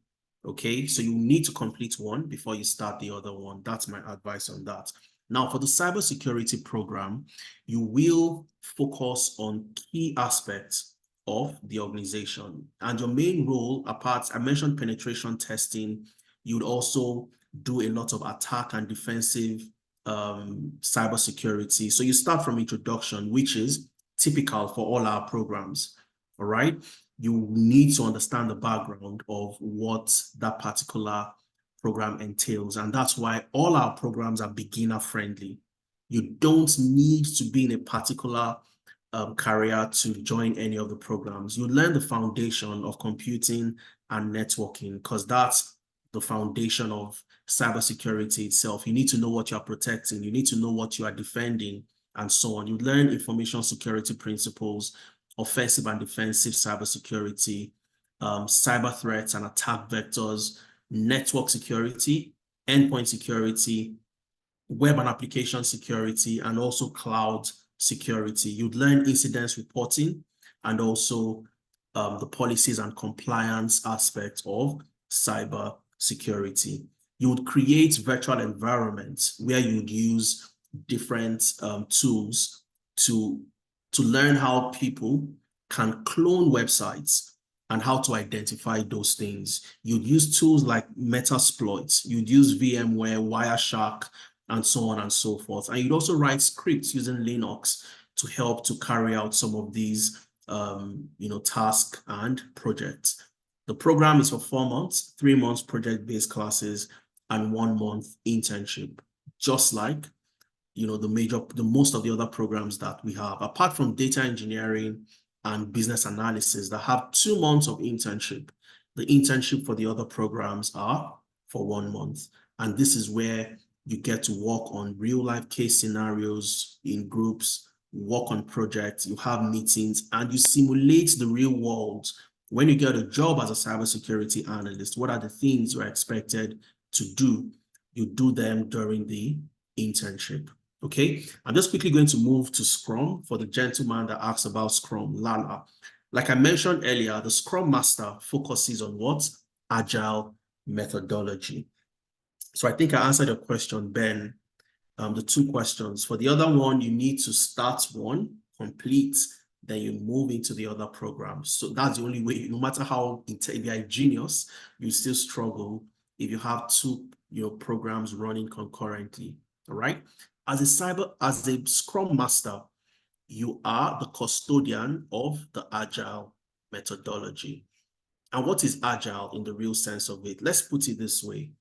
Okay, so you need to complete one before you start the other one. That's my advice on that. Now, for the cybersecurity program, you will focus on key aspects of the organization. And your main role, I mentioned penetration testing, you'd also do a lot of attack and defensive cybersecurity. So you start from introduction, which is typical for all our programs, all right? You need to understand the background of what that particular program entails. And that's why all our programs are beginner friendly. You don't need to be in a particular career to join any of the programs. You learn the foundation of computing and networking, because that's the foundation of cybersecurity itself. You need to know what you're protecting. You need to know what you are defending, and so on. You learn information security principles, offensive and defensive cybersecurity, cyber threats and attack vectors, network security, endpoint security, web and application security, and also cloud security. You'd learn incidents reporting and also the policies and compliance aspect of cyber security. You would create virtual environments where you'd use different tools to learn how people can clone websites and how to identify those things. You'd use tools like Metasploit, you'd use VMware, Wireshark, and so on and so forth. And you'd also write scripts using Linux to help to carry out some of these tasks and projects. The program is for 4 months, 3 months project-based classes, and 1 month internship, just like the most of the other programs that we have, apart from data engineering and business analysis that have 2 months of internship. The internship for the other programs are for 1 month. And this is where you get to work on real life case scenarios in groups, work on projects, you have meetings, and you simulate the real world. When you get a job as a cybersecurity analyst, what are the things you're expected to do? You do them during the internship. Okay, I'm just quickly going to move to Scrum for the gentleman that asked about Scrum, Lala. Like I mentioned earlier, the Scrum Master focuses on what? Agile methodology. So I think I answered your question, Ben, the 2 questions. For the other one, you need to start one, complete, then you move into the other program. So that's the only way. No matter how if you're genius, you still struggle if you have 2 programs running concurrently. All right. As a Scrum Master, you are the custodian of the Agile methodology. And what is Agile in the real sense of it? Let's put it this way.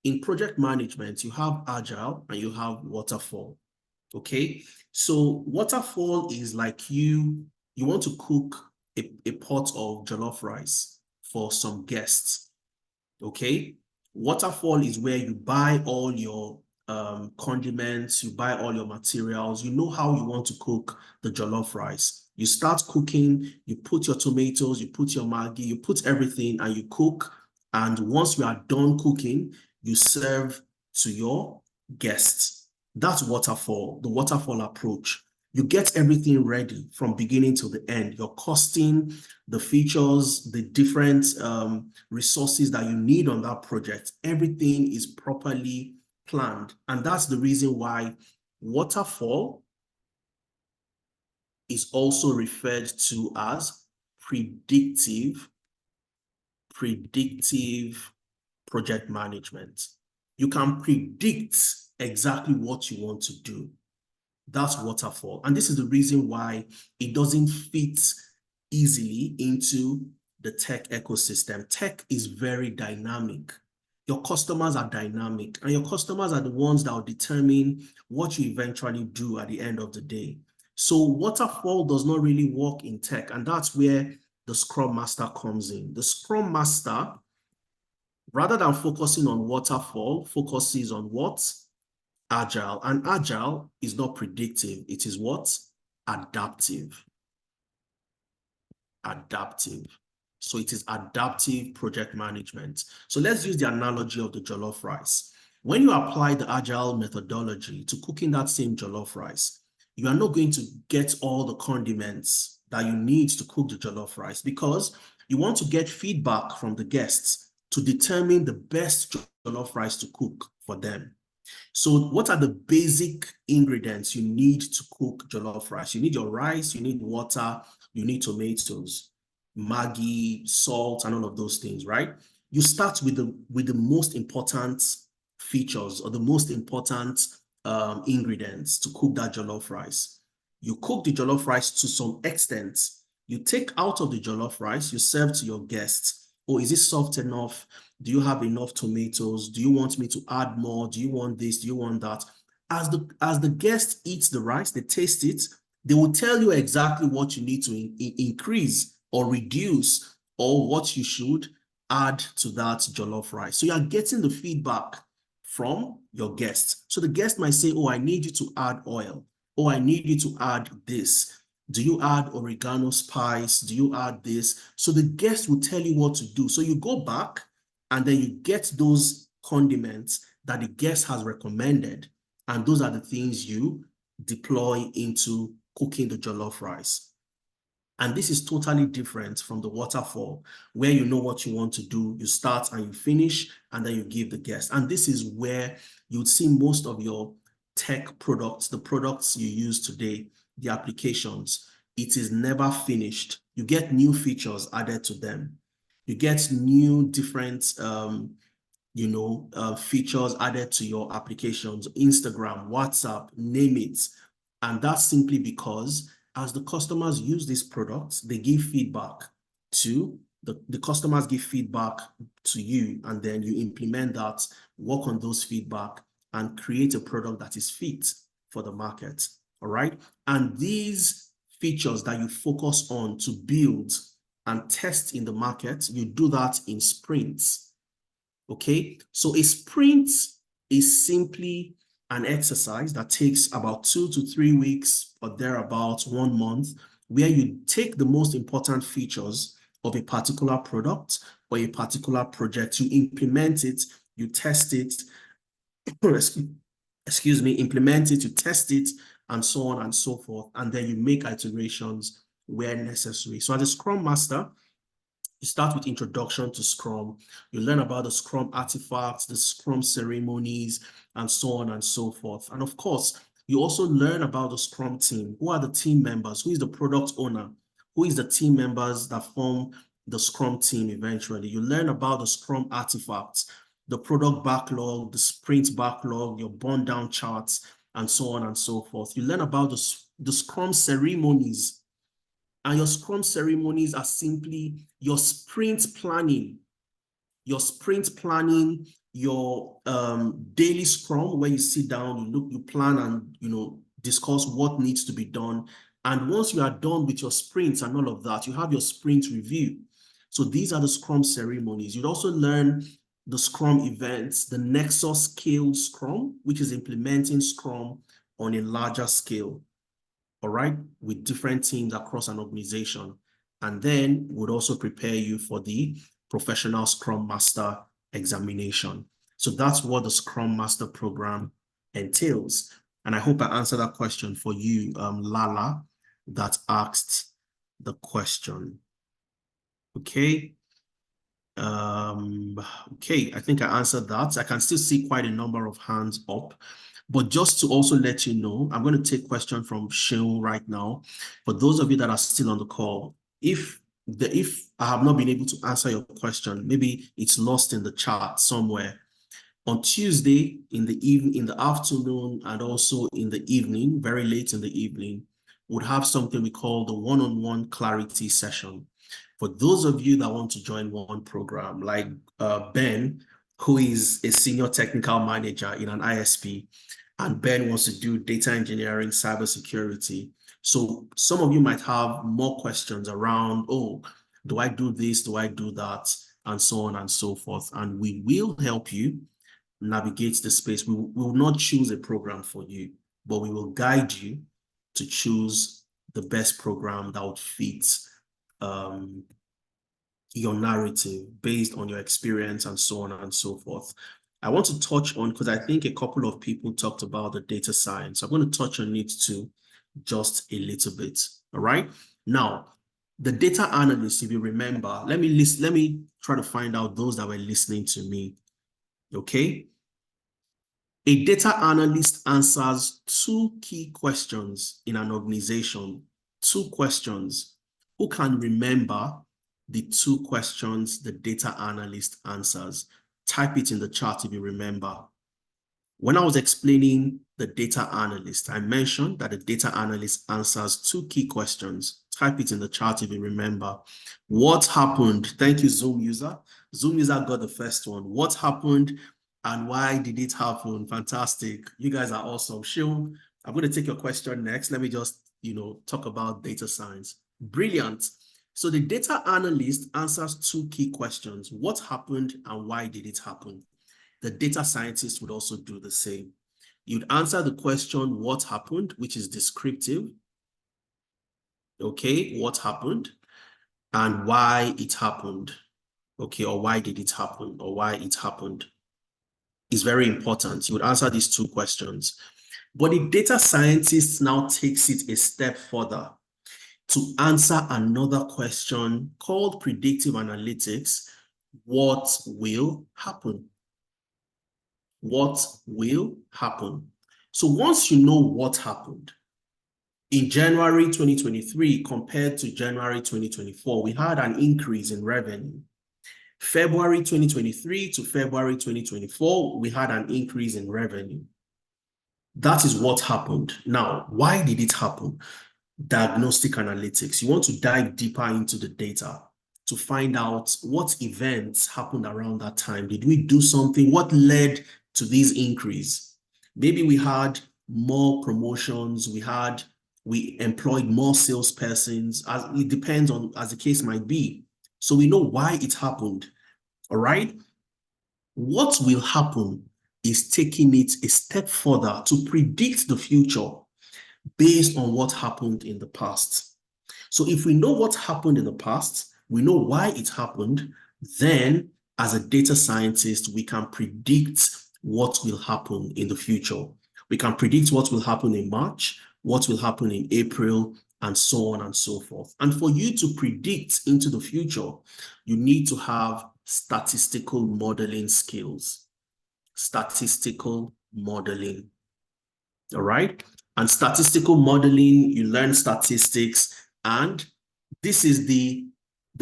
in project management, you have agile and you have waterfall. Okay, so waterfall is like you want to cook a pot of jollof rice for some guests. Okay, waterfall is where you buy all your condiments, you buy all your materials, you know how you want to cook the jollof rice. You start cooking, you put your tomatoes, you put your Maggi, you put everything and you cook. And once you are done cooking, you serve to your guests. That's waterfall, the waterfall approach. You get everything ready from beginning to the end. Your costing, the features, the different resources that you need on that project, everything is properly planned. And that's the reason why waterfall is also referred to as predictive project management. You can predict exactly what you want to do. That's waterfall. And this is the reason why it doesn't fit easily into the tech ecosystem. Tech is very dynamic. Your customers are dynamic, and your customers are the ones that will determine what you eventually do at the end of the day. So waterfall does not really work in tech, and that's where the Scrum Master comes in. The Scrum Master, rather than focusing on waterfall, focuses on what? Agile. And agile is not predictive. It is what? Adaptive. Adaptive. So it is adaptive project management. So let's use the analogy of the jollof rice. When you apply the agile methodology to cooking that same jollof rice, you are not going to get all the condiments that you need to cook the jollof rice, because you want to get feedback from the guests to determine the best jollof rice to cook for them. So what are the basic ingredients you need to cook jollof rice? You need your rice, you need water, you need tomatoes, Maggi, salt, and all of those things, right? You start with the most important features or the most important ingredients to cook that jollof rice. You cook the jollof rice to some extent. You take out of the jollof rice, you serve to your guests. Oh, is it soft enough? Do you have enough tomatoes? Do you want me to add more? Do you want this? Do you want that? As the guest eats the rice, they taste it, they will tell you exactly what you need to increase or reduce, or what you should add to that jollof rice. So you are getting the feedback from your guests. So the guest might say, oh, I need you to add oil. Oh, I need you to add this. Do you add oregano spice? Do you add this? So the guest will tell you what to do. So you go back and then you get those condiments that the guest has recommended. And those are the things you deploy into cooking the jollof rice. And this is totally different from the waterfall, where you know what you want to do, you start and you finish, and then you give the guest. And this is where you'd see most of your tech products, the products you use today, the applications. It is never finished. You get new features added to them. You get new different features added to your applications, Instagram, WhatsApp, name it. And that's simply because as the customers use these products, they give feedback to the customers, give feedback to you, and then you implement that, work on those feedback, and create a product that is fit for the market. All right. And these features that you focus on to build and test in the market, you do that in sprints. Okay. So a sprint is simply an exercise that takes about 2 to 3 weeks or thereabouts, 1 month, where you take the most important features of a particular product or a particular project, you implement it, you test it, excuse me, implement it, you test it, and so on and so forth. And then you make iterations where necessary. So as a Scrum Master, you start with introduction to Scrum. You learn about the Scrum artifacts, the Scrum ceremonies, and so on and so forth. And of course, you also learn about the Scrum team. Who are the team members? Who is the product owner? Who is the team members that form the Scrum team eventually? You learn about the Scrum artifacts, the product backlog, the sprint backlog, your burn down charts, and so on and so forth. You learn about the Scrum ceremonies. And your Scrum ceremonies are simply your sprint planning your daily scrum, where you sit down, you look, you plan, and discuss what needs to be done. And once you are done with your sprints and all of that, you have your sprint review. So these are the scrum ceremonies. You'd also learn the scrum events, the Nexus scale scrum, which is implementing scrum on a larger scale, all right, with different teams across an organization. And then would also prepare you for the professional Scrum Master examination. So that's what the Scrum Master program entails. And I hope I answered that question for you, Lala, that asked the question. Okay. Okay, I think I answered that. I can still see quite a number of hands up. But just to also let you know, I'm going to take question from Sheung right now. For those of you that are still on the call, if I have not been able to answer your question, maybe it's lost in the chat somewhere. On Tuesday in the afternoon, and also in the evening, very late in the evening, we'll have something we call the one-on-one clarity session. For those of you that want to join one program, like Ben, who is a senior technical manager in an ISP, and Ben wants to do data engineering, cybersecurity. So some of you might have more questions around, oh, do I do this? Do I do that? And so on and so forth. And we will help you navigate the space. We will not choose a program for you, but we will guide you to choose the best program that would fit your narrative based on your experience and so on and so forth. I want to touch on, because I think a couple of people talked about the data science. I'm going to touch on it too, just a little bit. All right. Now, the data analyst, if you remember, let me try to find out those that were listening to me. Okay. A data analyst answers two key questions in an organization. Two questions. Who can remember the two questions the data analyst answers? Type it in the chat if you remember. When I was explaining the data analyst, I mentioned that the data analyst answers two key questions. Type it in the chat if you remember. What happened? Thank you, Zoom user. Zoom user got the first one. What happened and why did it happen? Fantastic. You guys are awesome. Sheung, I'm going to take your question next. Let me just, talk about data science. Brilliant. So the data analyst answers two key questions. What happened and why did it happen? The data scientist would also do the same. You'd answer the question, what happened, which is descriptive. Okay, what happened and why it happened. Okay, or why did it happen, or why it happened is very important. You would answer these two questions. But the data scientist now takes it a step further to answer another question called predictive analytics. What will happen? What will happen? So once you know what happened, in January 2023 compared to January 2024, we had an increase in revenue. February 2023 to February 2024, we had an increase in revenue. That is what happened. Now, why did it happen? Diagnostic analytics. You want to dive deeper into the data to find out what events happened around that time. Did we do something? What led to this increase? Maybe we had more promotions. We employed more salespersons. It depends on, as the case might be. So we know why it happened. All right. What will happen is taking it a step further to predict the future based on what happened in the past. So if we know what happened in the past, we know why it happened, then as a data scientist, we can predict what will happen in the future. We can predict what will happen in March, what will happen in April, and so on and so forth. And for you to predict into the future, you need to have statistical modeling skills. Statistical modeling. All right? And statistical modeling, you learn statistics, and this is the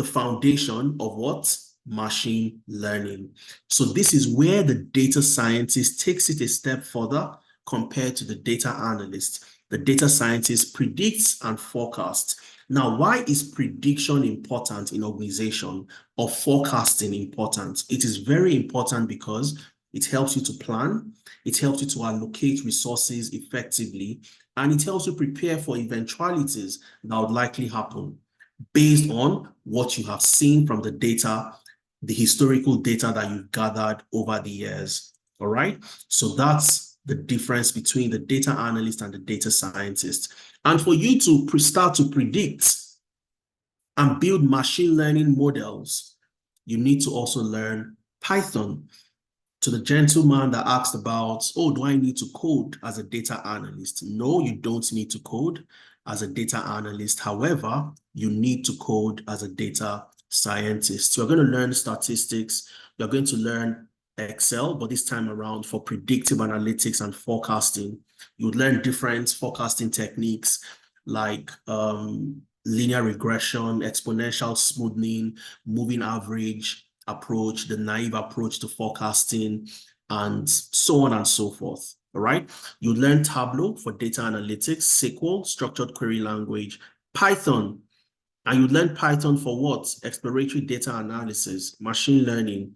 foundation of what? Machine learning. So this is where the data scientist takes it a step further compared to the data analyst. The data scientist predicts and forecasts. Now, why is prediction important in organization or forecasting important? It is very important because It helps you to plan, it helps you to allocate resources effectively, and it helps you prepare for eventualities that would likely happen based on what you have seen from the data, the historical data that you've gathered over the years. All right. So that's the difference between the data analyst and the data scientist. And for you to start to predict and build machine learning models, you need to also learn Python. To the gentleman that asked about, oh, do I need to code as a data analyst? No, you don't need to code as a data analyst. However, you need to code as a data scientist. You're going to learn statistics. You're going to learn Excel, but this time around for predictive analytics and forecasting. You would learn different forecasting techniques like linear regression, exponential smoothing, moving average approach, the naive approach to forecasting, and so on and so forth. All right. You learn Tableau for data analytics, SQL, structured query language, Python. And you learn Python for what? Exploratory data analysis, machine learning,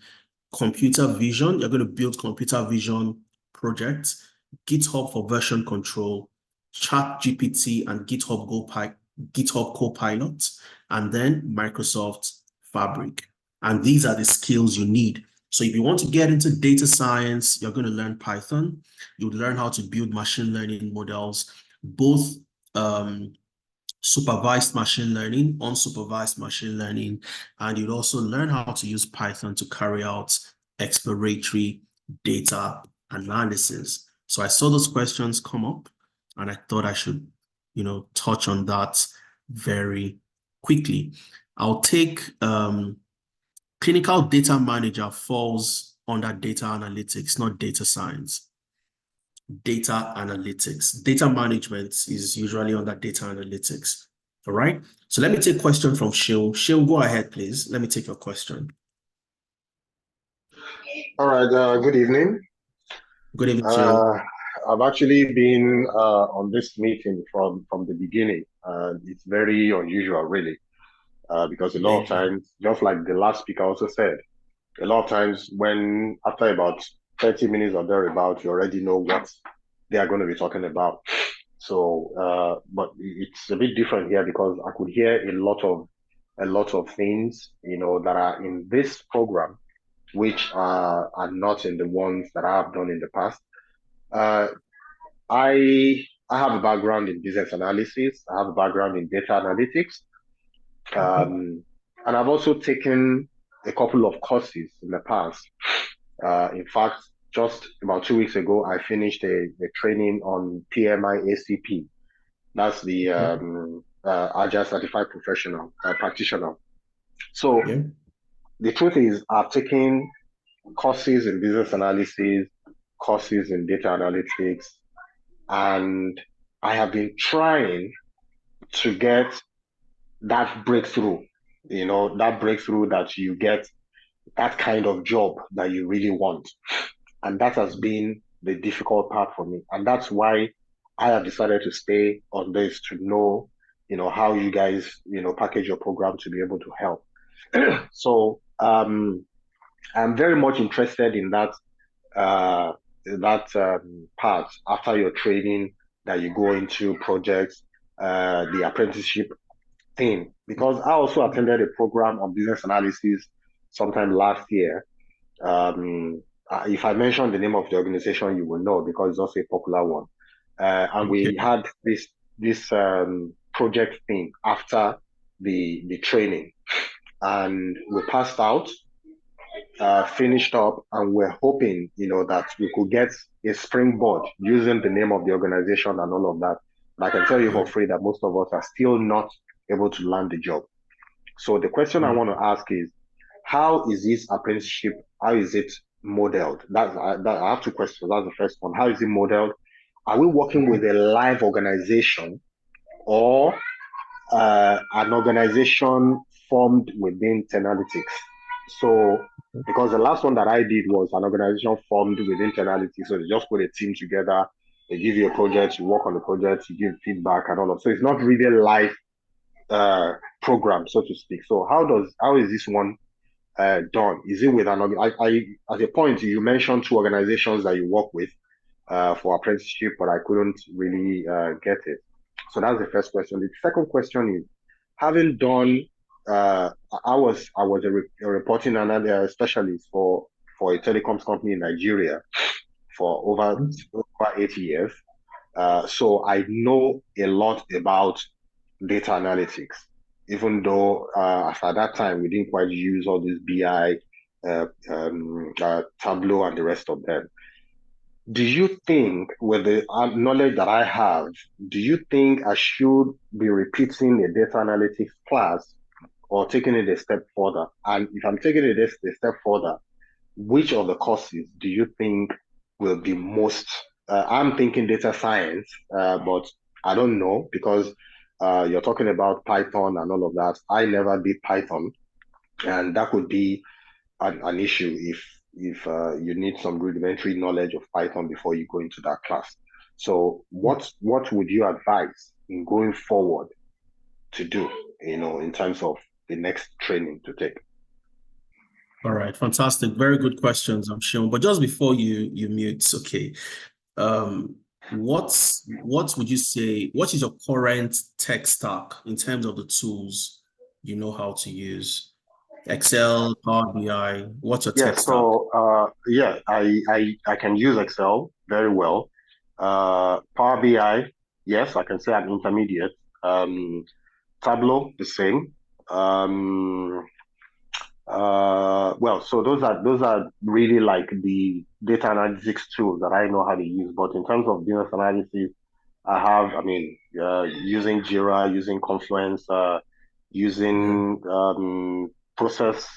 computer vision. You're going to build computer vision projects, GitHub for version control, ChatGPT and GitHub Copilot, and then Microsoft Fabric. And these are the skills you need. So if you want to get into data science, you're going to learn Python. You'll learn how to build machine learning models, both supervised machine learning, unsupervised machine learning, and you'd also learn how to use Python to carry out exploratory data analysis. So I saw those questions come up, and I thought I should, touch on that very quickly. I'll take clinical data manager falls under data analytics, not data science. Data analytics. Data management is usually under data analytics. All right. So let me take a question from Shil. Shil, go ahead, please. Let me take your question. All right. Good evening. Good evening, Shil. I've actually been on this meeting from the beginning. It's very unusual, really, because a lot of times, just like the last speaker also said, a lot of times when after about 30 minutes or thereabout, you already know what they are going to be talking about. So, but it's a bit different here because I could hear a lot of things, that are in this program, which are not in the ones that I have done in the past. I have a background in business analysis. I have a background in data analytics. And I've also taken a couple of courses in the past. In fact, just about 2 weeks ago, I finished a training on PMI ACP. That's the Agile Certified Professional Practitioner. So the truth is, I've taken courses in business analysis, courses in data analytics, and I have been trying to get that breakthrough, that you get that kind of job that you really want. And that has been the difficult part for me. And that's why I have decided to stay on this to know, how you guys, package your program to be able to help. So I'm very much interested in that part after your training that you go into projects, the apprenticeship thing, because I also attended a program on business analysis sometime last year. If I mention the name of the organization, you will know because it's also a popular one. And we had this project thing after the training, and we passed out, finished up, and we're hoping, that we could get a springboard using the name of the organization and all of that. And I can tell you for free that most of us are still not able to land the job. So the question I want to ask is, how is this apprenticeship? How is it modeled? I have two questions. That's the first one. How is it modeled? Are we working with a live organization or an organization formed within Tenalytics? So, because the last one that I did was an organization formed within Tenalytics. So they just put a team together, they give you a project, you work on the project, you give feedback and all of. So it's not really a live program, so to speak. So how is this one done? Is it with an at a point you mentioned 2 organizations that you work with for apprenticeship, but I couldn't really get it. So that's the first question. The second question is, having done, I was a reporting specialist for a telecoms company in Nigeria for over 8 years. So I know a lot about data analytics, even though at that time we didn't quite use all this BI, Tableau, and the rest of them. Do you think, with the knowledge that I have, do you think I should be repeating a data analytics class or taking it a step further? And if I'm taking it a step further, which of the courses do you think will be most? I'm thinking data science, but I don't know, because you're talking about Python and all of that. I never did Python, and that could be an issue if you need some rudimentary knowledge of Python before you go into that class. So what would you advise in going forward to do, in terms of the next training to take? All right, fantastic. Very good questions, I'm sure. But just before you mute, okay. What would you say, what is your current tech stack in terms of the tools you know how to use? Excel, Power BI, what's your tech stack? So I can use Excel very well. Power BI, yes, I can say I'm intermediate. Tableau, the same. Well, so those are really like the data analytics tools that I know how to use. But in terms of business analysis, using Jira, using Confluence, using process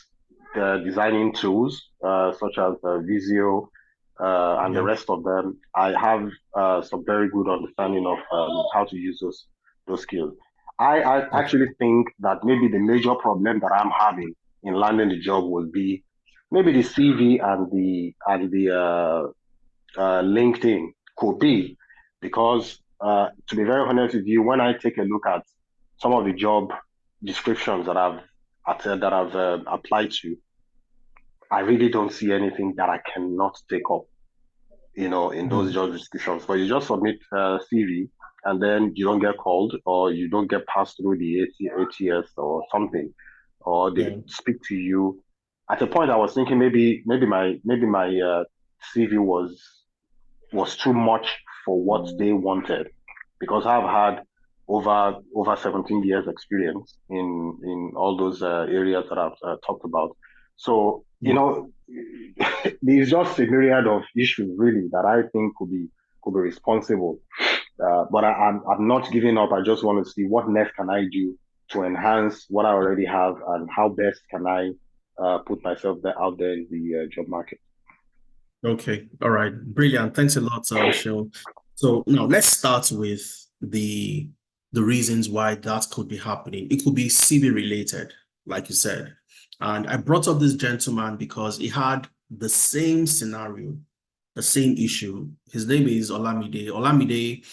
designing tools such as Visio and the rest of them. I have some very good understanding of how to use those skills. I actually think that maybe the major problem that I'm having in landing the job will be maybe the CV and the LinkedIn could be, because to be very honest with you, when I take a look at some of the job descriptions that I've applied to, I really don't see anything that I cannot take up, in those job descriptions. But you just submit a CV and then you don't get called, or you don't get passed through the ATS or something, or they speak to you. At a point, I was thinking maybe my CV was too much for what they wanted, because I've had over 17 years experience in all those areas that I've talked about. So, there's just a myriad of issues really that I think could be responsible. But I'm not giving up. I just want to see what next can I do to enhance what I already have, and how best can I put myself out there in the job market. Okay, all right, brilliant. Thanks a lot, Sean. So now let's start with the reasons why that could be happening. It could be CV related, like you said. And I brought up this gentleman because he had the same scenario, the same issue. His name is Olamide. Olamide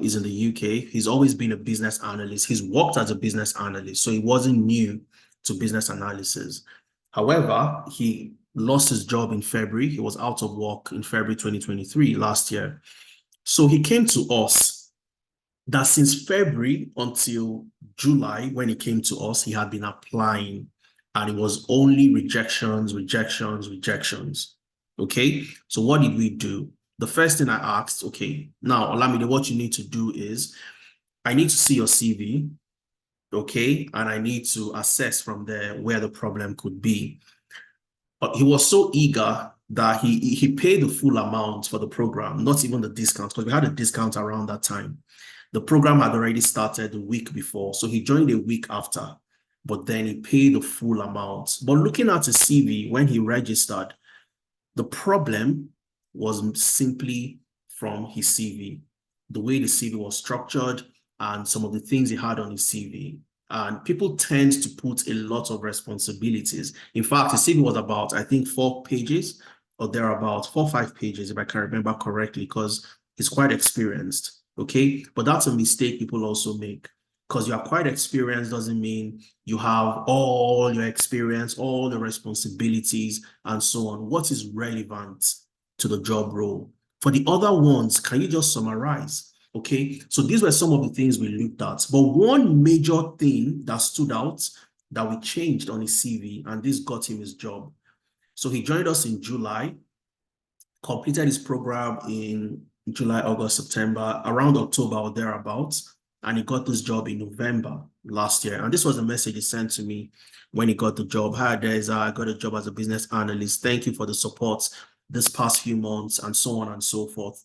is in the UK. He's always been a business analyst. He's worked as a business analyst, so he wasn't new to business analysis. However, he lost his job in February. He was out of work in February 2023, last year. So he came to us. That since February until July, when he came to us, he had been applying, and it was only rejections. Okay, so what did we do? The first thing I asked, okay, now Olamide, what you need to do is, I need to see your CV, okay, and I need to assess from there where the problem could be. But he was so eager that he paid the full amount for the program, not even the discount, because we had a discount around that time. The program had already started the week before, so he joined a week after, but then he paid the full amount. But looking at his CV, when he registered, the problem was simply from his CV, the way the CV was structured and some of the things he had on his CV. And people tend to put a lot of responsibilities. In fact, his CV was about, I think, 4 pages, or thereabouts, 4 or 5 pages, if I can remember correctly, because he's quite experienced. Okay, but that's a mistake people also make, because you are quite experienced doesn't mean you have all your experience, all the responsibilities, and so on. What is relevant to the job role? For the other ones, can you just summarize? Okay, so these were some of the things we looked at. But one major thing that stood out that we changed on his CV, and this got him his job. So he joined us in July, completed his program in July, August, September, around October or thereabouts, and he got this job in November last year. And this was the message he sent to me when he got the job. Hi, Deza, I got a job as a business analyst. Thank you for the support this past few months, and so on and so forth.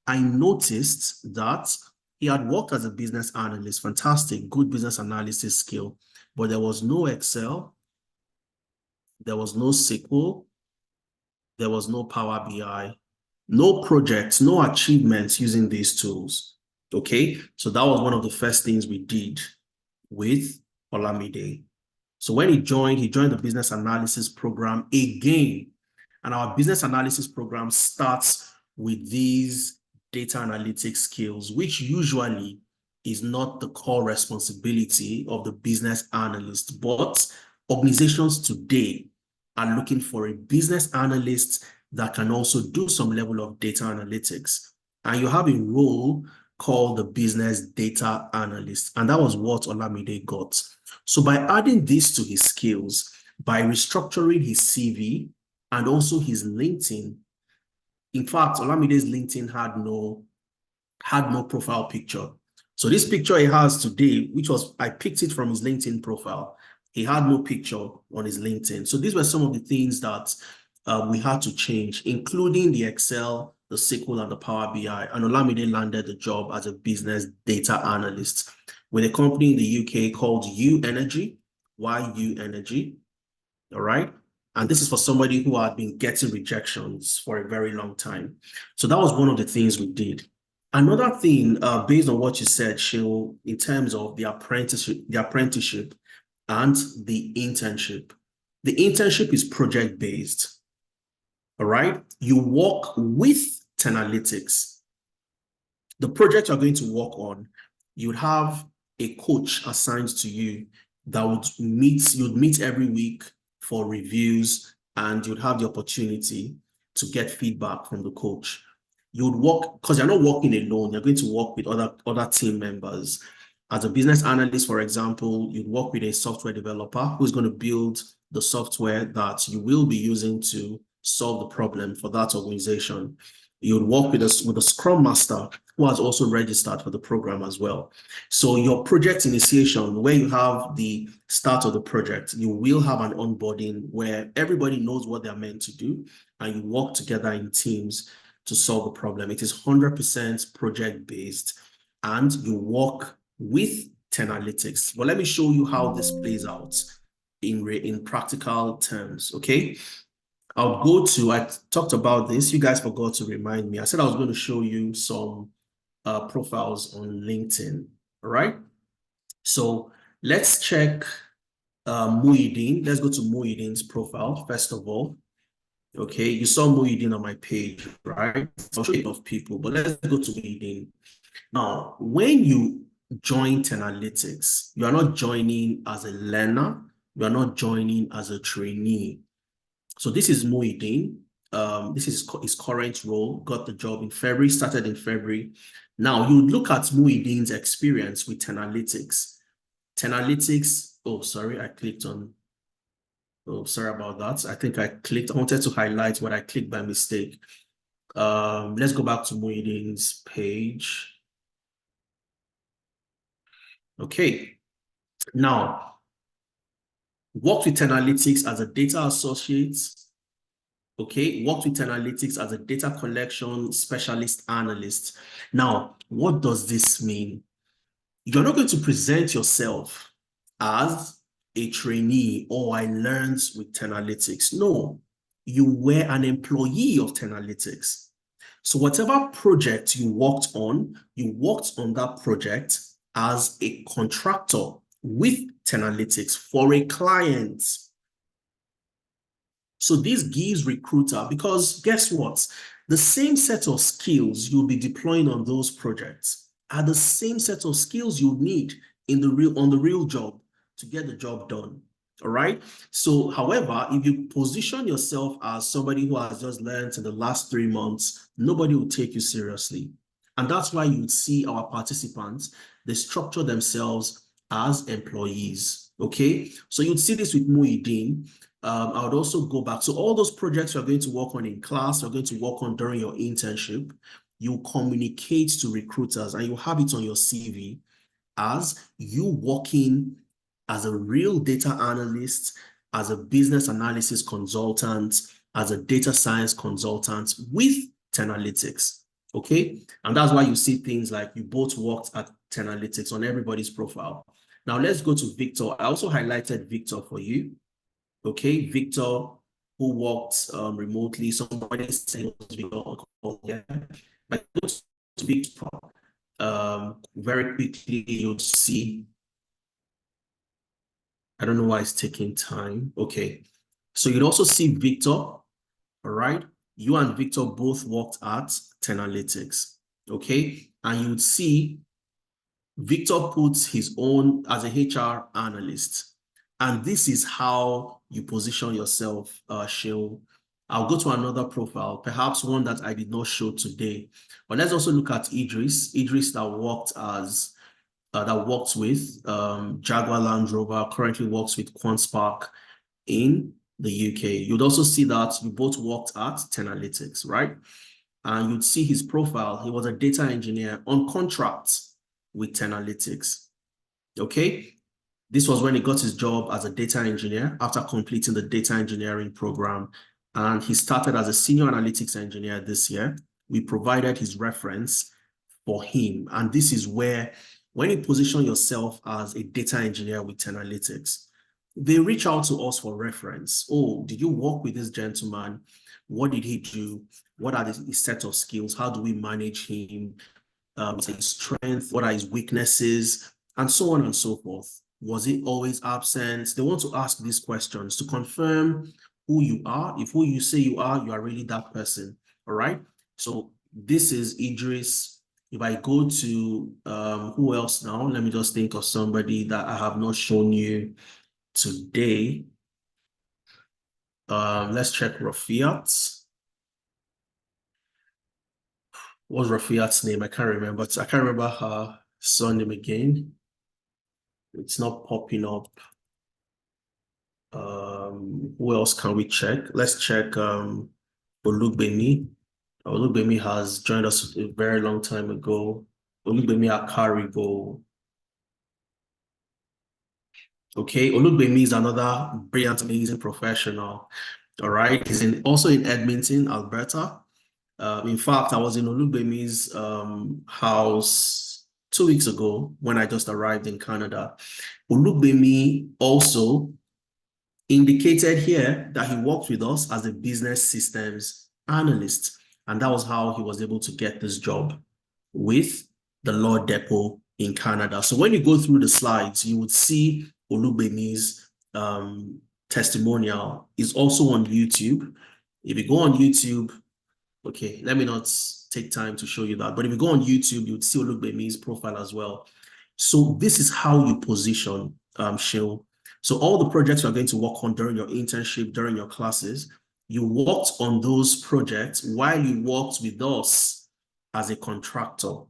I noticed that he had worked as a business analyst, fantastic, good business analysis skill, but there was no Excel, there was no SQL, there was no Power BI, no projects, no achievements using these tools. Okay, so that was one of the first things we did with Olamide. So when he joined the business analysis program again, and our business analysis program starts with these data analytics skills, which usually is not the core responsibility of the business analyst, but organizations today are looking for a business analyst that can also do some level of data analytics. And you have a role called the business data analyst. And that was what Olamide got. So by adding this to his skills, by restructuring his CV and also his LinkedIn, in fact, Olamide's LinkedIn had no profile picture. So this picture he has today, I picked it from his LinkedIn profile. He had no picture on his LinkedIn. So these were some of the things that we had to change, including the Excel, the SQL, and the Power BI. And Olamide landed the job as a business data analyst with a company in the UK called U Energy, YU Energy. All right. And this is for somebody who had been getting rejections for a very long time. So that was one of the things we did. Another thing, based on what you said, Shil, in terms of the apprenticeship and the internship. The internship is project-based. All right. You work with Tenalytics. The project you're going to work on, you'd have a coach assigned to you that you'd meet every week for reviews, and you'd have the opportunity to get feedback from the coach. You would work, because you're not working alone, you're going to work with other team members. As a business analyst, for example, you'd work with a software developer who's going to build the software that you will be using to solve the problem for that organization. You would work with a Scrum Master who has also registered for the program as well. So your project initiation, where you have the start of the project, you will have an onboarding where everybody knows what they're meant to do, and you work together in teams to solve the problem. It is 100% project-based, and you work with Tenalytics. But let me show you how this plays out in practical terms, okay? I talked about this. You guys forgot to remind me. I said I was going to show you some profiles on LinkedIn, all right? So let's check Muhyiddin. Let's go to Muhyiddin's profile, first of all. Okay, you saw Muhyiddin on my page, right? I'll show you of people, but let's go to Muhyiddin. Now, when you join Tenalytics, you are not joining as a learner, you are not joining as a trainee. So this is Muhyiddin. This is his current role, got the job in February, started in February. Now, you look at Muhyiddin's experience with Tenalytics. Tenalytics, oh, sorry, I clicked on, oh, sorry about that. I wanted to highlight what I clicked by mistake. Let's go back to Muhyiddin's page. Okay, now, worked with Tenalytics as a data associate. Okay, worked with Tenalytics as a data collection specialist analyst. Now, what does this mean? You're not going to present yourself as a trainee or I learned with Tenalytics. No, you were an employee of Tenalytics. So whatever project you worked on that project as a contractor with Tenalytics for a client. So this gives recruiter, because guess what? The same set of skills you'll be deploying on those projects are the same set of skills you need on the real job to get the job done. All right. So, however, if you position yourself as somebody who has just learned in the last 3 months, nobody will take you seriously. And that's why you see our participants, they structure themselves as employees. Okay. So you'd see this with Muhyiddin. I would also go back. So all those projects you're going to work on in class, you're going to work on during your internship, you communicate to recruiters and you have it on your CV as you working as a real data analyst, as a business analysis consultant, as a data science consultant with Tenalytics, okay? And that's why you see things like you both worked at Tenalytics on everybody's profile. Now let's go to Victor. I also highlighted Victor for you, okay? Victor, who worked remotely. Somebody said Victor, but go to Victor. Very quickly, you'll see. I don't know why it's taking time. Okay. So you'd also see Victor, all right? You and Victor both worked at Tenalytics, okay? And you'd see Victor puts his own as a HR analyst. And this is how you position yourself, Sheil. I'll go to another profile, perhaps one that I did not show today. But let's also look at Idris. Idris that worked as that works with Jaguar Land Rover, currently works with QuantSpark in the UK. You'd also see that you both worked at Tenalytics, right? And you'd see his profile. He was a data engineer on contract with Tenalytics, okay? This was when he got his job as a data engineer after completing the data engineering program. And he started as a senior analytics engineer this year. We provided his reference for him. And this is where, when you position yourself as a data engineer with Tenalytics, they reach out to us for reference. Oh, did you work with this gentleman? What did he do? What are his set of skills? How do we manage him? His strength? What are his weaknesses? And so on and so forth. Was he always absent? They want to ask these questions to confirm who you are. If who you say you are really that person. All right. So this is Idris. If I go to who else now? Let me just think of somebody that I have not shown you today. Let's check Rafiat. What's Rafiat's name? I can't remember. I can't remember her surname again. It's not popping up. Who else can we check? Let's check Olugbemi. Olugbemi has joined us a very long time ago. Olugbemi Akaribo. Okay, Olugbemi is another brilliant, amazing professional. All right, he's also in Edmonton, Alberta. In fact, I was in Olugbemi's house 2 weeks ago when I just arrived in Canada. Olugbemi also indicated here that he worked with us as a business systems analyst. And that was how he was able to get this job with the Lord Depot in Canada. So when you go through the slides, you would see Olugbemi's testimonial is also on YouTube. If you go on YouTube, okay, let me not take time to show you that, but if you go on YouTube, you would see Olugbemi's profile as well. So this is how you position, Sheil. So all the projects you're going to work on during your internship, during your classes, you worked on those projects while you worked with us as a contractor,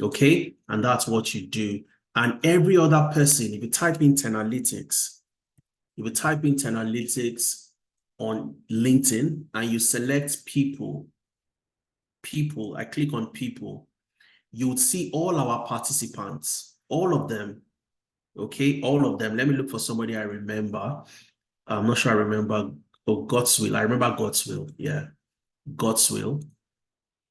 okay? And that's what you do. And every other person, if you type in Tenalytics, on LinkedIn and you select people, I click on people, you would see all our participants, all of them, okay? All of them. Let me look for somebody I remember. I'm not sure I remember. Oh, Godswill. I remember Godswill. Yeah, Godswill.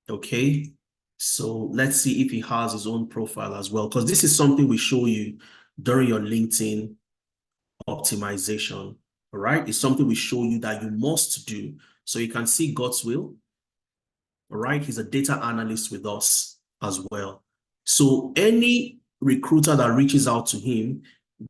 Okay. So let's see if he has his own profile as well, because this is something we show you during your LinkedIn optimization. All right. It's something we show you that you must do. So you can see Godswill. All right. He's a data analyst with us as well. So any recruiter that reaches out to him,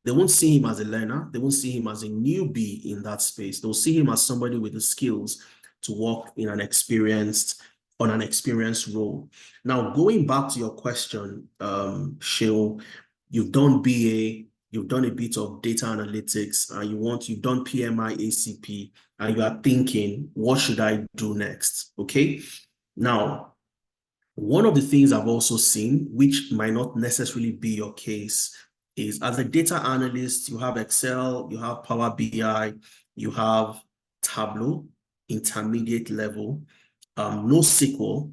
they won't see him as a learner. They won't see him as a newbie in that space. They'll see him as somebody with the skills to work in on an experienced role. Now, going back to your question, Sheil, you've done BA, you've done a bit of data analytics, and you've done PMI ACP, and you are thinking, what should I do next? Okay. Now, one of the things I've also seen, which might not necessarily be your case, is as a data analyst, you have Excel, you have Power BI, you have Tableau, intermediate level, no SQL.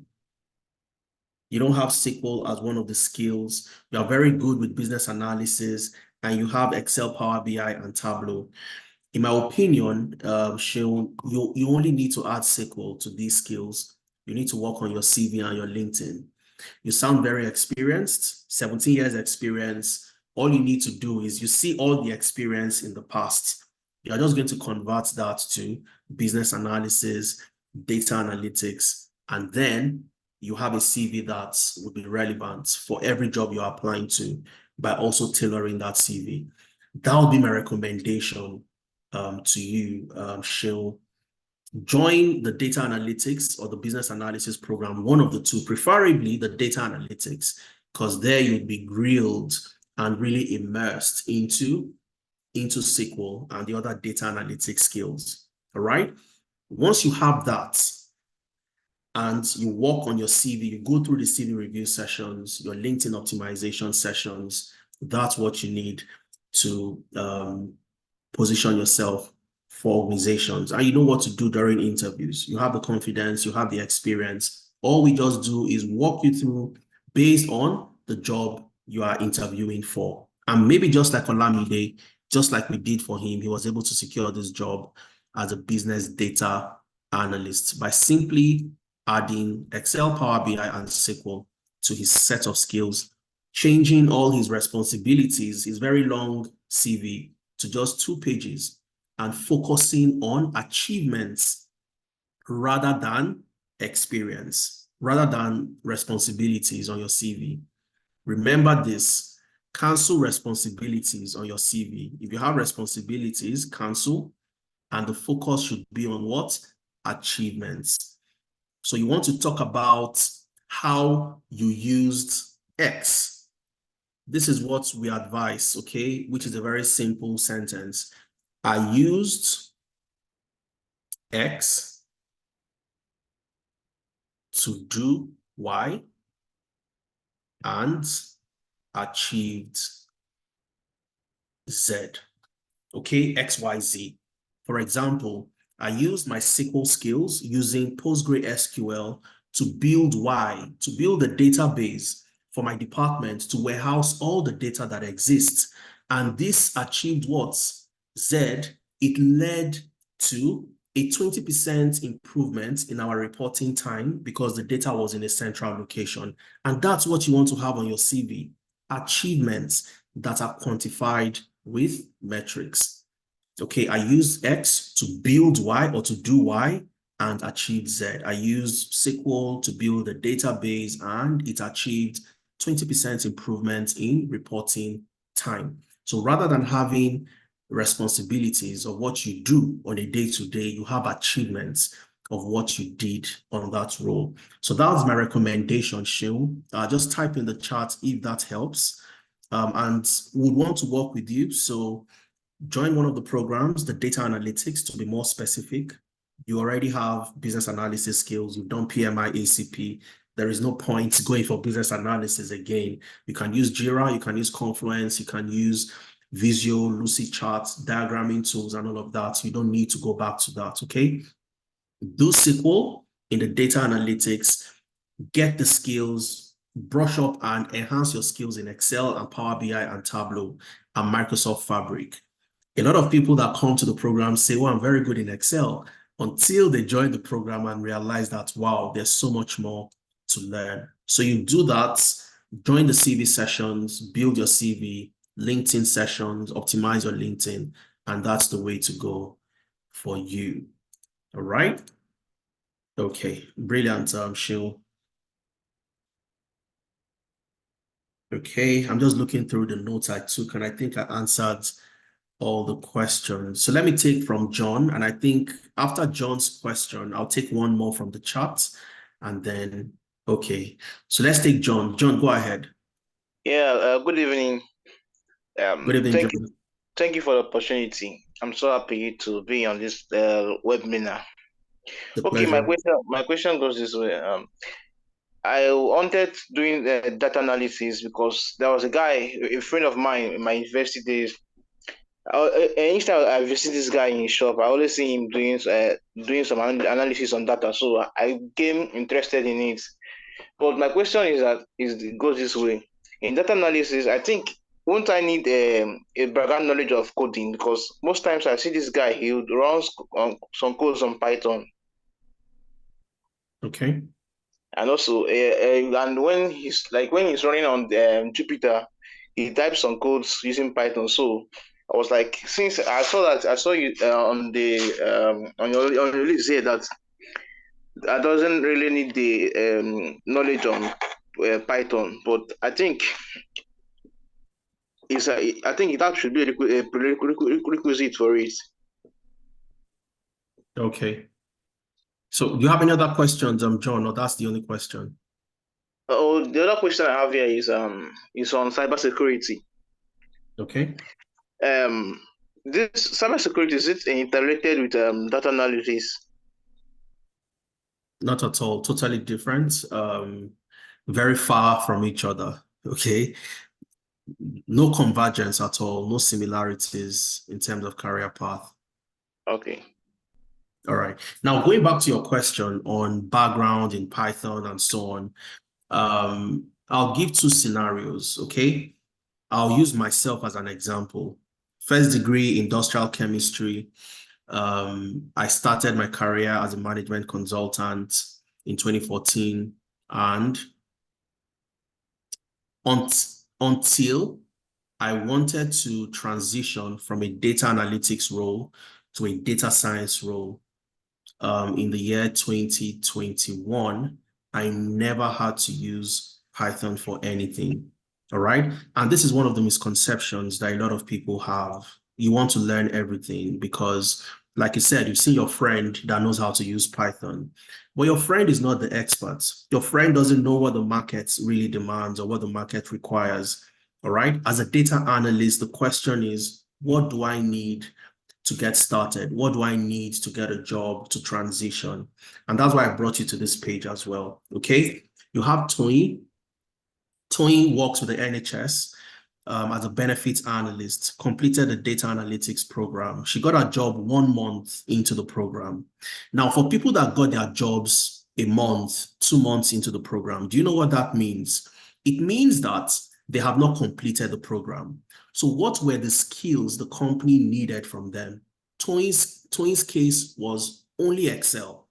You don't have SQL as one of the skills. You are very good with business analysis, and you have Excel, Power BI, and Tableau. In my opinion, Seun, you only need to add SQL to these skills. You need to work on your CV and your LinkedIn. You sound very experienced, 17 years experience. All you need to do is you see all the experience in the past. You're just going to convert that to business analysis, data analytics, and then you have a CV that will be relevant for every job you're applying to by also tailoring that CV. That would be my recommendation to you, Seun. Join the data analytics or the business analysis program, one of the two, preferably the data analytics, because there you'll be grilled and really immersed into SQL and the other data analytics skills. All right. Once you have that and you work on your CV, you go through the CV review sessions, your LinkedIn optimization sessions, that's what you need to position yourself for organizations, and you know what to do during interviews. You have the confidence, you have the experience. All we just do is walk you through based on the job you are interviewing for. And maybe just like Olamide, just like we did for him, he was able to secure this job as a business data analyst by simply adding Excel, Power BI, and SQL to his set of skills, changing all his responsibilities, his very long CV, to just 2 pages, and focusing on achievements rather than experience, rather than responsibilities on your CV. Remember this, cancel responsibilities on your CV. If you have responsibilities, cancel, and the focus should be on what? Achievements. So you want to talk about how you used X. This is what we advise, okay, which is a very simple sentence. I used X to do Y and achieved Z. Okay, X, Y, Z. For example, I used my SQL skills using PostgreSQL to build Y, to build a database for my department to warehouse all the data that exists. And this achieved what? Z. It led to a 20% improvement in our reporting time because the data was in a central location. And that's what you want to have on your CV, achievements that are quantified with metrics. Okay, I used X to build Y or to do Y and achieved Z. I used SQL to build a database and it achieved 20% improvement in reporting time. So rather than having responsibilities of what you do on a day-to-day, you have achievements of what you did on that role. So that was my recommendation, Seun. Just type in the chat if that helps. And we would want to work with you. So join one of the programs, the data analytics, to be more specific. You already have business analysis skills. You've done PMI, ACP. There is no point going for business analysis again. You can use Jira, you can use Confluence, you can use Visio, Lucidchart, diagramming tools, and all of that. You don't need to go back to that, okay? Do SQL in the data analytics, get the skills, brush up and enhance your skills in Excel and Power BI and Tableau and Microsoft Fabric. A lot of people that come to the program say, well, I'm very good in Excel, until they join the program and realize that, wow, there's so much more to learn. So you do that, join the CV sessions, build your CV, LinkedIn sessions, optimize your LinkedIn, and that's the way to go for you. All right? Okay, brilliant, Seun. Okay, I'm just looking through the notes I took, and I think I answered all the questions. So let me take from John, and I think after John's question, I'll take one more from the chat, and then, okay. So let's take John. John, go ahead. Yeah, good evening. Good evening, Thank John. you. Thank you for the opportunity. I'm so happy to be on this webinar. The Okay, pleasure. my question goes this way. I wanted doing data analysis because there was a guy, a friend of mine in my university days. Each time I visit this guy in his shop, I always see him doing some analysis on data. So I became interested in it. But my question it goes this way. In data analysis, I think won't I need a background knowledge of coding, because most times I see this guy, he would run some codes on Python. Okay. And also and when he's running on Jupyter, he types some codes using Python. So I was like, since I saw you on your list here that doesn't really need the knowledge on Python, but I think that should be a prerequisite for it. Okay. So do you have any other questions, John, or that's the only question? Oh, the other question I have here is on cybersecurity. Okay. This cybersecurity, is it interrelated with data analysis? Not at all. Totally different. Very far from each other. Okay. No convergence at all. No similarities in terms of career path. Okay. All right. Now, going back to your question on background in Python and so on, I'll give two scenarios, okay? I'll use myself as an example. First degree industrial chemistry. I started my career as a management consultant in 2014, and until I wanted to transition from a data analytics role to a data science role in the year 2021, I never had to use Python for anything. All right. And this is one of the misconceptions that a lot of people have. You want to learn everything because, like you said, you've seen your friend that knows how to use Python, but your friend is not the expert. Your friend doesn't know what the market really demands or what the market requires. All right. As a data analyst, the question is, what do I need to get started? What do I need to get a job, to transition? And that's why I brought you to this page as well. Okay. You have Toyin. Toyin works with the NHS as a benefits analyst, completed the data analytics program. She got a job 1 month into the program. Now, for people that got their jobs a month, 2 months into the program, do you know what that means? It means that they have not completed the program. So what were the skills the company needed from them? Toyin's case was only Excel.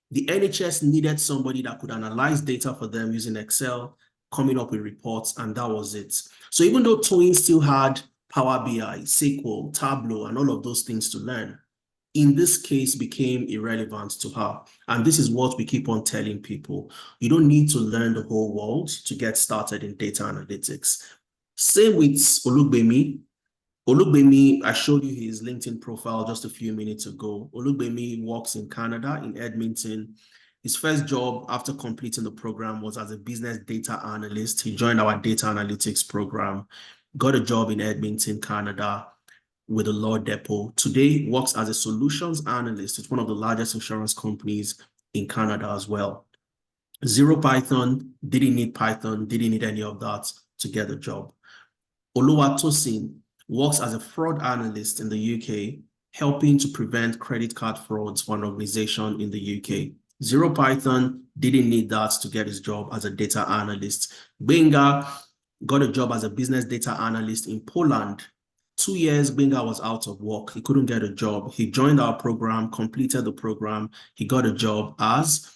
The NHS needed somebody that could analyze data for them using Excel, coming up with reports, and that was it. So even though Toyin still had Power BI, SQL, Tableau, and all of those things to learn, in this case became irrelevant to her. And this is what we keep on telling people. You don't need to learn the whole world to get started in data analytics. Same with Olugbemi. Olugbemi, I showed you his LinkedIn profile just a few minutes ago. Olugbemi works in Canada, in Edmonton. His first job after completing the program was as a business data analyst. He joined our data analytics program, got a job in Edmonton, Canada with a law depot. Today works as a solutions analyst at one of the largest insurance companies in Canada as well. Zero Python, didn't need Python, didn't need any of that to get a job. Oluwatosin works as a fraud analyst in the UK, helping to prevent credit card frauds for an organization in the UK. Zero Python, didn't need that to get his job as a data analyst. Benga got a job as a business data analyst in Poland. 2 years, Benga was out of work. He couldn't get a job. He joined our program, completed the program. He got a job as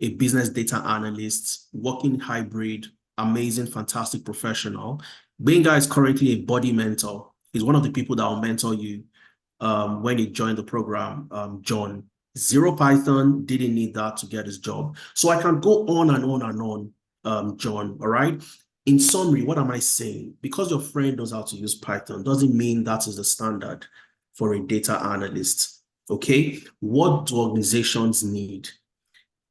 a business data analyst, working hybrid, amazing, fantastic professional. Benga is currently a body mentor. He's one of the people that will mentor you when he joined the program, John. Zero Python, didn't need that to get his job. So I can go on and on and on, John, all right? In summary, what am I saying? Because your friend knows how to use Python doesn't mean that is the standard for a data analyst, okay? What do organizations need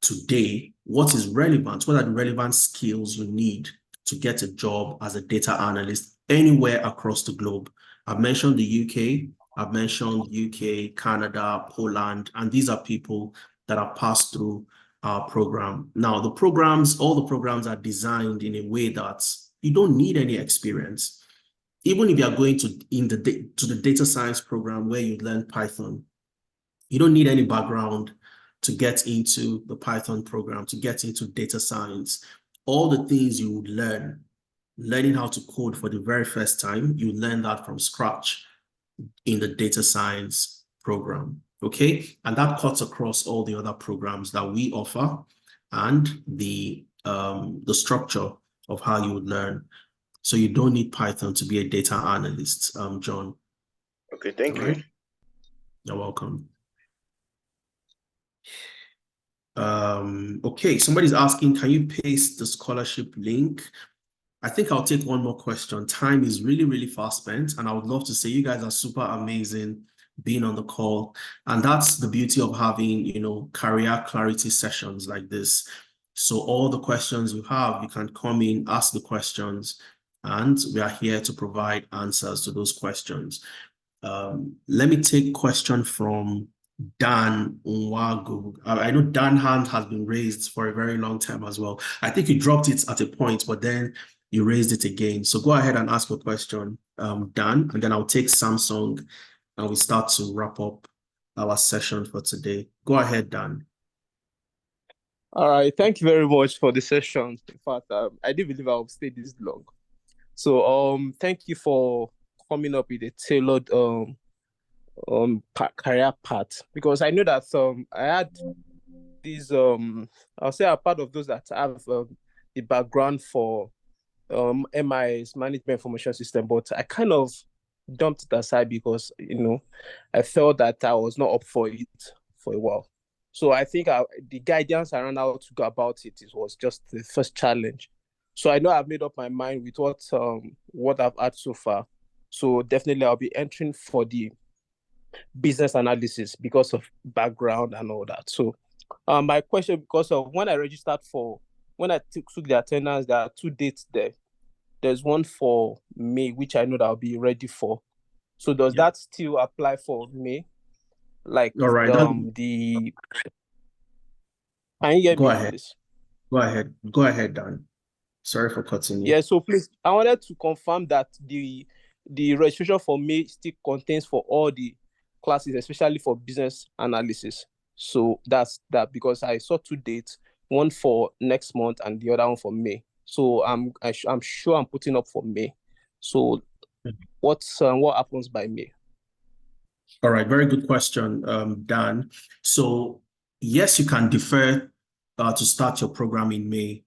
today? What is relevant? What are the relevant skills you need to get a job as a data analyst anywhere across the globe. I've mentioned the UK, I've mentioned UK, Canada, Poland, and these are people that have passed through our program. Now, all the programs are designed in a way that you don't need any experience. Even if you are going to the data science program where you learn Python, you don't need any background to get into the Python program, to get into data science. All the things you would learning how to code for the very first time, you learn that from scratch in the data science program, okay? And that cuts across all the other programs that we offer and the structure of how you would learn. So you don't need Python to be a data analyst, John. Okay, thank you. You're welcome. Okay, somebody's asking, can you paste the scholarship link? I think I'll take one more question. Time is really, really fast spent, and I would love to say you guys are super amazing being on the call. And that's the beauty of having, career clarity sessions like this. So all the questions you have, you can come in, ask the questions, and we are here to provide answers to those questions. Let me take a question from Dan Nwagu. I know Dan hand has been raised for a very long time as well. I think you dropped it at a point, but then you raised it again. So go ahead and ask your question, Dan, and then I'll take Samsung and we start to wrap up our session for today. Go ahead, Dan. All right, thank you very much for the session. In fact, I didn't believe I would stay this long. So thank you for coming up with a tailored career path, because I know that I had these I'll say I'm part of those that have the background for MIS, Management Information System, but I kind of dumped it aside because I felt that I was not up for it for a while. So I think the guidance around how to go about it was just the first challenge. So I know I've made up my mind with what I've had so far. So definitely I'll be entering for the business analysis because of background and all that. So my question, because of when I took the attendance, there are 2 dates there. There's one for May, which I know that I'll be ready for. So does that still apply for May? Like, all right, can you hear me, ahead. please? Go ahead, Dan. Sorry for cutting you. Yeah, so please, I wanted to confirm that the registration for May still contains for all the classes, especially for business analysis. So that's that, because I saw 2 dates, one for next month and the other one for May. So I'm sure I'm putting up for May. So what happens by May? All right, very good question, Dan. So yes, you can defer to start your program in May.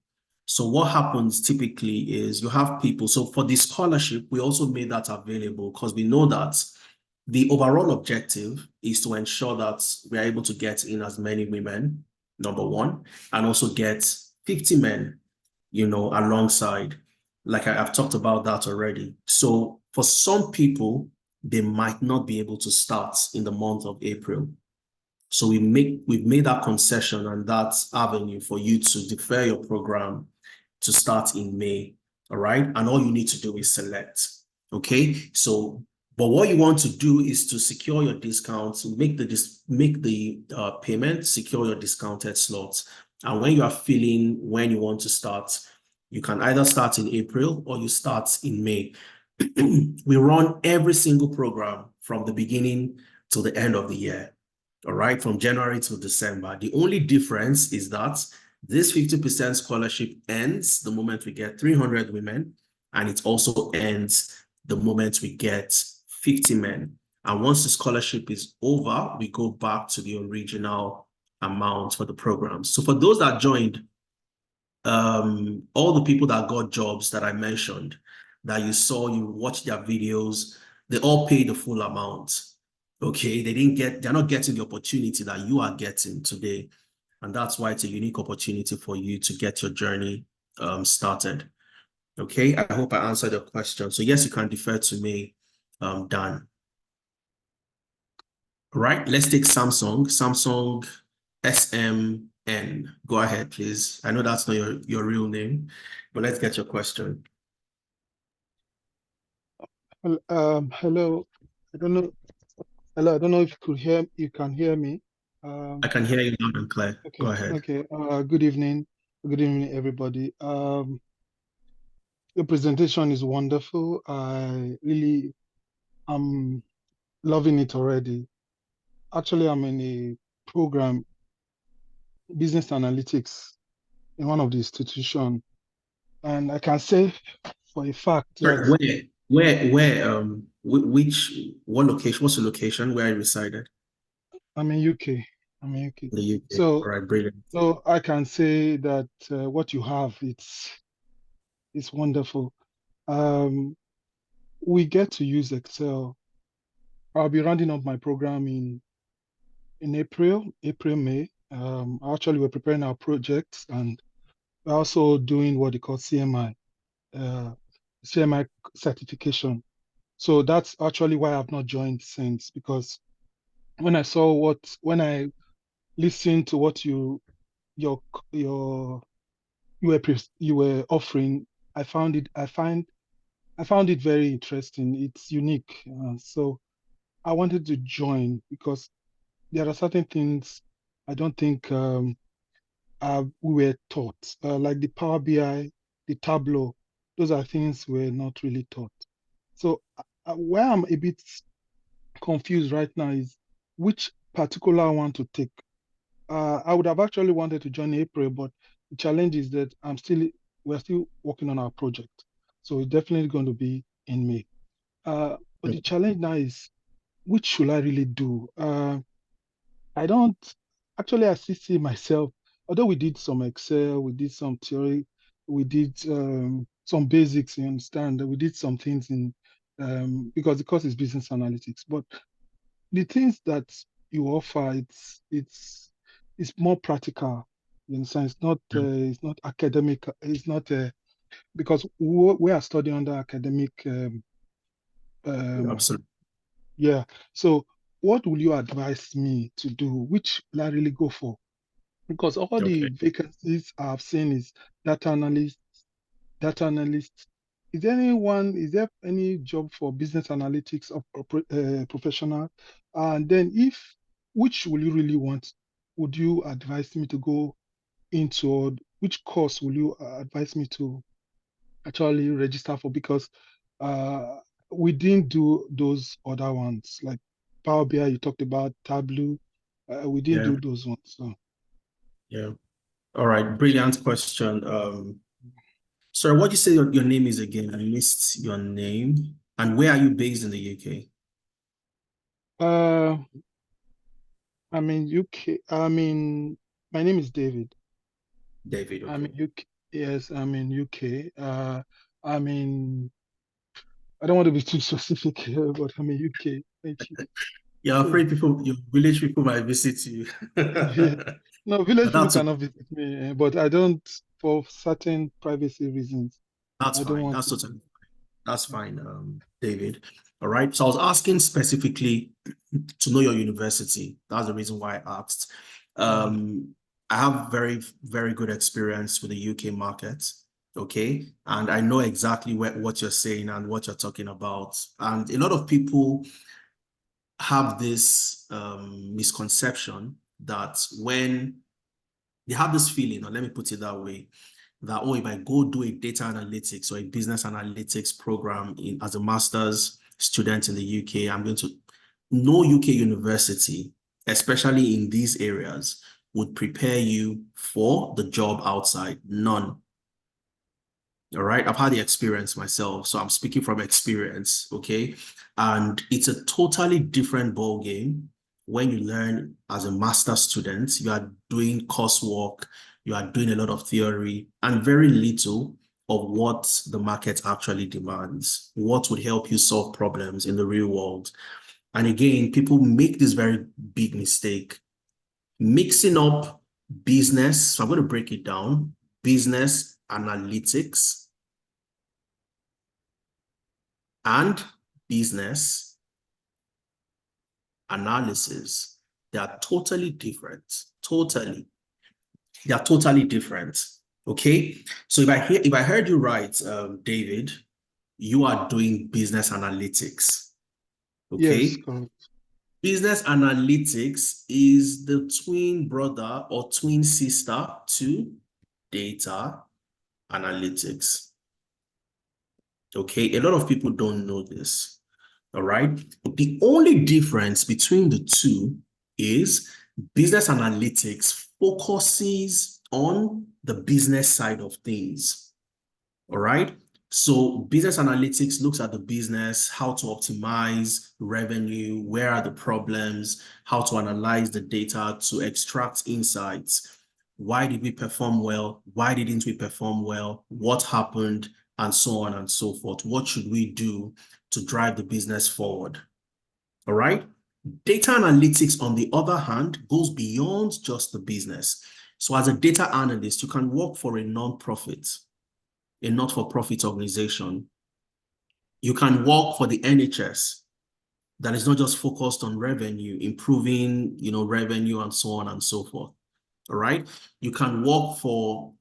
So what happens typically is you have people. So for the scholarship, we also made that available because we know that the overall objective is to ensure that we are able to get in as many women, number one, and also get 50 men, alongside. Like I've talked about that already. So for some people, they might not be able to start in the month of April. So we've made that concession and that avenue for you to defer your program to start in May, all right? And all you need to do is select, okay? So, but what you want to do is to secure your discounts, make the payment, secure your discounted slots. And when you are feeling when you want to start, you can either start in April or you start in May. We run every single program from the beginning to the end of the year, all right, from January to December. The only difference is that this 50% scholarship ends the moment we get 300 women, and it also ends the moment we get 50 men. And once the scholarship is over, we go back to the original amount for the program. So for those that joined, all the people that got jobs that I mentioned, that you saw, you watched their videos, they all paid the full amount. Okay, they're not getting the opportunity that you are getting today. And that's why it's a unique opportunity for you to get your journey started. Okay, I hope I answered your question. So yes, you can defer to me, Dan. All right, let's take Samsung SMN. Go ahead, please. I know that's not your real name, but let's get your question. Hello. I don't know. Hello. I don't know if you can hear me. I can hear you loud and clear. Go Okay. ahead. Okay. Good evening. Good evening, everybody. Your presentation is wonderful. I really am loving it already. Actually, I'm in a program, business analytics, in one of the institutions, and I can say for a fact Sorry, that what location? What's the location where I resided? I'm in UK. I'm in UK. The UK. So, All right, brilliant. so I can say that what you have, it's wonderful. We get to use Excel. I'll be rounding up my program in April, May. Actually, we're preparing our projects, and we're also doing what they call CMI, CMI certification. So that's actually why I've not joined since, because when I listened to what you were offering, I found it very interesting. It's unique. So I wanted to join because there are certain things I don't think we were taught, like the Power BI, the Tableau. Those are things we're not really taught. So where I'm a bit confused right now is which particular one to take. I would have actually wanted to join April, but the challenge is that we're still working on our project. So it's definitely going to be in May. But the challenge now is, which should I really do? I still see myself, although we did some Excel, we did some theory, we did some basics, you understand, we did some things because the course is business analytics. But the things that you offer, it's more practical. You understand? It's not academic. It's not because we are studying under academic. Absolutely. Yeah. So, what will you advise me to do? Which will I really go for? Because all the vacancies I've seen is data analyst, data analyst. Is there any job for business analytics or professional? And then which will you really want? Would you advise me to go into, or which course will you advise me to actually register for? Because we didn't do those other ones, like Power BI, you talked about Tableau. We didn't Yeah. do those ones. So. Yeah. All right. Brilliant question. Sorry, what did you say your name is again? I missed your name. And where are you based in the UK? I'm in UK. My name is David. David, okay. I'm in UK. Yes, I'm in UK. I don't want to be too specific here, but I'm in UK. Thank you. You're afraid your village people might visit you. Yeah. No, village people That's okay. cannot visit me, but I don't, for certain privacy reasons. That's I don't fine. want That's to. totally fine. That's fine, David. All right. So I was asking specifically to know your university. That's the reason why I asked. I have very, very good experience with the UK market. Okay. And I know exactly what you're saying and what you're talking about. And a lot of people have this misconception that when they have this feeling, or let me put it that way, that, oh, if I go do a data analytics or a business analytics program as a master's student in the UK, I'm going to, no UK university, especially in these areas, would prepare you for the job outside. None. All right. I've had the experience myself, so I'm speaking from experience. Okay. And it's a totally different ball game when you learn as a master's student. You are doing coursework, you are doing a lot of theory and very little of what the market actually demands, what would help you solve problems in the real world. And again, people make this very big mistake, mixing up business. So I'm going to break it down. Business analytics and business analysis. They are totally different. They are totally different. Okay. So if I heard you right, David, you are doing business analytics. Okay. Yes, correct. Business analytics is the twin brother or twin sister to data analytics. Okay, a lot of people don't know this. All right. The only difference between the two is business analytics focuses on the business side of things. All right. So business analytics looks at the business, how to optimize revenue, where are the problems, how to analyze the data to extract insights. Why did we perform well? Why didn't we perform well? What happened? And so on and so forth. What should we do to drive the business forward? All right. Data analytics, on the other hand, goes beyond just the business. So as a data analyst, you can work for a non-profit, a not-for-profit organization. You can work for the NHS that is not just focused on revenue, improving, revenue and so on and so forth. All right. You can work for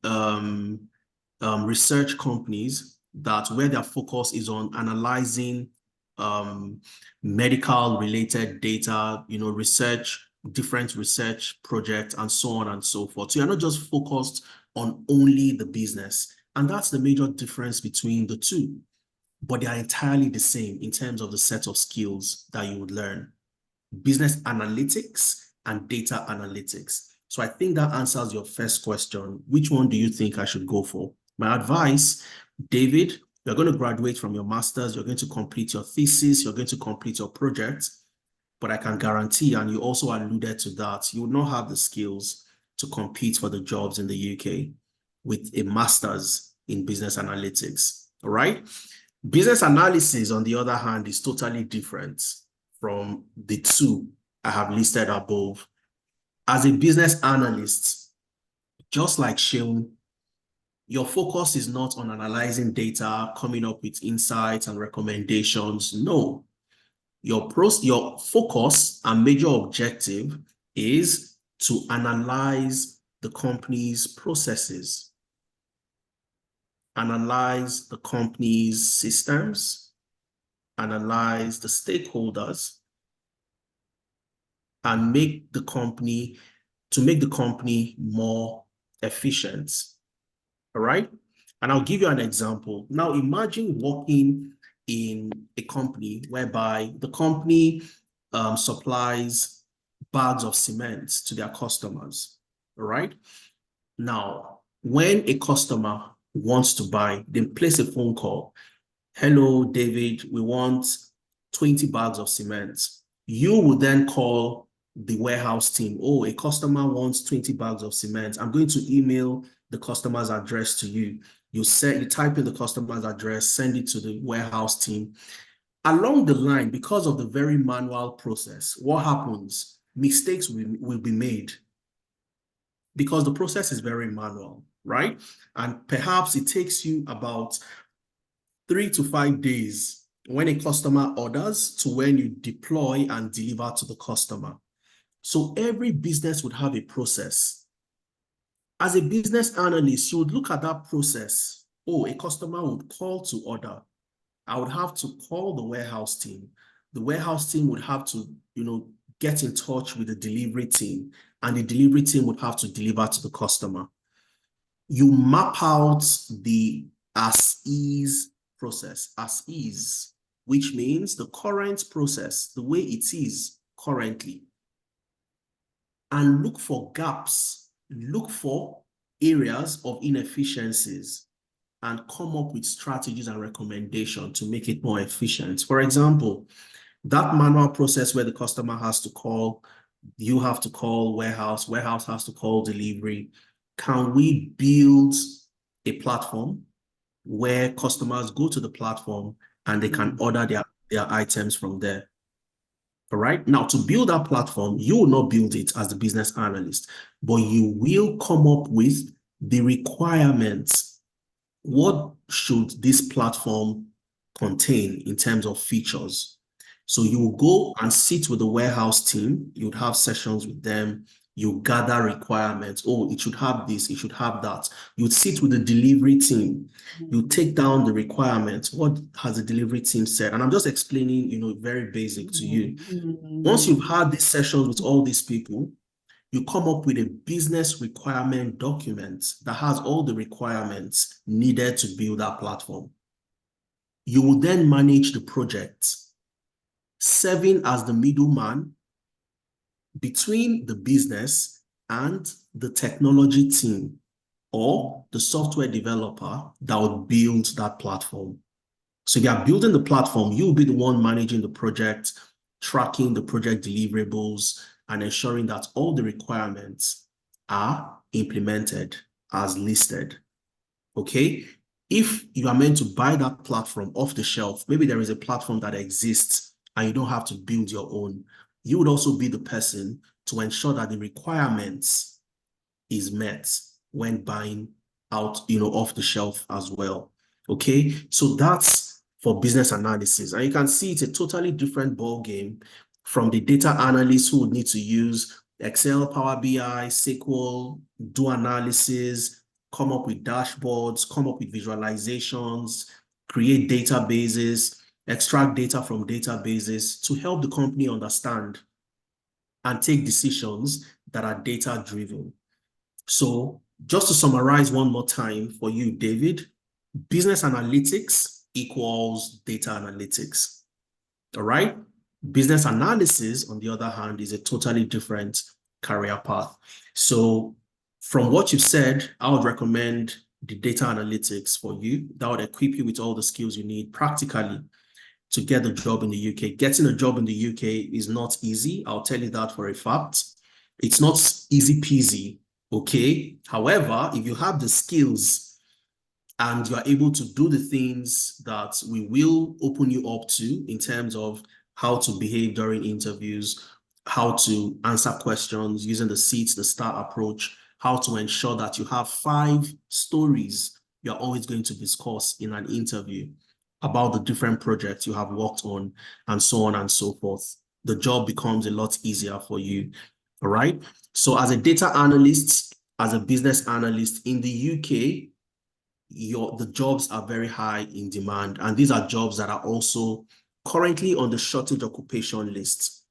research companies that where their focus is on analyzing medical related data, different research projects and so on and so forth. So you're not just focused on only the business. And that's the major difference between the two. But they are entirely the same in terms of the set of skills that you would learn. Business analytics and data analytics. So I think that answers your first question. Which one do you think I should go for? My advice, David, you're going to graduate from your master's, you're going to complete your thesis, you're going to complete your project, but I can guarantee, and you also alluded to that, you will not have the skills to compete for the jobs in the UK with a master's in business analytics, all right? Business analysis, on the other hand, is totally different from the two I have listed above. As a business analyst, just like Sheun, your focus is not on analyzing data, coming up with insights and recommendations. No, your focus and major objective is to analyze the company's processes, analyze the company's systems, analyze the stakeholders, and make the company more efficient. All right. And I'll give you an example. Now, imagine working in a company whereby the company supplies bags of cement to their customers. All right. Now, when a customer wants to buy, they place a phone call. Hello, David, we want 20 bags of cement. You would then call the warehouse team. Oh, a customer wants 20 bags of cement. I'm going to email the customer's address to you. You type in the customer's address, send it to the warehouse team. Along the line, because of the very manual process, what happens? Mistakes will be made because the process is very manual, right? And perhaps it takes you about 3 to 5 days when a customer orders to when you deploy and deliver to the customer. So every business would have a process. As a business analyst, you would look at that process. Oh, a customer would call to order. I would have to call the warehouse team. The warehouse team would have to, get in touch with the delivery team, and the delivery team would have to deliver to the customer. You map out the as-is process, as-is, which means the current process, the way it is currently, and look for gaps. Look for areas of inefficiencies and come up with strategies and recommendations to make it more efficient. For example, that manual process where the customer has to call, you have to call warehouse has to call delivery. Can we build a platform where customers go to the platform and they can order their items from there? All right. Now, to build that platform, you will not build it as the business analyst, but you will come up with the requirements. What should this platform contain in terms of features? So you will go and sit with the warehouse team. You would have sessions with them. You gather requirements. Oh, it should have this, it should have that. You sit with the delivery team. You take down the requirements. What has the delivery team said? And I'm just explaining, very basic to you. Once you've had this session with all these people, you come up with a business requirement document that has all the requirements needed to build that platform. You will then manage the project, serving as the middleman between the business and the technology team or the software developer that will build that platform. So you are building the platform, you'll be the one managing the project, tracking the project deliverables, and ensuring that all the requirements are implemented as listed. Okay? If you are meant to buy that platform off the shelf, maybe there is a platform that exists and you don't have to build your own, you would also be the person to ensure that the requirements is met when buying out, off the shelf as well. Okay, so that's for business analysis. And you can see it's a totally different ball game from the data analysts who would need to use Excel, Power BI, SQL, do analysis, come up with dashboards, come up with visualizations, create databases, extract data from databases to help the company understand and take decisions that are data-driven. So just to summarize one more time for you, David, business analytics equals data analytics, all right? Business analysis, on the other hand, is a totally different career path. So from what you've said, I would recommend the data analytics for you. That would equip you with all the skills you need practically to get a job in the UK. Getting a job in the UK is not easy. I'll tell you that for a fact. It's not easy peasy, okay? However, if you have the skills and you are able to do the things that we will open you up to in terms of how to behave during interviews, how to answer questions using the SEAT, the STAR approach, how to ensure that you have 5 stories you're always going to discuss in an interview about the different projects you have worked on, and so on and so forth. The job becomes a lot easier for you, all right? So as a data analyst, as a business analyst in the UK, the jobs are very high in demand, and these are jobs that are also currently on the shortage occupation list.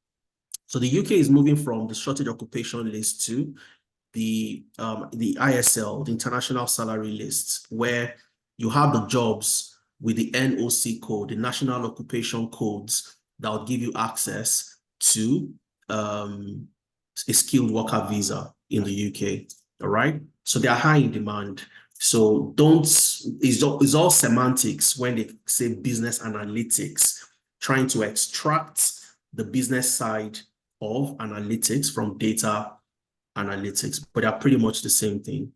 So the UK is moving from the shortage occupation list to the ISL, the International Salary List, where you have the jobs with the NOC code, the National Occupation Codes, that will give you access to a skilled worker visa in the UK, all right? So they are high in demand. So it's all semantics when they say business analytics, trying to extract the business side of analytics from data analytics, but they're pretty much the same thing.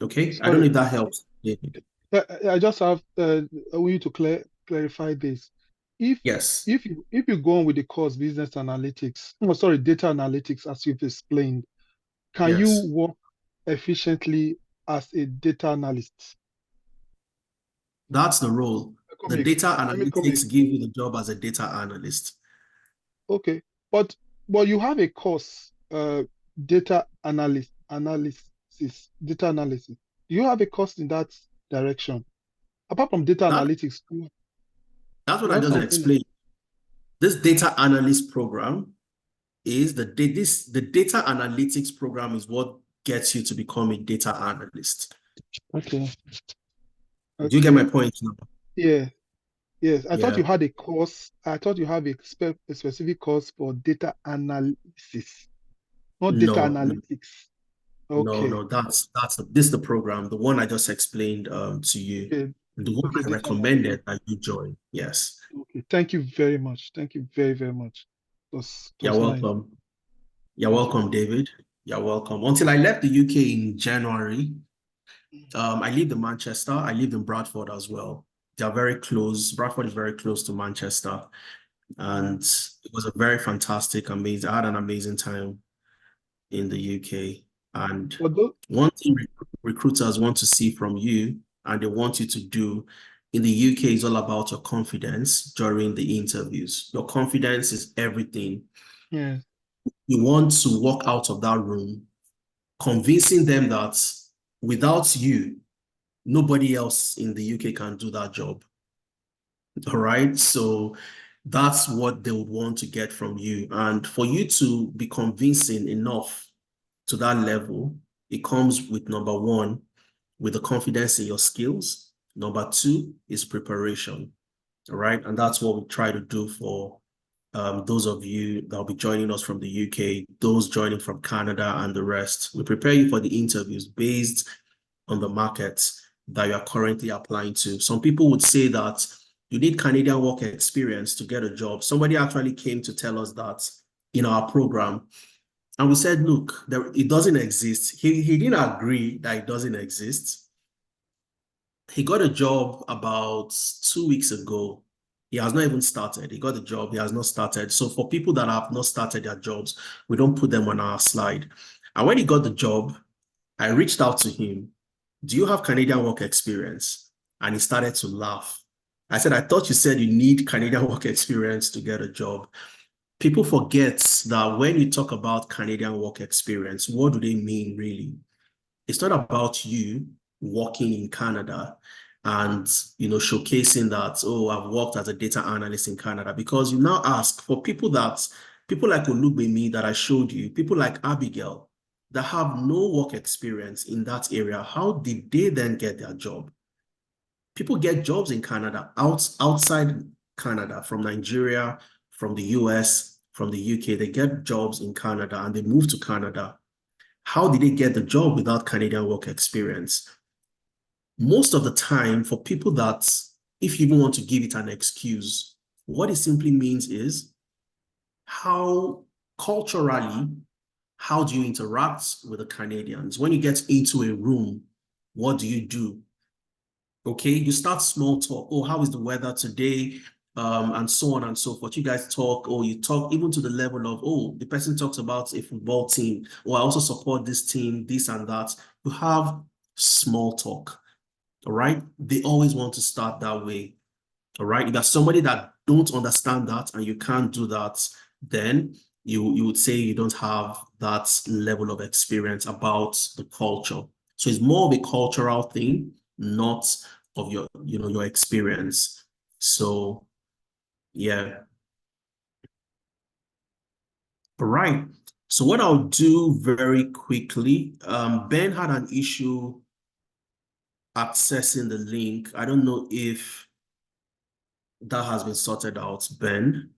Okay, I don't know if that helps. I just have I want you to clarify this. If you go on with the course business analytics, data analytics, as you've explained, can you work efficiently as a data analyst? That's the role. The data analytics give you the job as a data analyst. Okay, but you have a course, data analysis. Do you have a course in that direction? Apart from data analytics. That's what I just explained. This data analyst program is the data analytics program is what gets you to become a data analyst. Okay. Do you get my point now? Yeah. Yes. I thought you had a course. I thought you have a specific course for data analysis, not data analytics. Okay. No, this is the program, the one I just explained to you. Okay. The one I recommended that you join. Yes. Okay. Thank you very much. Thank you very, very much. You're welcome. You're welcome, David. You're welcome. Until I left the UK in January, I lived in Manchester. I lived in Bradford as well. They are very close. Bradford is very close to Manchester. And it was a very fantastic, amazing, I had an amazing time in the UK. And one thing recruiters want to see from you, and they want you to do in the UK, is all about your confidence during the interviews. Your confidence is everything. Yeah. You want to walk out of that room convincing them that without you, nobody else in the UK can do that job. All right. So that's what they would want to get from you. And for you to be convincing enough to that level, it comes with number one, with the confidence in your skills. Number two is preparation. All right. And that's what we try to do for those of you that will be joining us from the UK, those joining from Canada and the rest. We prepare you for the interviews based on the markets that you are currently applying to. Some people would say that you need Canadian work experience to get a job. Somebody actually came to tell us that in our program. And we said, look, it doesn't exist. He didn't agree that it doesn't exist. He got a job about 2 weeks ago. He has not even started. He got the job. He has not started. So for people that have not started their jobs, we don't put them on our slide. And when he got the job, I reached out to him. Do you have Canadian work experience? And he started to laugh. I said, I thought you said you need Canadian work experience to get a job. People forget that when you talk about Canadian work experience, what do they mean really? It's not about you working in Canada and showcasing that, oh, I've worked as a data analyst in Canada, because you now ask for people like Olugbemi that I showed you, people like Abigail that have no work experience in that area. How did they then get their job? People get jobs in Canada, outside Canada, from Nigeria, from the US, from the UK. They get jobs in Canada and they move to Canada. How did they get the job without Canadian work experience? Most of the time, for people that, if you even want to give it an excuse, what it simply means is how culturally, how do you interact with the Canadians? When you get into a room, what do you do? Okay, you start small talk. Oh, how is the weather today? And so on and so forth. You guys talk, or you talk even to the level of, oh, the person talks about a football team, or I also support this team, this and that. You have small talk, all right? They always want to start that way, all right? If there's somebody that don't understand that and you can't do that, then you would say you don't have that level of experience about the culture. So it's more of a cultural thing, not of your experience. So yeah. All right. So what I'll do very quickly, Ben had an issue accessing the link. I don't know if that has been sorted out, Ben.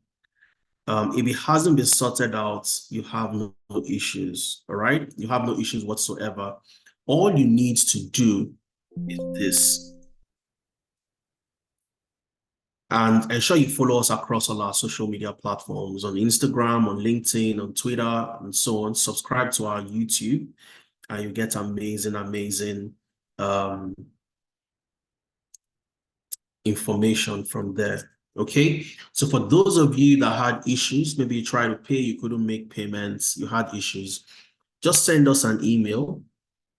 If it hasn't been sorted out, you have no issues, all right? You have no issues whatsoever. All you need to do is this. And ensure you follow us across all our social media platforms, on Instagram, on LinkedIn, on Twitter, and so on. Subscribe to our YouTube, and you get amazing information from there. Okay, so for those of you that had issues, maybe you tried to pay, you couldn't make payments, you had issues, just send us an email,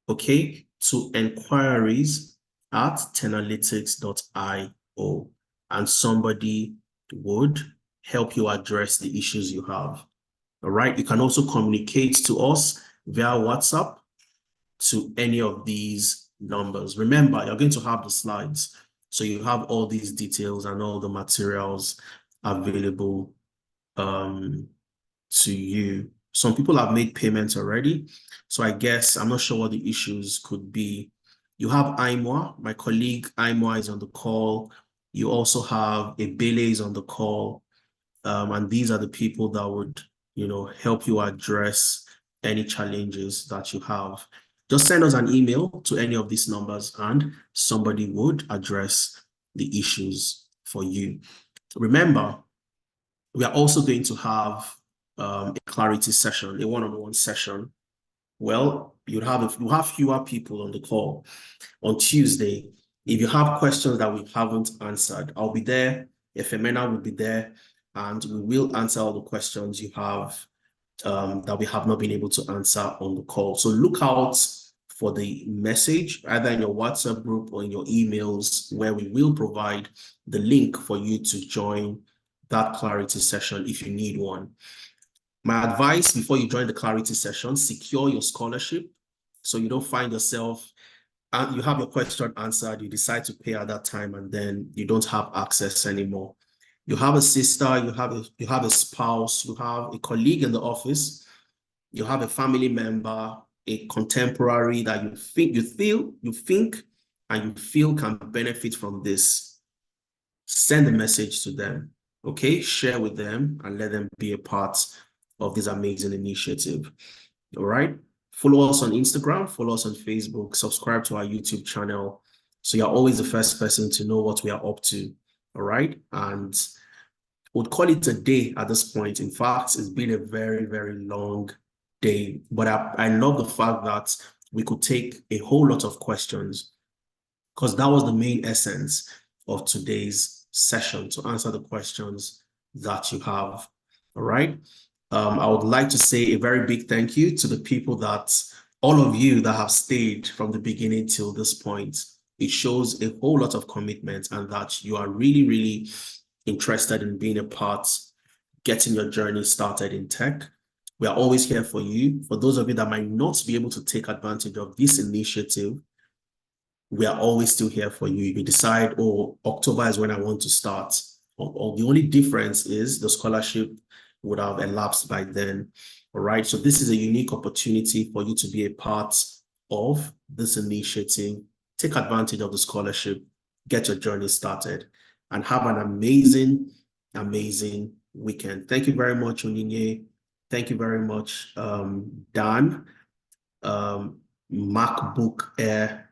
okay, to enquiries@10analytics.io, and somebody would help you address the issues you have. All right, you can also communicate to us via WhatsApp to any of these numbers. Remember, you're going to have the slides. So you have all these details and all the materials available to you. Some people have made payments already. So I guess, I'm not sure what the issues could be. You have Aimwa, my colleague Aimwa is on the call. You also have Ebele is on the call. And these are the people that would, help you address any challenges that you have. Just send us an email to any of these numbers and somebody would address the issues for you. Remember, we are also going to have a clarity session, a one-on-one session. Well, you have fewer people on the call on Tuesday. If you have questions that we haven't answered, I'll be there. Efemena will be there, and we will answer all the questions you have that we have not been able to answer on the call. So look out for the message, either in your WhatsApp group or in your emails, where we will provide the link for you to join that clarity session if you need one. My advice before you join the Clarity session, secure your scholarship so you don't find yourself, you have your question answered, you decide to pay at that time, and then you don't have access anymore. You have a sister, you have a spouse, you have a colleague in the office, you have a family member, a contemporary that you think and you feel can benefit from this. Send a message to them, okay? Share with them and let them be a part of this amazing initiative. All right? Follow us on Instagram, follow us on Facebook, subscribe to our YouTube channel so you're always the first person to know what we are up to. All right? And we'll call it a day at this point. In fact, it's been a very, very long day, but I love the fact that we could take a whole lot of questions because that was the main essence of today's session, to answer the questions that you have. All right. I would like to say a very big thank you to the people all of you that have stayed from the beginning till this point. It shows a whole lot of commitment and that you are really, really interested in being a part, getting your journey started in tech. We are always here for you. For those of you that might not be able to take advantage of this initiative, we are always still here for you. If you decide, oh, October is when I want to start, or the only difference is the scholarship would have elapsed by then. All right. So this is a unique opportunity for you to be a part of this initiative. Take advantage of the scholarship, get your journey started, and have an amazing, amazing weekend. Thank you very much, Onyinye. Thank you very much, Dan, MacBook Air,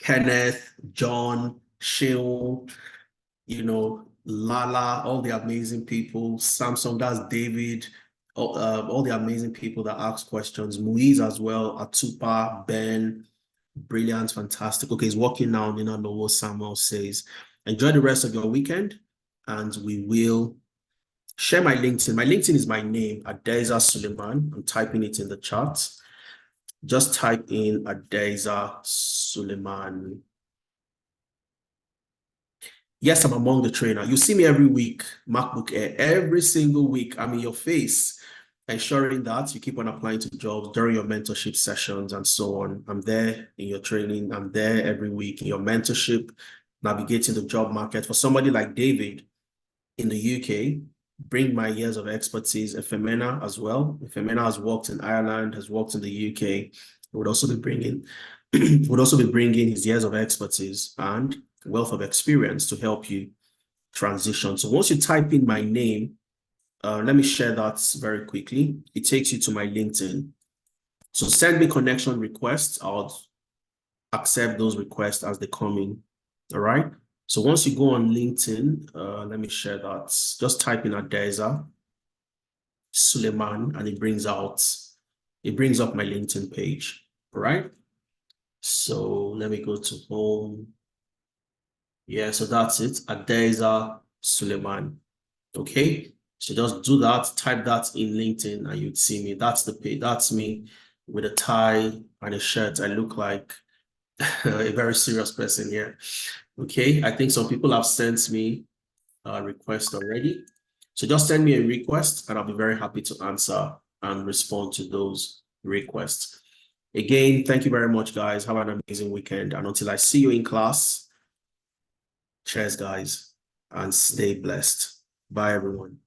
Kenneth, John, Sheol, Lala, all the amazing people, Samsung, that's David, all the amazing people that ask questions, Muiz as well, Atupa, Ben, brilliant, fantastic. Okay, he's working now, Nina Novo Samuel says. Enjoy the rest of your weekend, and we will share my LinkedIn. My LinkedIn is my name, Adeza Suleiman. I'm typing it in the chat. Just type in Adeza Suleiman. Yes, I'm among the trainer. You see me every week, MacBook Air, every single week. I'm in your face, ensuring that you keep on applying to jobs during your mentorship sessions and so on. I'm there in your training. I'm there every week in your mentorship, navigating the job market. For somebody like David in the UK, bring my years of expertise. Efemena as well. Efemena has worked in Ireland, has worked in the UK. Would also be bringing his years of expertise and wealth of experience to help you transition. So once you type in my name, let me share that very quickly. It takes you to my LinkedIn. So send me connection requests. I'll accept those requests as they come in. All right. So once you go on LinkedIn, let me share that. Just type in Adeza Suleiman and it brings up my LinkedIn page. All right. So let me go to home. Yeah, so that's it. Adeza Suleiman. Okay. So just do that, type that in LinkedIn and you'd see me. That's the page. That's me with a tie and a shirt. I look like a very serious person here. Okay, I think some people have sent me a request already. So just send me a request and I'll be very happy to answer and respond to those requests. Again, thank you very much, guys. Have an amazing weekend. And until I see you in class, cheers, guys, and stay blessed. Bye, everyone.